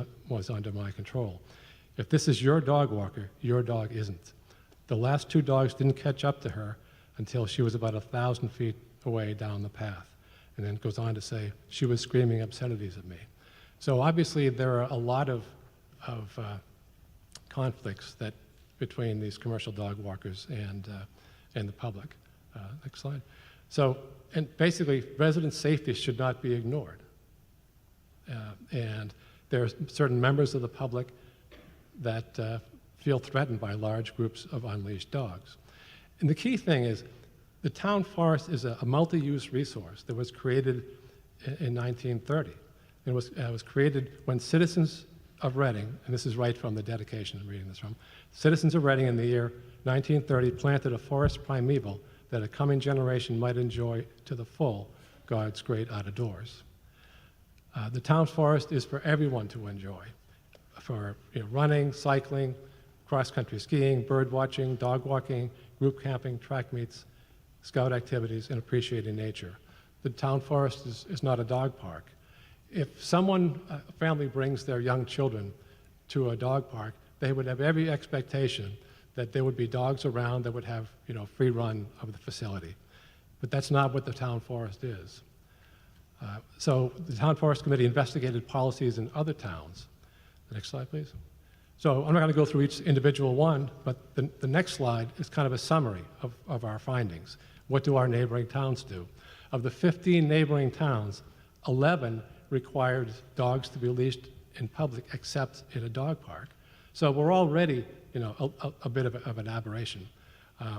under my control. If this is your dog walker, your dog isn't. The last 2 dogs didn't catch up to her until she was about 1,000 feet away down the path. And then it goes on to say, she was screaming obscenities at me. So obviously there are a lot of conflicts between these commercial dog walkers and the public. Next slide. So, and basically, resident safety should not be ignored. And there are certain members of the public that feel threatened by large groups of unleashed dogs. And the key thing is, the town forest is a multi-use resource that was created in 1930. It was created when citizens of Reading, and this is right from the dedication I'm reading this from, citizens of Reading in the year 1930 planted a forest primeval that a coming generation might enjoy to the full God's great out of doors. The town forest is for everyone to enjoy, for running, cycling, cross-country skiing, bird watching, dog walking, group camping, track meets, scout activities, and appreciating nature. The town forest is not a dog park. If a family brings their young children to a dog park, they would have every expectation that there would be dogs around that would have, free run of the facility. But that's not what the town forest is. So the Town Forest Committee investigated policies in other towns. The next slide, please. So I'm not going to go through each individual one, but the next slide is kind of a summary of our findings. What do our neighboring towns do? Of the 15 neighboring towns, 11 required dogs to be leashed in public except in a dog park. So we're already, a bit of an aberration.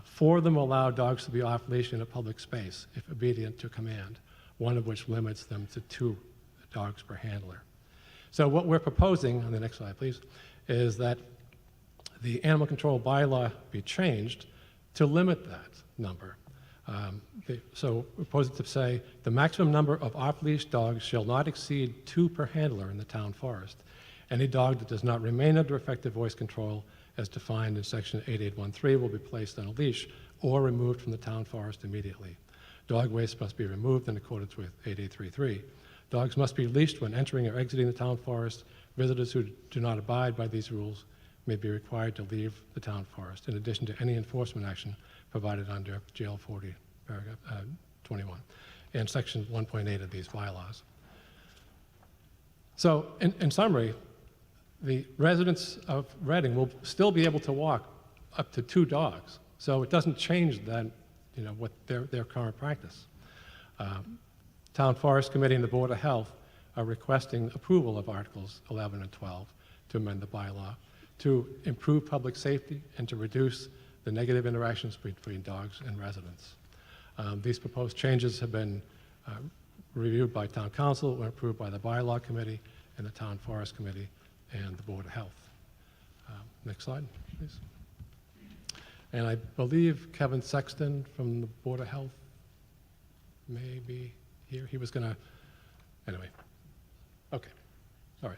4 of them allow dogs to be off leash in a public space if obedient to command, one of which limits them to 2 dogs per handler. So what we're proposing, on the next slide please, is that the animal control bylaw be changed to limit that number. So we're proposing to say the maximum number of off-leash dogs shall not exceed 2 per handler in the town forest. Any dog that does not remain under effective voice control as defined in section 8813 will be placed on a leash or removed from the town forest immediately. Dog waste must be removed in accordance with 8833. Dogs must be leashed when entering or exiting the town forest. Visitors who do not abide by these rules may be required to leave the town forest, in addition to any enforcement action provided under GL 40, paragraph 21, and section 1.8 of these bylaws. So, in summary, the residents of Reading will still be able to walk up to 2 dogs. So it doesn't change then, what their current practice. Town Forest Committee and the Board of Health are requesting approval of Articles 11 and 12 to amend the bylaw to improve public safety and to reduce the negative interactions between dogs and residents. These proposed changes have been reviewed by Town Council and approved by the Bylaw Committee and the Town Forest Committee and the Board of Health. Next slide, please. And I believe Kevin Sexton from the Board of Health may be here. He was going to, anyway. Okay, all right.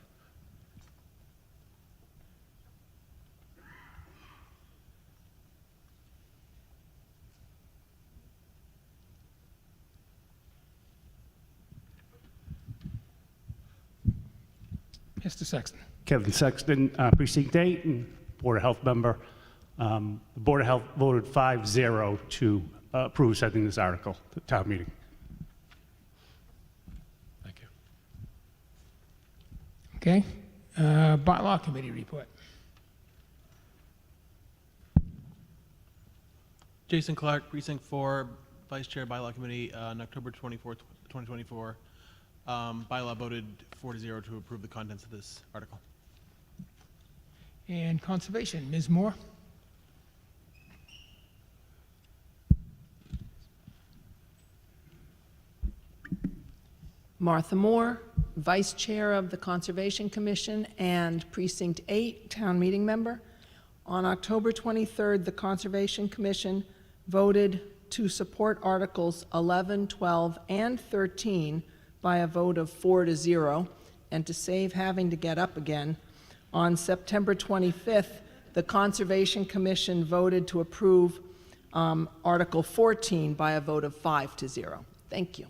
Mr. Sexton. Kevin Sexton, Precinct 8, and Board of Health member. The Board of Health voted 5-0 to approve sending this article to town meeting. Thank you. Okay. Bylaw Committee report. Jason Clark, Precinct 4, Vice Chair, Bylaw Committee, on October 24th, 2024. Bylaw voted 4-0 to approve the contents of this article. And Conservation, Ms. Moore. Martha Moore, Vice Chair of the Conservation Commission and Precinct 8 Town Meeting Member. On October 23rd, the Conservation Commission voted to support Articles 11, 12, and 13 by a vote of 4-0, and to save having to get up again, on September 25th, the Conservation Commission voted to approve Article 14 by a vote of 5-0. Thank you.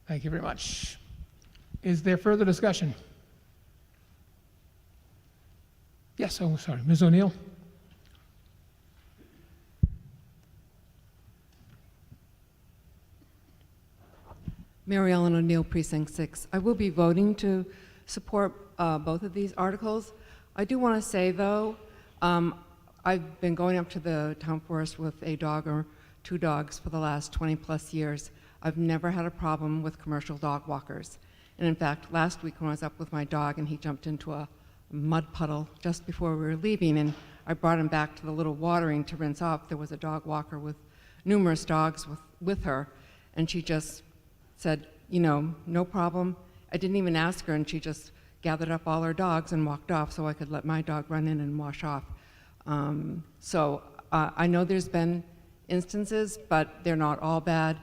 Thank you very much. Is there further discussion? Yes, oh, sorry, Ms. O'Neill. Mary Ellen O'Neill, Precinct 6. I will be voting to support both of these articles. I do want to say, though, I've been going up to the town forest with a dog or 2 dogs for the last 20-plus years. I've never had a problem with commercial dog walkers. And in fact, last week when I was up with my dog and he jumped into a mud puddle just before we were leaving, and I brought him back to the little watering to rinse off, there was a dog walker with numerous dogs with her, and she just said, no problem. I didn't even ask her, and she just gathered up all her dogs and walked off so I could let my dog run in and wash off. I know there's been instances, but they're not all bad.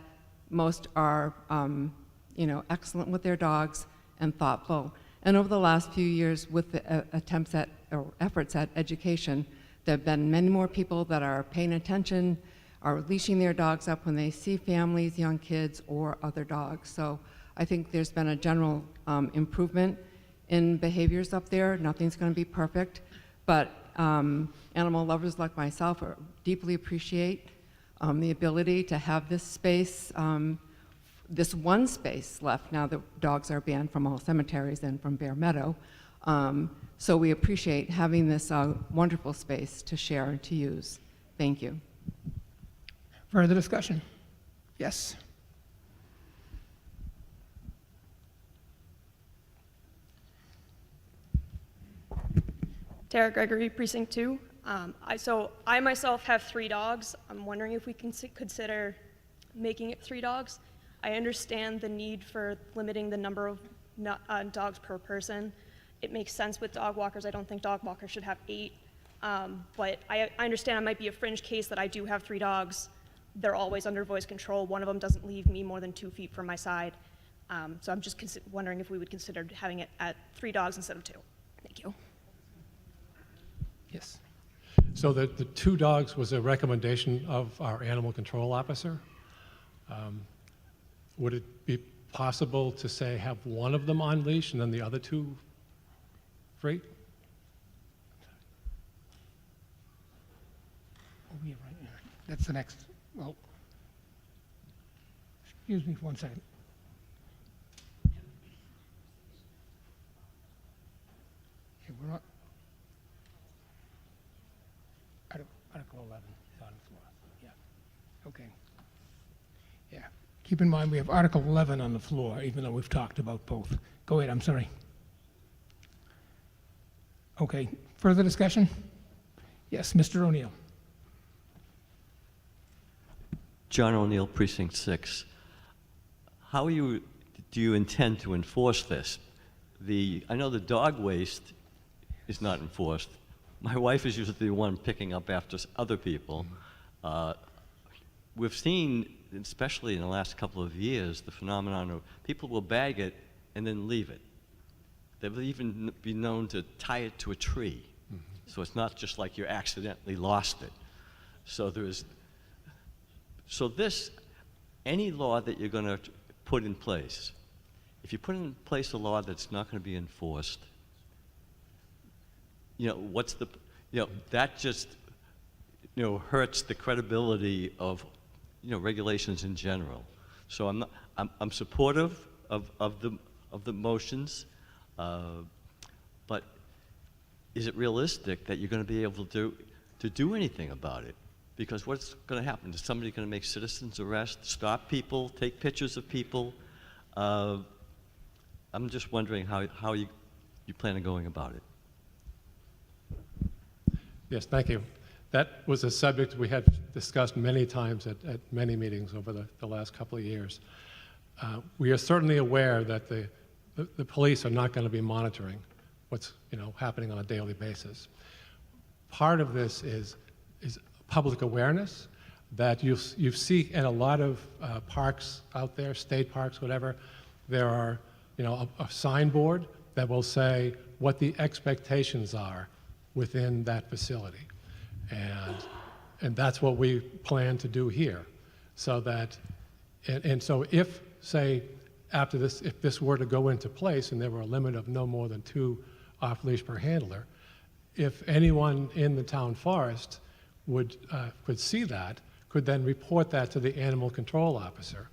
Most are excellent with their dogs and thoughtful. And over the last few years, with the attempts at or efforts at education, there have been many more people that are paying attention, are leashing their dogs up when they see families, young kids, or other dogs. So I think there's been a general improvement in behaviors up there. Nothing's going to be perfect, but animal lovers like myself deeply appreciate the ability to have this space, this one space left now that dogs are banned from all cemeteries and from Bear Meadow. So we appreciate having this wonderful space to share and to use. Thank you. Further discussion? Yes. Tara Gregory, Precinct 2. I myself have 3 dogs. I'm wondering if we can consider making it 3 dogs. I understand the need for limiting the number of dogs per person. It makes sense with dog walkers. I don't think dog walkers should have 8. But I understand it might be a fringe case that I do have 3 dogs. They're always under voice control. One of them doesn't leave me more than 2 feet from my side. So I'm just wondering if we would consider having it at 3 dogs instead of 2. Thank you. Yes. So the 2 dogs was a recommendation of our animal control officer. Would it be possible to say have one of them on leash and then the other 2 free? Oh, yeah, right. Yeah. That's the next. Well, excuse me for 1 second. Okay, we're not. Article 11 is on the floor. Yeah. Okay. Yeah. Keep in mind we have Article 11 on the floor, even though we've talked about both. Go ahead. I'm sorry. Okay. Further discussion? Yes, Mr. O'Neill. John O'Neill, Precinct 6. How do you intend to enforce this? I know the dog waste is not enforced. My wife is usually the one picking up after other people. We've seen, especially in the last couple of years, the phenomenon of people will bag it and then leave it. They've even been known to tie it to a tree. So it's not just like you accidentally lost it. So any law that you're going to put in place, if you put in place a law that's not going to be enforced, that just, hurts the credibility of, regulations in general. So I'm supportive of the motions, but is it realistic that you're going to be able to do anything about it? Because what's going to happen? Is somebody going to make citizens arrest, stop people, take pictures of people? I'm just wondering how you plan on going about it. Yes, thank you. That was a subject we had discussed many times at many meetings over the last couple of years. We are certainly aware that the police are not going to be monitoring what's happening on a daily basis. Part of this is public awareness that you see in a lot of parks out there, state parks, whatever. There are a signboard that will say what the expectations are within that facility. And that's what we plan to do here. So that, and so if, say, after this, if this were to go into place and there were a limit of no more than 2 off-leash per handler, if anyone in the town forest could see that, could then report that to the animal control officer.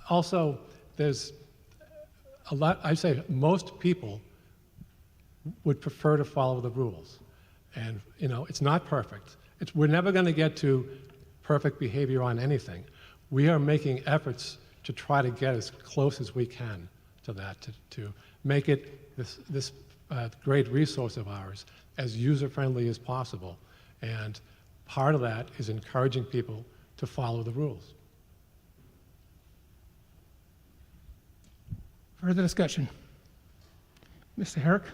Also, there's a lot, I'd say most people would prefer to follow the rules. And, it's not perfect. We're never going to get to perfect behavior on anything. We are making efforts to try to get as close as we can to that, to make it this great resource of ours as user-friendly as possible. And part of that is encouraging people to follow the rules. Further discussion? Mr. Herrick?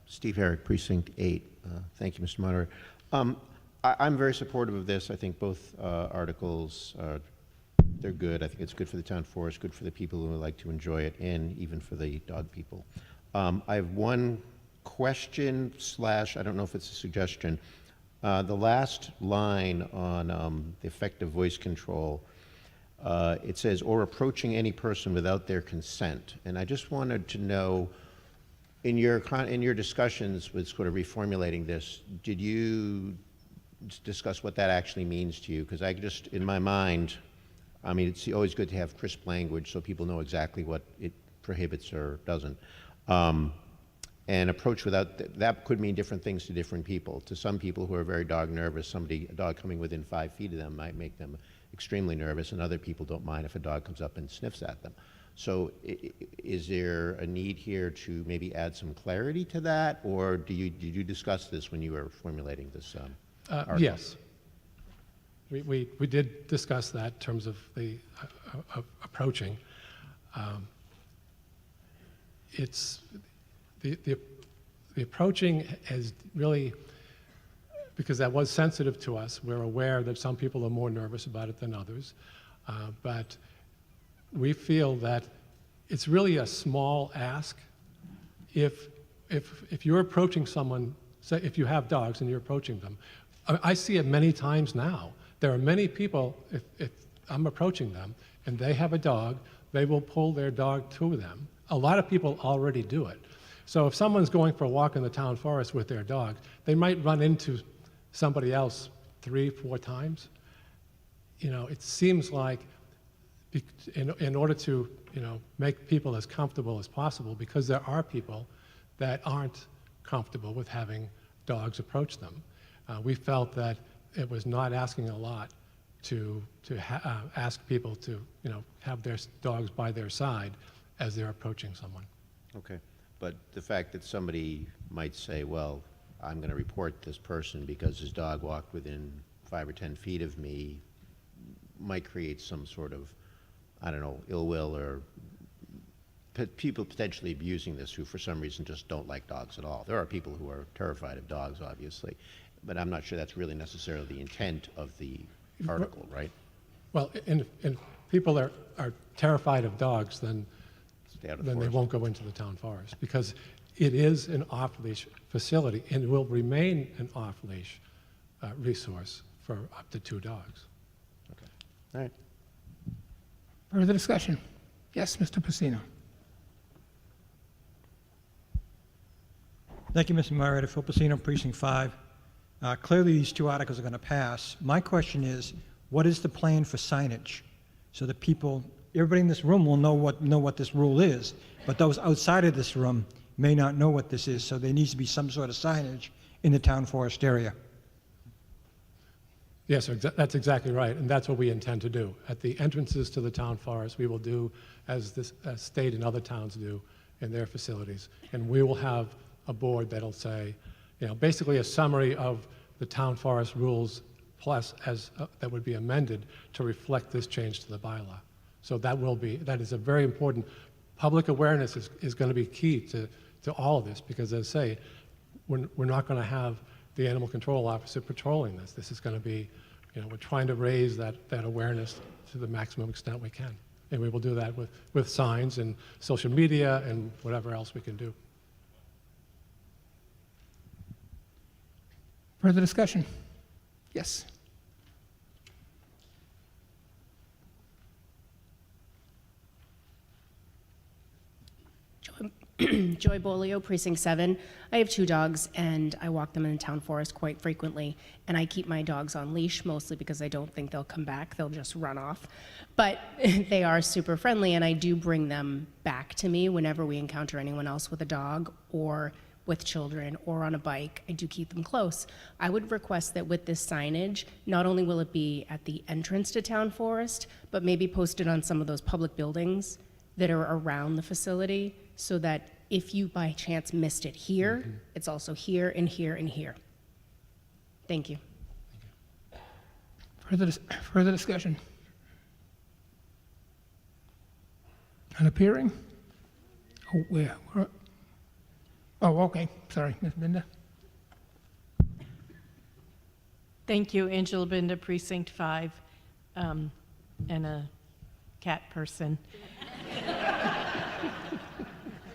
Steve Herrick, Precinct 8. Thank you, Mr. Moderator. I'm very supportive of this. I think both articles, they're good. I think it's good for the town forest, good for the people who would like to enjoy it, and even for the dog people. I have one question slash, I don't know if it's a suggestion. The last line on the effective voice control, it says, or approaching any person without their consent. And I just wanted to know, in your discussions with sort of reformulating this, did you discuss what that actually means to you? Because I just, in my mind, I mean, it's always good to have crisp language so people know exactly what it prohibits or doesn't. And approach without, that could mean different things to different people. To some people who are very dog nervous, a dog coming within 5 feet of them might make them extremely nervous, and other people don't mind if a dog comes up and sniffs at them. So is there a need here to maybe add some clarity to that, or did you discuss this when you were formulating this article? Yes. We did discuss that in terms of the approaching. It's the approaching has really, because that was sensitive to us, we're aware that some people are more nervous about it than others, but we feel that it's really a small ask. If you're approaching someone, say if you have dogs and you're approaching them, I see it many times now. There are many people, if I'm approaching them and they have a dog, they will pull their dog to them. A lot of people already do it. So if someone's going for a walk in the town forest with their dog, they might run into somebody else 3-4 times. You know, it seems like in order to, you know, make people as comfortable as possible, because there are people that aren't comfortable with having dogs approach them. We felt that it was not asking a lot to ask people to, you know, have their dogs by their side as they're approaching someone. Okay, but the fact that somebody might say, well, I'm going to report this person because his dog walked within 5 or 10 feet of me, might create some sort of, I don't know, ill will, or people potentially abusing this who for some reason just don't like dogs at all. There are people who are terrified of dogs, obviously, but I'm not sure that's really necessarily the intent of the article, right? Well, and people are terrified of dogs, then they won't go into the town forest, because it is an off-leash facility and will remain an off-leash resource for up to 2 dogs. Okay. All right. Further discussion? Yes, Mr. Pacino. Thank you, Mr. Moderator. Phil Pacino, Precinct 5. Clearly, these 2 articles are going to pass. My question is, what is the plan for signage? So that people, everybody in this room will know what this rule is, but those outside of this room may not know what this is, so there needs to be some sort of signage in the town forest area. Yes, sir, that's exactly right, and that's what we intend to do. At the entrances to the town forest, we will do as this state and other towns do in their facilities, and we will have a board that'll say, you know, basically a summary of the town forest rules plus that would be amended to reflect this change to the bylaw. So that is a very important, public awareness is going to be key to all of this, because as I say, we're not going to have the animal control officer patrolling this. This is going to be, you know, we're trying to raise that awareness to the maximum extent we can. And we will do that with signs and social media and whatever else we can do. Further discussion? Yes. Joy Bolio, Precinct 7. I have 2 dogs, and I walk them in the town forest quite frequently, and I keep my dogs on leash, mostly because I don't think they'll come back. They'll just run off. But they are super friendly, and I do bring them back to me whenever we encounter anyone else with a dog or with children or on a bike. I do keep them close. I would request that with this signage, not only will it be at the entrance to town forest, but maybe posted on some of those public buildings that are around the facility, so that if you by chance missed it here, it's also here and here and here. Thank you. Further discussion? An appearing? Oh, where? Oh, okay. Sorry, Ms. Binda. Thank you, Angela Binda, Precinct 5, and a cat person.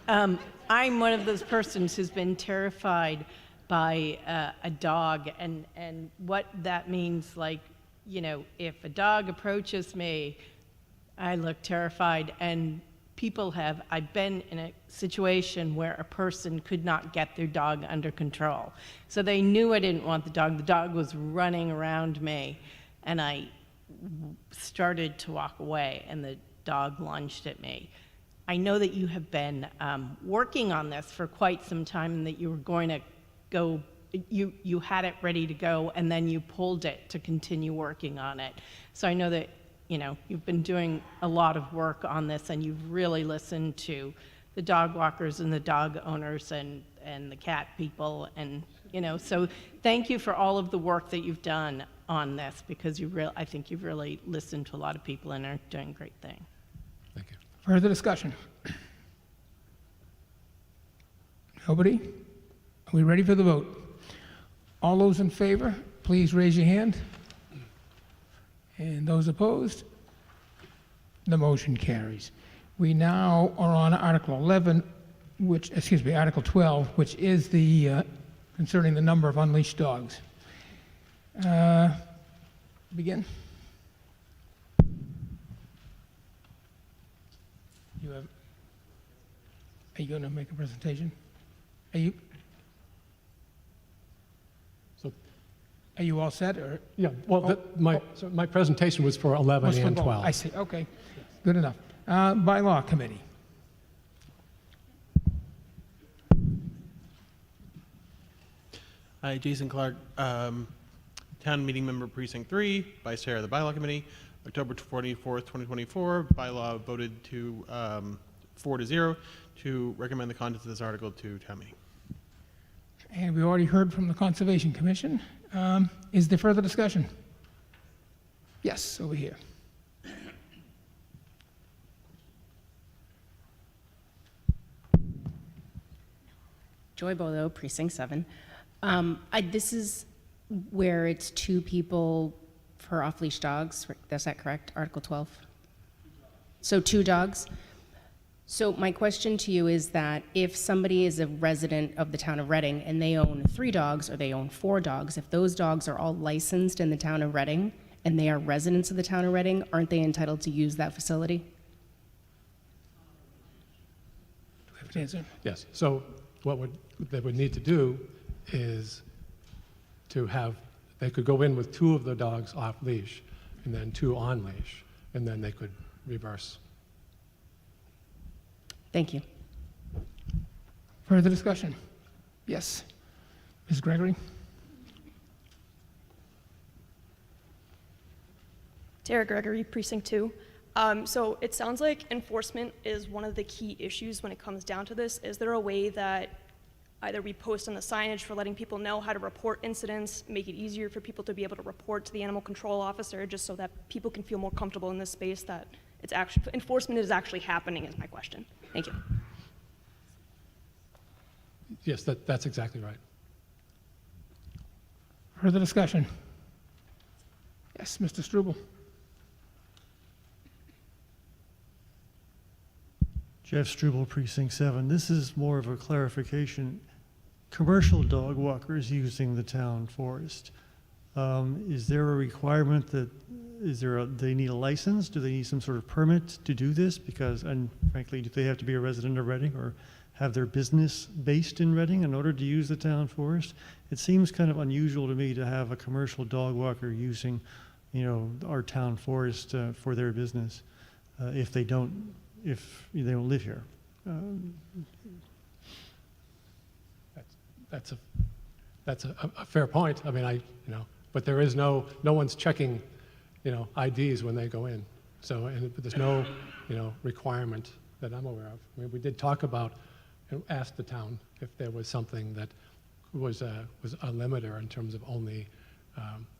I'm one of those persons who's been terrified by a dog, and what that means, like, you know, if a dog approaches me, I look terrified, and I've been in a situation where a person could not get their dog under control. So they knew I didn't want the dog. The dog was running around me, and I started to walk away, and the dog lunged at me. I know that you have been working on this for quite some time, and that you were going to go, you had it ready to go, and then you pulled it to continue working on it. So I know that, you know, you've been doing a lot of work on this, and you've really listened to the dog walkers and the dog owners and the cat people, and, you know, so thank you for all of the work that you've done on this, because I think you've really listened to a lot of people and are doing a great thing. Thank you. Further discussion? Nobody? Are we ready for the vote? All those in favor, please raise your hand. And those opposed? The motion carries. We now are on Article 11, Article 12, which is the concerning the number of unleashed dogs. Begin. Are you going to make a presentation? Are you all set, or? Yeah, well, my presentation was for 11 and 12. I see, okay, good enough. Bylaw Committee. Hi, Jason Clark, Town Meeting Member Precinct 3, Vice Chair of the Bylaw Committee. October 24th, 2024, bylaw voted to 4-0 to recommend the contents of this article to town meeting. And we already heard from the Conservation Commission. Is there further discussion? Yes, over here. Joy Bolo, Precinct 7. This is where it's 2 people for off-leash dogs. Is that correct? Article 12? So 2 dogs? So my question to you is that if somebody is a resident of the town of Reading and they own 3 dogs or they own 4 dogs, if those dogs are all licensed in the town of Reading and they are residents of the town of Reading, aren't they entitled to use that facility? Do we have an answer? Yes, so what they would need to do is to have, they could go in with 2 of the dogs off leash and then 2 on leash, and then they could reverse. Thank you. Further discussion? Yes. Ms. Gregory? Tara Gregory, Precinct 2. So it sounds like enforcement is one of the key issues when it comes down to this. Is there a way that either we post on the signage for letting people know how to report incidents, make it easier for people to be able to report to the animal control officer, just so that people can feel more comfortable in this space, that it's actually, enforcement is actually happening, is my question. Thank you. Yes, that's exactly right. Further discussion? Yes, Mr. Struble. Jeff Struble, Precinct 7. This is more of a clarification. Commercial dog walkers using the town forest, is there a requirement that, they need a license? Do they need some sort of permit to do this? Because, and frankly, do they have to be a resident of Reading or have their business based in Reading in order to use the town forest? It seems kind of unusual to me to have a commercial dog walker using, our town forest for their business if they don't live here. That's a fair point. I mean, but there is no one's checking, IDs when they go in. So, and there's no, requirement that I'm aware of. I mean, we did talk about, ask the town if there was something that was a limiter in terms of only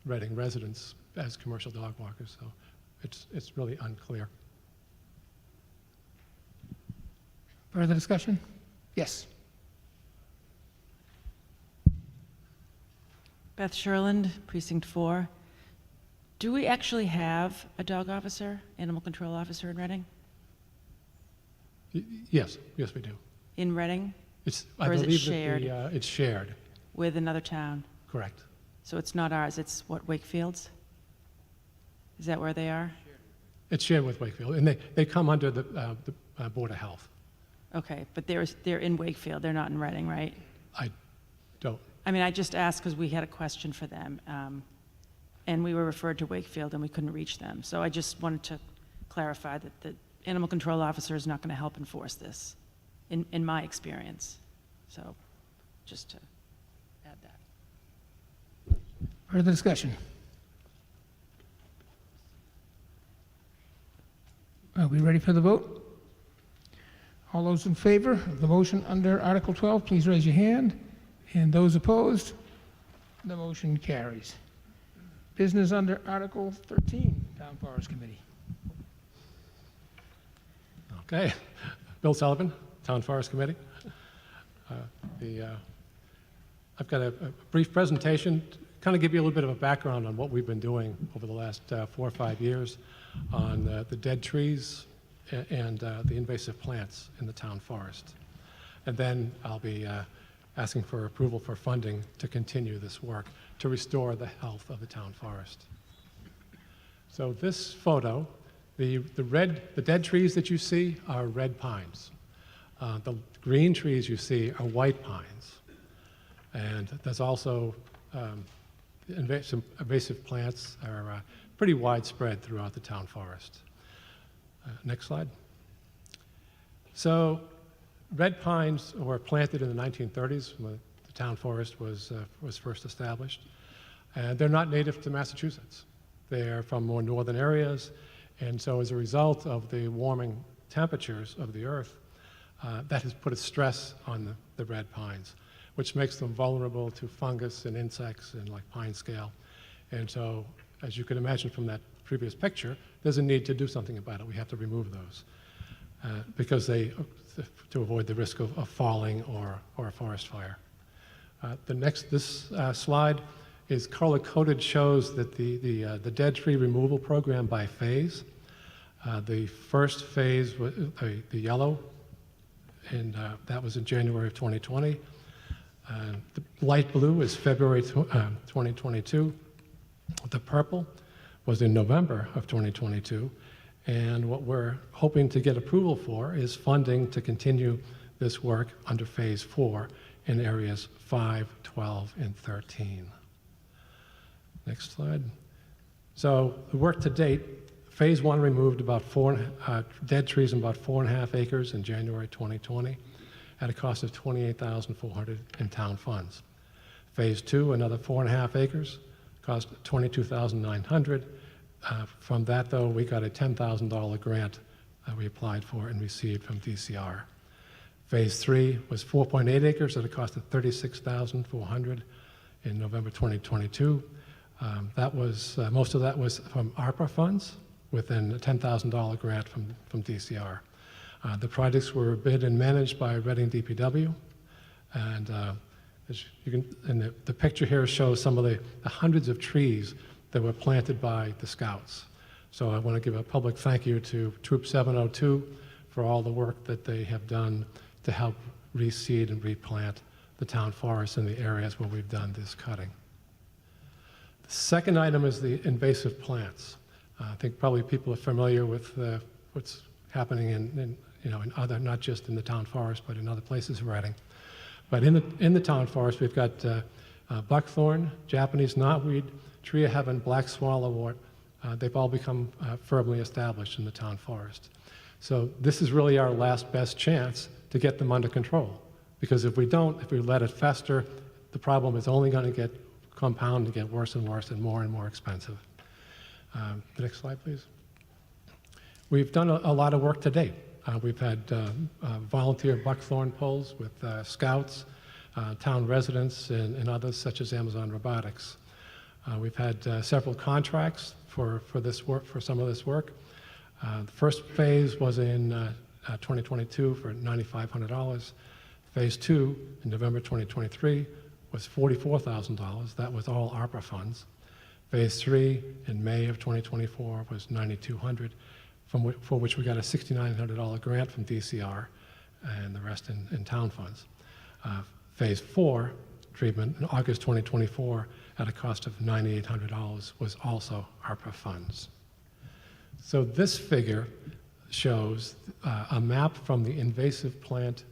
Reading residents as commercial dog walkers. So, it's really unclear. Further discussion? Yes. Beth Sherland, Precinct 4. Do we actually have a dog officer, animal control officer in Reading? Yes, yes, we do. In Reading? I Or is it believe shared? that it's shared. With another town? Correct. So it's not ours, it's what, Wakefield's? Is that where they are? It's shared with Wakefield, and they come under the Board of Health. Okay, but they're in Wakefield, they're not in Reading, right? I don't. I mean, I just asked because we had a question for them, and we were referred to Wakefield and we couldn't reach them. So I just wanted to clarify that the animal control officer is not going to help enforce this, in my experience. So just to add that. Further discussion? Are we ready for the vote? All those in favor of the motion under Article 12, please raise your hand. And those opposed, the motion carries. Business under Article 13, Town Forest Committee. Okay. Bill Sullivan, Town Forest Committee. I've got a brief presentation to kind of give you a little bit of a background on what we've been doing over the last 4 or 5 years on the dead trees and the invasive plants in the town forest. And then I'll be asking for approval for funding to continue this work to restore the health of the town forest. So this photo, the dead trees that you see are red pines. The green trees you see are white pines. And there's also invasive plants are pretty widespread throughout the town forest. Next slide. So red pines were planted in the 1930s when the town forest was first established. And they're not native to Massachusetts. They're from more northern areas. And so as a result of the warming temperatures of the earth, that has put a stress on the red pines, which makes them vulnerable to fungus and insects and like pine scale. And so, as you can imagine from that previous picture, there's a need to do something about it. We have to remove those because to avoid the risk of falling or a forest fire. This slide is color-coded, shows that the dead tree removal program by phase. The first phase was the yellow, and that was in January of 2020. The light blue is February 2022. The purple was in November of 2022. And what we're hoping to get approval for is funding to continue this work under Phase 4 in areas 5, 12, and 13. Next slide. So the work to date, Phase 1 removed about dead trees in about 4.5 acres in January 2020 at a cost of $28,400 in town funds. Phase 2, another 4.5 acres, cost $22,900. From that, though, we got a $10,000 grant that we applied for and received from DCR. Phase 3 was 4.8 acres at a cost of $36,400 in November 2022. Most of that was from ARPA funds within a $10,000 grant from DCR. The projects were bid and managed by Reading DPW, and as you can, the picture here shows some of the hundreds of trees that were planted by the Scouts. So I want to give a public thank you to Troop 702 for all the work that they have done to help reseed and replant the town forest in the areas where we've done this cutting. The second item is the invasive plants. I think probably people are familiar with what's happening in other, not just in the town forest, but in other places in Reading. But in the town forest, we've got buckthorn, Japanese knotweed, tree of heaven, black swallowwort. They've all become firmly established in the town forest. So this is really our last best chance to get them under control. Because if we let it fester, the problem is only going to compound and get worse and worse and more expensive. The next slide, please. We've done a lot of work to date. We've had volunteer buckthorn pulls with Scouts, town residents, and others such as Amazon Robotics. We've had several contracts for this work, for some of this work. The first phase was in 2022 for $9,500. Phase 2 in November 2023 was $44,000. That was all ARPA funds. Phase 3 in May of 2024 was $9,200, for which we got a $6,900 grant from DCR and the rest in town funds. Phase 4 treatment in August 2024 at a cost of $9,800 was also ARPA funds. So this figure shows a map from the invasive plant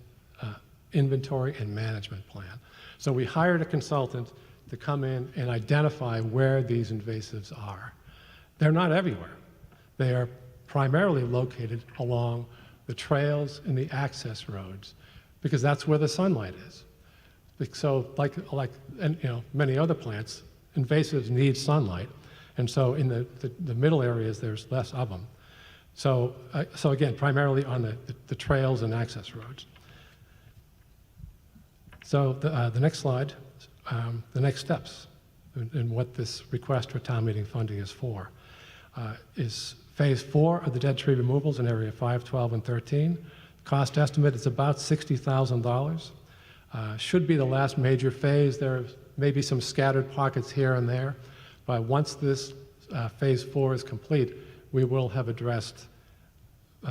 inventory and management plan. So we hired a consultant to come in and identify where these invasives are. They're not everywhere. They are primarily located along the trails and the access roads, because that's where the sunlight is. So like and, many other plants, invasives need sunlight, and so in the middle areas, there's less of them. So again, primarily on the trails and access roads. So the next slide, the next steps and what this request for town meeting funding is for, is phase 4 of the dead tree removals in area 5, 12, and 13. Cost estimate is about $60,000. Should be the last major phase. There may be some scattered pockets here and there, but once this phase 4 is complete, we will have addressed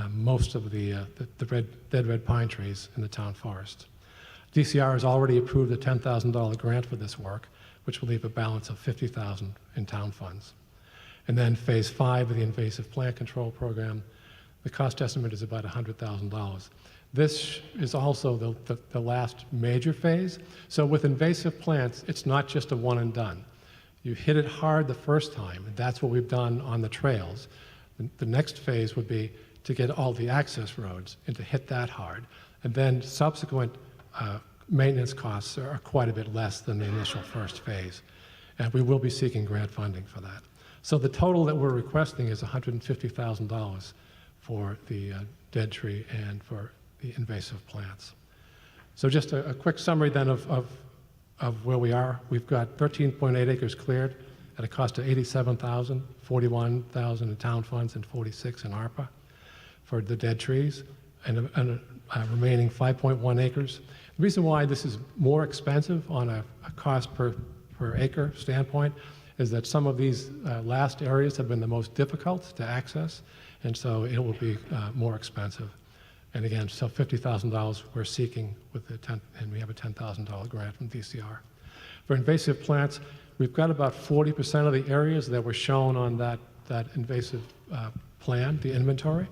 most of the dead red pine trees in the town forest. DCR has already approved a $10,000 grant for this work, which will leave a balance of $50,000 in town funds. And then phase 5 of the invasive plant control program, the cost estimate is about $100,000. This is also the last major phase. So with invasive plants, it's not just a one and done. You hit it hard the first time, and that's what we've done on the trails. The next phase would be to get all the access roads and to hit that hard. And then subsequent maintenance costs are quite a bit less than the initial first phase. And we will be seeking grant funding for that. So the total that we're requesting is $150,000 for the dead tree and for the invasive plants. So just a quick summary then of where we are. We've got 13.8 acres cleared at a cost of $87,000, $41,000 in town funds, and $46,000 in ARPA for the dead trees, and remaining 5.1 acres. The reason why this is more expensive on a cost per acre standpoint is that some of these last areas have been the most difficult to access, and so it will be more expensive. And again, so $50,000 we're seeking with and we have a $10,000 grant from DCR. For invasive plants, we've got about 40% of the areas that were shown on that invasive plan, the inventory.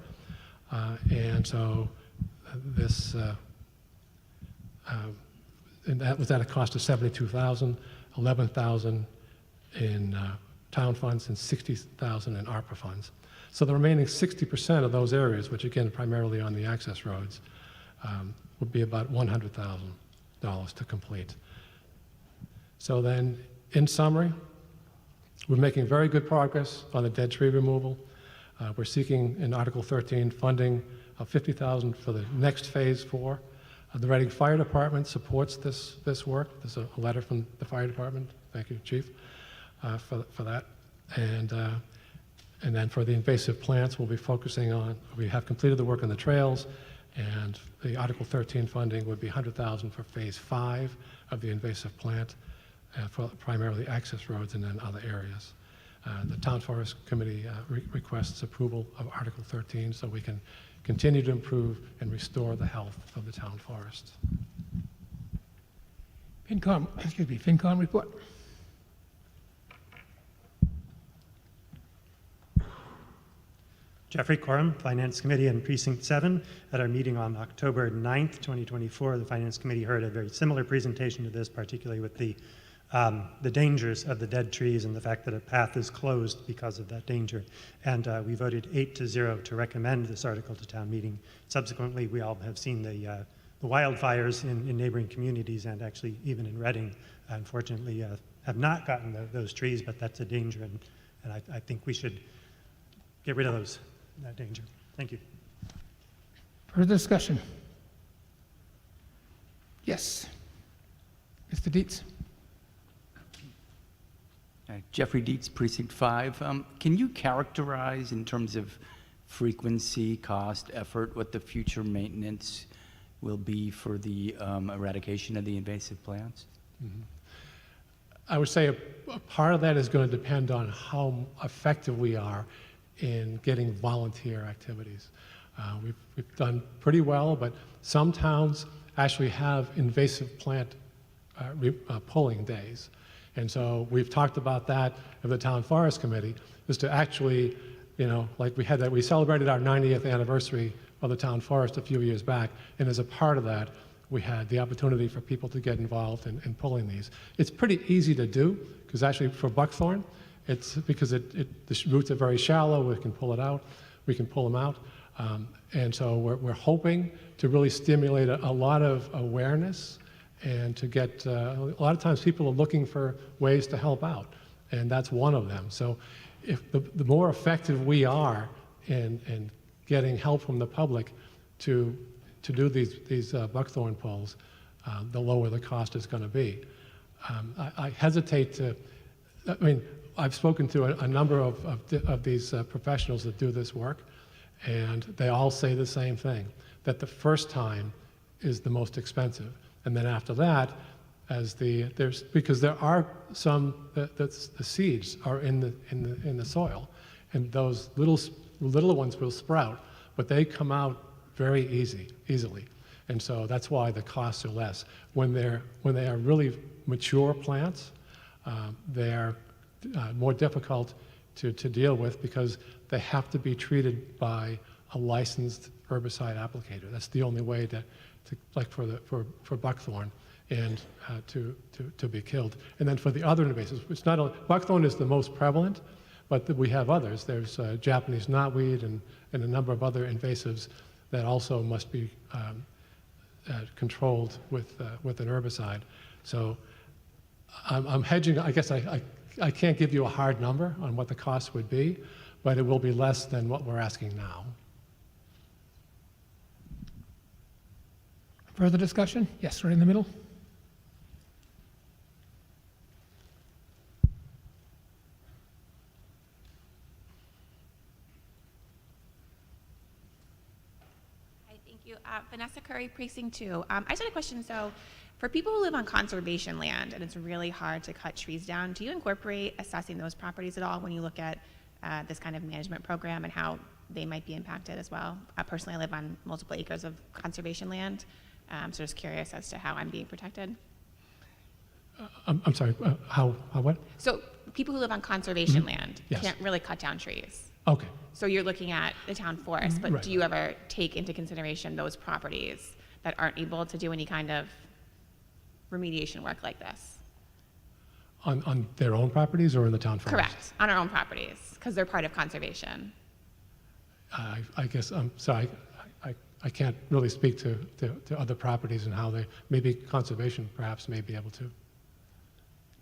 And so this, and that was at a cost of $72,000, $11,000 in town funds, and $60,000 in ARPA funds. So the remaining 60% of those areas, which again, primarily on the access roads, would be about $100,000 to complete. So then, in summary, we're making very good progress on the dead tree removal. We're seeking in Article 13 funding of $50,000 for the next phase 4. The Reading Fire Department supports this work. There's a letter from the fire department. Thank you, Chief, for that. And then for the invasive plants, we'll be focusing on, we have completed the work on the trails, and the Article 13 funding would be $100,000 for phase 5 of the invasive plant, for primarily access roads and then other areas. The Town Forest Committee requests approval of Article 13 so we can continue to improve and restore the health of the town forest. FinCom report. Jeffrey Corum, Finance Committee and Precinct 7. At our meeting on October 9th, 2024, the Finance Committee heard a very similar presentation to this, particularly with the dangers of the dead trees and the fact that a path is closed because of that danger. And we voted 8-0 to recommend this article to town meeting. Subsequently, we all have seen the wildfires in neighboring communities, and actually even in Reading, unfortunately, have not gotten those trees, but that's a danger, and I think we should get rid of that danger. Thank you. Further discussion? Yes. Mr. Dietz. Jeffrey Dietz, Precinct 5. Can you characterize in terms of frequency, cost, effort, what the future maintenance will be for the eradication of the invasive plants? Mm-hmm. I would say a part of that is going to depend on how effective we are in getting volunteer activities. We've done pretty well, but some towns actually have invasive plant pulling days. And so we've talked about that of the Town Forest Committee, is to actually, like we celebrated our 90th anniversary of the Town Forest a few years back, and as a part of that, we had the opportunity for people to get involved in pulling these. It's pretty easy to do, because actually for buckthorn, it's because the roots are very shallow, we can pull it out, we can pull them out. And so we're hoping to really stimulate a lot of awareness and to get, a lot of times people are looking for ways to help out, and that's one of them. So if the more effective we are in getting help from the public to do these buckthorn pulls, the lower the cost is going to be. I hesitate to, I've spoken to a number of these professionals that do this work, and they all say the same thing, that the first time is the most expensive. And then after that, because there are some, the seeds are in the soil, and those little ones will sprout, but they come out very easily. And so that's why the costs are less. When they are really mature plants, they are more difficult to deal with because they have to be treated by a licensed herbicide applicator. That's the only way to like for buckthorn and to be killed. And then for the other invasives, it's not only, buckthorn is the most prevalent, but we have others. There's Japanese knotweed and a number of other invasives that also must be controlled with an herbicide. So I'm hedging. I guess I can't give you a hard number on what the cost would be, but it will be less than what we're asking now. Further discussion? Yes, right in the middle. Hi, thank you. Vanessa Curry, Precinct 2. I just had a question. So, for people who live on conservation land and it's really hard to cut trees down, do you incorporate assessing those properties at all when you look at this kind of management program and how they might be impacted as well? Personally, I live on multiple acres of conservation land, so just curious as to how I'm being protected. I'm sorry, how what? So people who live on conservation land Yes. can't really cut down trees. Okay. So you're looking at the town forest, but Right. do you ever take into consideration those properties that aren't able to do any kind of remediation work like this? On their own properties or in the town forest? Correct, on our own properties, because they're part of conservation. I guess, I'm sorry, I can't really speak to other properties and how they, maybe conservation perhaps may be able to.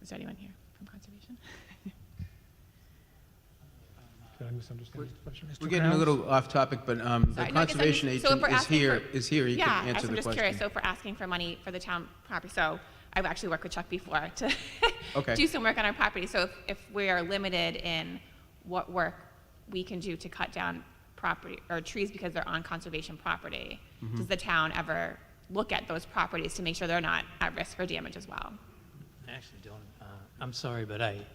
Is there anyone here from conservation? Did I misunderstand the question? We're getting a little off topic, but the Sorry, no, I guess conservation I'm just- so if agent we're is asking here. for- Is here. He Yeah, can answer I'm the just question. curious, so if we're asking for money for the town property, so I've actually worked with Chuck before to Okay. do some work on our property. So if we are limited in what work we can do to cut down property or trees because they're on conservation property, Mhm. does the town ever look at those properties to make sure they're not at risk for damage as well? I actually don't. I'm sorry, but I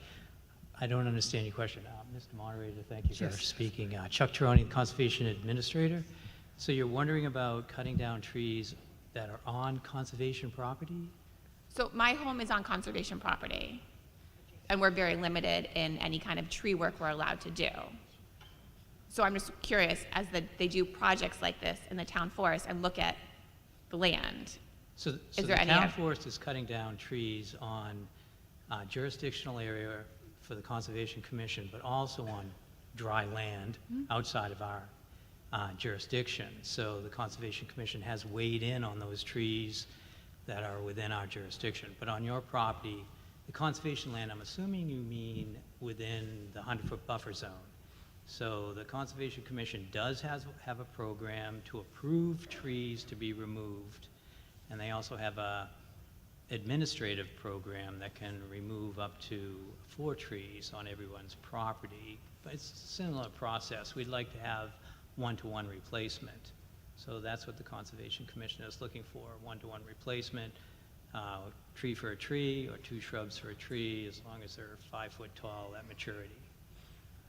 don't understand your question. Mr. Moderator, thank you for Yes. speaking. Chuck Taroni, Conservation Administrator. So you're wondering about cutting down trees that are on conservation property? So my home is on conservation property, and we're very limited in any kind of tree work we're allowed to do. So I'm just curious, as they do projects like this in the town forest and look at the land, So is the there any town forest is cutting down trees on jurisdictional area for the Conservation Commission, but also on dry land outside of our jurisdiction. So the Conservation Commission has weighed in on those trees that are within our jurisdiction. But on your property, the conservation land, I'm assuming you mean within the 100-foot buffer zone. So the Conservation Commission does have a program to approve trees to be removed, and they also have a administrative program that can remove up to 4 trees on everyone's property. But it's a similar process. We'd like to have one-to-one replacement. So that's what the Conservation Commission is looking for, one-to-one replacement. tree for a tree or 2 shrubs for a tree, as long as they're 5 foot tall at maturity.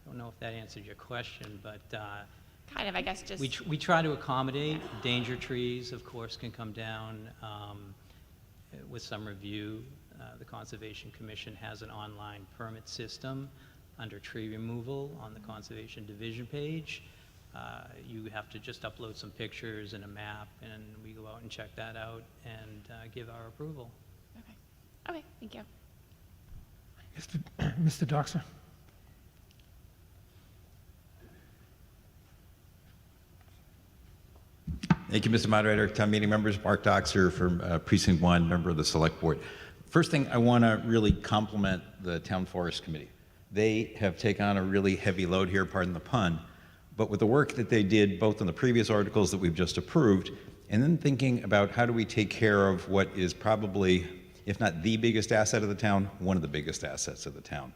I don't know if that answered your question, but Kind of, I guess, just. we try to accommodate. Danger trees, of course, can come down with some review. The Conservation Commission has an online permit system under tree removal on the Conservation Division page. You have to just upload some pictures and a map, and we go out and check that out and give our approval. Okay, thank you. Mr. Doxer? Thank you, Mr. Moderator. Town meeting members, Mark Doxer from Precinct 1, member of the Select Board. First thing, I want to really compliment the Town Forest Committee. They have taken on a really heavy load here, pardon the pun, but with the work that they did both on the previous articles that we've just approved, and then thinking about how do we take care of what is probably, if not the biggest asset of the town, one of the biggest assets of the town.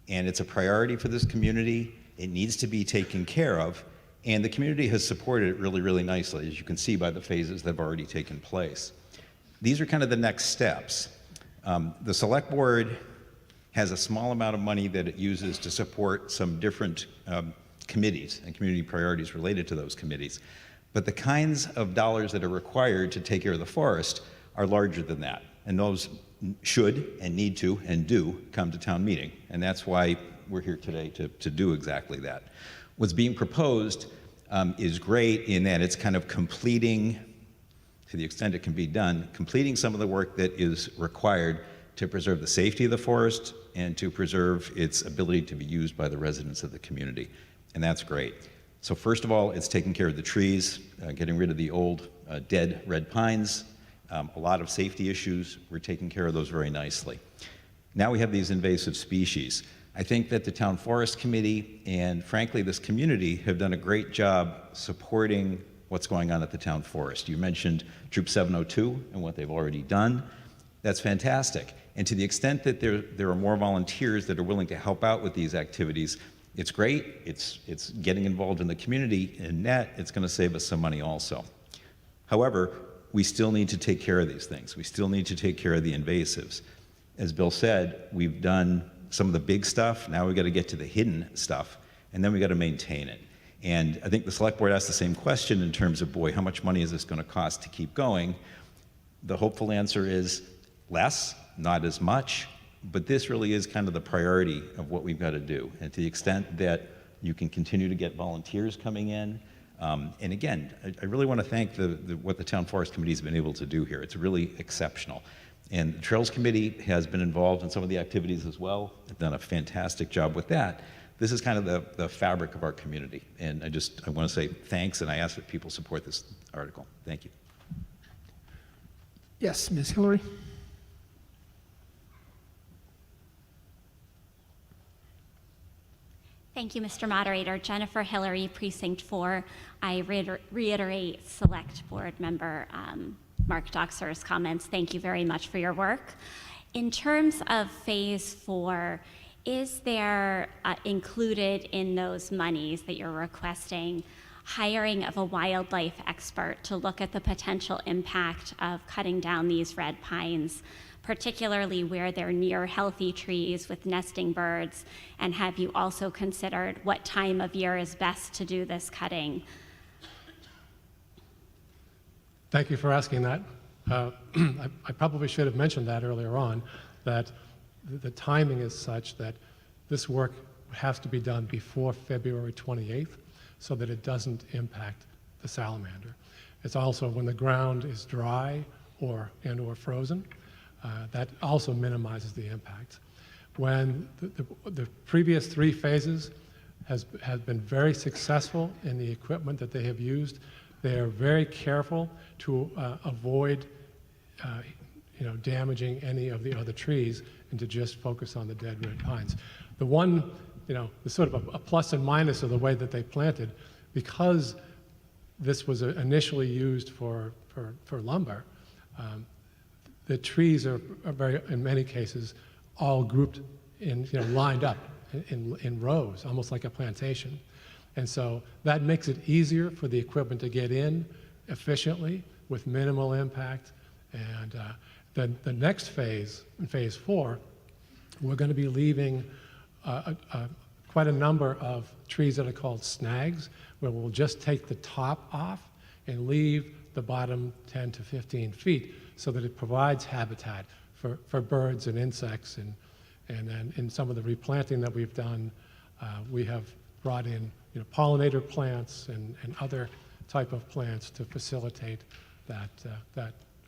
And it's a priority for this community. It needs to be taken care of. And the community has supported it really, really nicely, as you can see by the phases that have already taken place. These are kind of the next steps. The Select Board has a small amount of money that it uses to support some different committees and community priorities related to those committees. But the kinds of dollars that are required to take care of the forest are larger than that. And those should and need to and do come to town meeting. And that's why we're here today to do exactly that. What's being proposed is great in that it's kind of completing, to the extent it can be done, completing some of the work that is required to preserve the safety of the forest and to preserve its ability to be used by the residents of the community. And that's great. So first of all, it's taking care of the trees, getting rid of the old dead red pines, a lot of safety issues. We're taking care of those very nicely. Now we have these invasive species. I think that the Town Forest Committee and frankly this community have done a great job supporting what's going on at the Town Forest. You mentioned Troop 702 and what they've already done. That's fantastic. And to the extent that there are more volunteers that are willing to help out with these activities, it's great. It's getting involved in the community, and net, it's going to save us some money also. However, we still need to take care of these things. We still need to take care of the invasives. As Bill said, we've done some of the big stuff. Now we've got to get to the hidden stuff, and then we've got to maintain it. And I think the Select Board asked the same question in terms of, boy, how much money is this going to cost to keep going? The hopeful answer is less, not as much, but this really is kind of the priority of what we've got to do. And to the extent that you can continue to get volunteers coming in, and again, I really want to thank what the Town Forest Committee has been able to do here. It's really exceptional. And the Trails Committee has been involved in some of the activities as well. They've done a fantastic job with that. This is kind of the fabric of our community. And I want to say thanks, and I ask that people support this article. Thank you. Yes, Ms. Hillary? Thank you, Mr. Moderator. Jennifer Hillary, Precinct 4. I reiterate Select Board Member Mark Doxer's comments. Thank you very much for your work. In terms of Phase 4, is there included in those monies that you're requesting hiring of a wildlife expert to look at the potential impact of cutting down these red pines, particularly where they're near healthy trees with nesting birds? And have you also considered what time of year is best to do this cutting? Thank you for asking that. I probably should have mentioned that earlier on, that the timing is such that this work has to be done before February 28th so that it doesn't impact the salamander. It's also when the ground is dry or frozen, that also minimizes the impact. When the previous 3 phases has been very successful in the equipment that they have used, they are very careful to avoid damaging any of the other trees and to just focus on the dead red pines. The one, the sort of a plus and minus of the way that they planted, because this was initially used for lumber, the trees are very, in many cases, all grouped in, lined up in rows, almost like a plantation. And so that makes it easier for the equipment to get in efficiently with minimal impact. And the next phase, in phase 4, we're going to be leaving quite a number of trees that are called snags, where we'll just take the top off and leave the bottom 10 to 15 feet so that it provides habitat for birds and insects. And then in some of the replanting that we've done, we have brought in pollinator plants and other type of plants to facilitate that.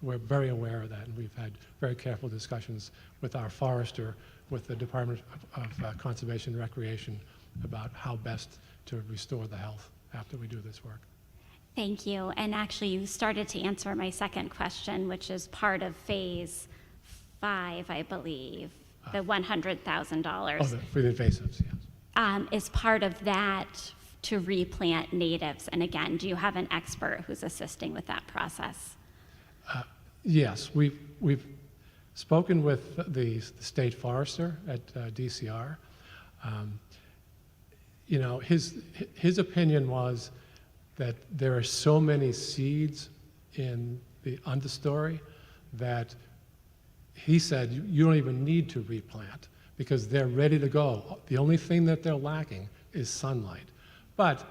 We're very aware of that, and we've had very careful discussions with our forester, with the Department of Conservation and Recreation about how best to restore the health after we do this work. Thank you. And actually, you started to answer my second question, which is part of phase 5, I believe, the $100,000. For the invasives, yes. Is part of that to replant natives? And again, do you have an expert who's assisting with that process? Yes, we've spoken with the state forester at DCR. His opinion was that there are so many seeds in the understory that he said you don't even need to replant because they're ready to go. The only thing that they're lacking is sunlight. But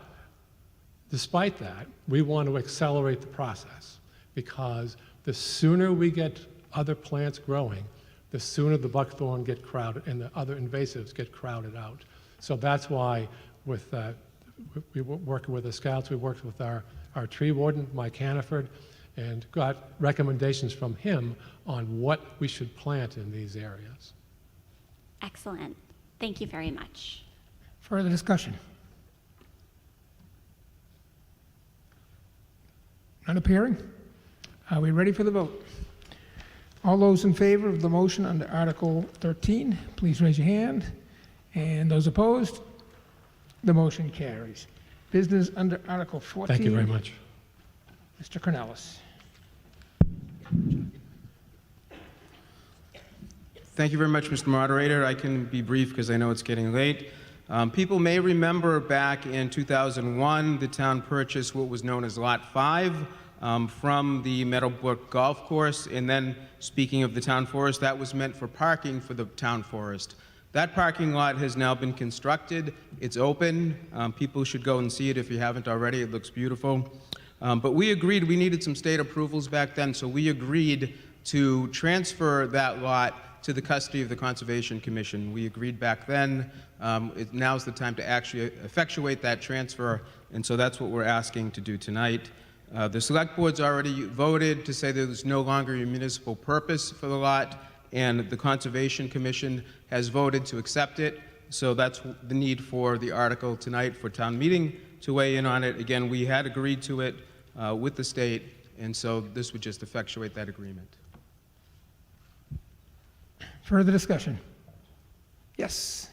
despite that, we want to accelerate the process because the sooner we get other plants growing, the sooner the buckthorn get crowded and the other invasives get crowded out. So that's why with we were working with the scouts, we worked with our tree warden, Mike Hannaford, and got recommendations from him on what we should plant in these areas. Excellent. Thank you very much. Further discussion? None appearing? Are we ready for the vote? All those in favor of the motion under Article 13, please raise your hand. And those opposed? The motion carries. Business under Article 14. Thank you very much. Mr. Cornelis. Thank you very much, Mr. Moderator. I can be brief because I know it's getting late. People may remember back in 2001, the town purchased what was known as Lot 5 from the Meadowbrook Golf Course. And then, speaking of the town forest, that was meant for parking for the town forest. That parking lot has now been constructed. It's open. People should go and see it if you haven't already. It looks beautiful. But we agreed we needed some state approvals back then, so we agreed to transfer that lot to the custody of the Conservation Commission. We agreed back then. Now's the time to actually effectuate that transfer, and so that's what we're asking to do tonight. The Select Board's already voted to say there's no longer a municipal purpose for the lot, and the Conservation Commission has voted to accept it. So that's the need for the article tonight for town meeting to weigh in on it. Again, we had agreed to it with the state, and so this would just effectuate that agreement. Further discussion? Yes.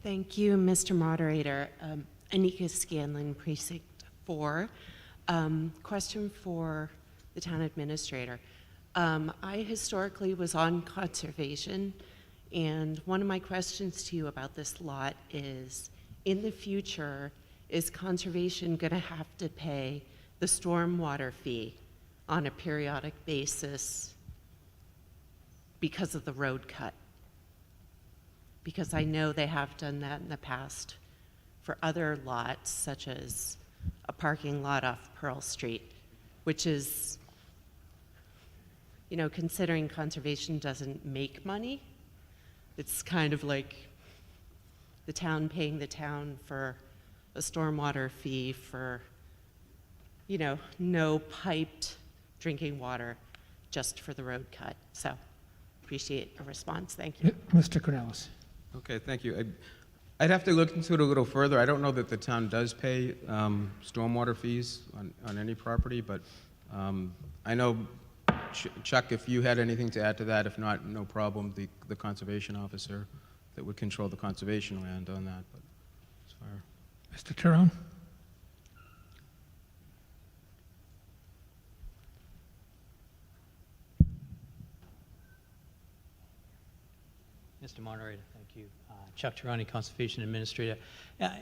Thank you, Mr. Moderator. Anika Scanlon, Precinct 4. Question for the town administrator. I historically was on conservation, and one of my questions to you about this lot is, in the future, is conservation going to have to pay the stormwater fee on a periodic basis because of the road cut? Because I know they have done that in the past for other lots, such as a parking lot off Pearl Street, which is, you know, considering conservation doesn't make money, it's kind of like the town paying the town for a stormwater fee for, you know, no piped drinking water just for the road cut. So appreciate a response. Thank you. Mr. Cornelis. Okay, thank you. I'd have to look into it a little further. I don't know that the town does pay stormwater fees on any property, but I know, Chuck, if you had anything to add to that, if not, no problem, the conservation officer that would control the conservation land on that. But as far. Mr. Tyrone? Mr. Moderator, thank you. Chuck Tarani, Conservation Administrator.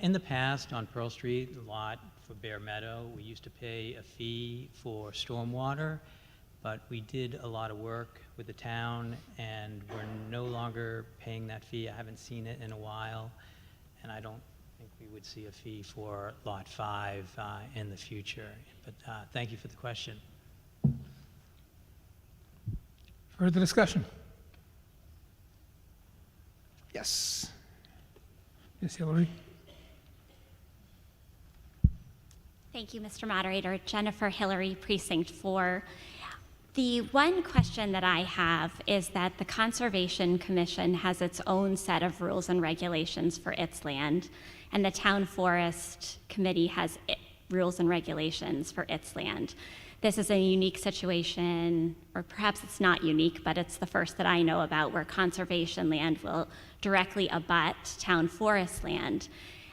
In the past, on Pearl Street, the lot for Bear Meadow, we used to pay a fee for stormwater, but we did a lot of work with the town, and we're no longer paying that fee. I haven't seen it in a while, and I don't think we would see a fee for Lot 5 in the future. But thank you for the question. Further discussion? Yes. Ms. Hillary? Thank you, Mr. Moderator. Jennifer Hillary, Precinct 4. The one question that I have is that the Conservation Commission has its own set of rules and regulations for its land, and the Town Forest Committee has rules and regulations for its land. This is a unique situation, or perhaps it's not unique, but it's the first that I know about where conservation land will directly abut town forest land.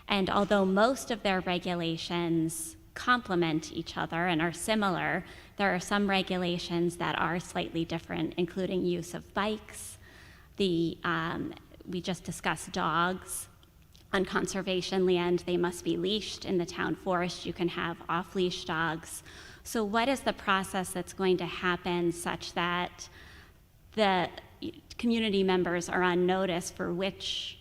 And although most of their regulations complement each other and are similar, there are some regulations that are slightly different, including use of bikes. We just discussed dogs. On conservation land, they must be leashed. In the town forest, you can have off-leash dogs. So what is the process that's going to happen such that the community members are on notice for which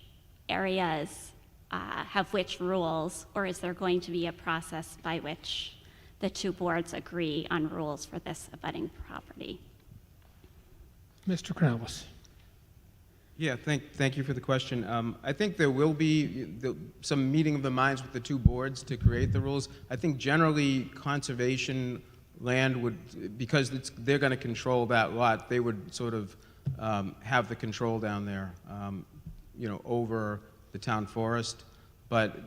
areas have which rules, or is there going to be a process by which the two boards agree on rules for this abutting property? Mr. Kraus. Yeah, thank you for the question. I think there will be some meeting of the minds with the two boards to create the rules. I think generally conservation land would, because they're going to control that lot, they would sort of have the control down there, over the town forest. But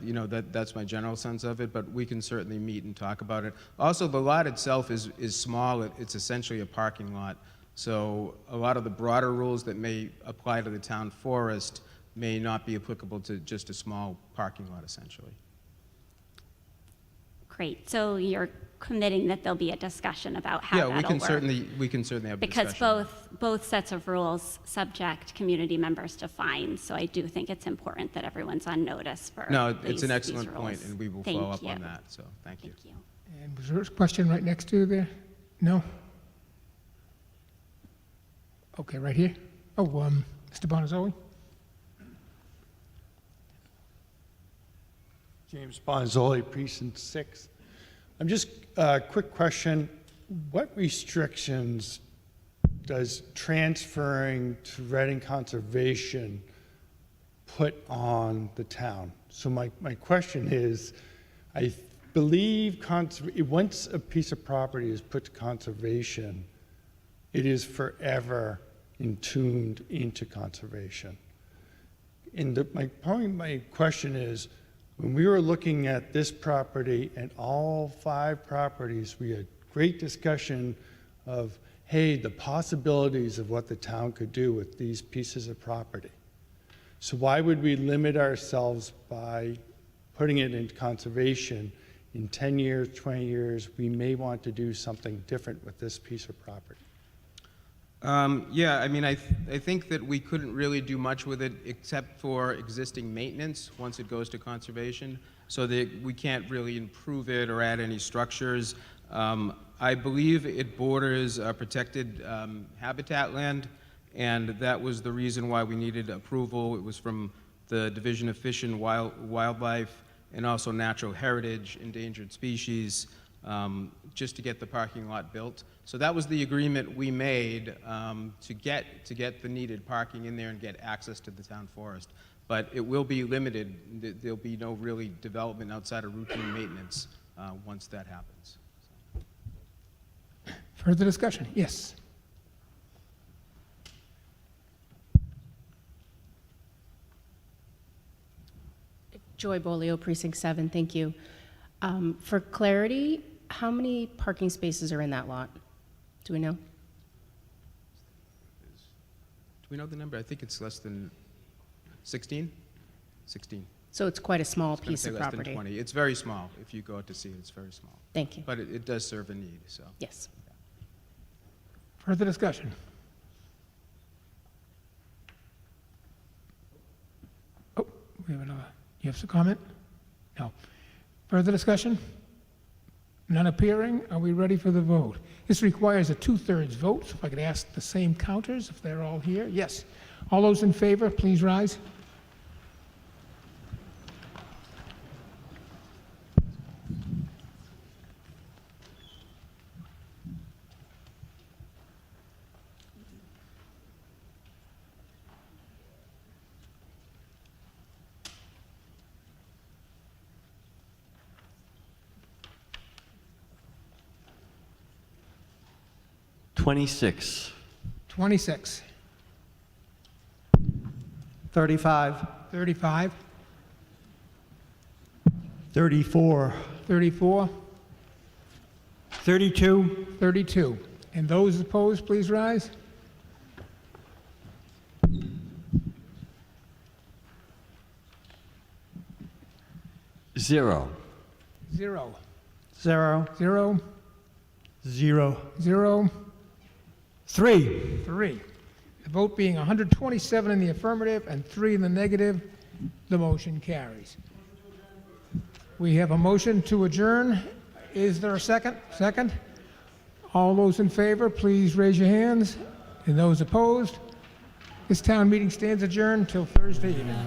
that's my general sense of it. But we can certainly meet and talk about it. Also, the lot itself is small. It's essentially a parking lot. So a lot of the broader rules that may apply to the town forest may not be applicable to just a small parking lot, essentially. Great. So you're committing that there'll be a discussion about how that'll work? Yeah, we can certainly have a discussion. Because both sets of rules subject community members to fines, so I do think it's important that everyone's on notice for it's an excellent point, and we will follow up on that. So thank you. And was there a question right next to you there? No? Okay, right here. Oh, Mr. Bonazzoli? James Bonazzoli, Precinct 6. I'm just, quick question. What restrictions does transferring to Reading Conservation put on the town? So my question is, I believe once a piece of property is put to conservation, it is forever entombed into conservation. And my question is, when we were looking at this property and all 5 properties, we had great discussion of, hey, the possibilities of what the town could do with these pieces of property. So why would we limit ourselves by putting it into conservation? In 10 years, 20 years, we may want to do something different with this piece of property. Yeah, I mean, I think that we couldn't really do much with it except for existing maintenance once it goes to conservation, so that we can't really improve it or add any structures. I believe it borders protected habitat land, and that was the reason why we needed approval. It was from the Division of Fish and Wildlife and also Natural Heritage, Endangered Species, just to get the parking lot built. So that was the agreement we made to get the needed parking in there and get access to the town forest. But it will be limited. There'll be no really development outside of routine maintenance once that happens. Further discussion? Yes. Joy Bolio, Precinct 7, thank you. For clarity, how many parking spaces are in that lot? Do we know? Do we know the number? I think it's less than 16? 16. So it's quite a small It's gonna piece say of less than property. 20. It's very small. If you go out to see it, it's very small. Thank you. But it does serve a need, so. Yes. Further discussion? You have some comment? No. Further discussion? None appearing? Are we ready for the vote? This requires a 2/3 vote, so if I could ask the same counters, if they're all here. Yes. All those in favor, please rise. $26. 26. 35. 35. 34. 34. 32. 32. And those opposed, please rise. Zero. 0. 0. 0. 0. 0. 3. 3. The vote being 127 in the affirmative and 3 in the negative, the motion carries. We have a motion to adjourn. Is there a second? Second. All those in favor, please raise your hands. And those opposed, this town meeting stands adjourned till Thursday evening.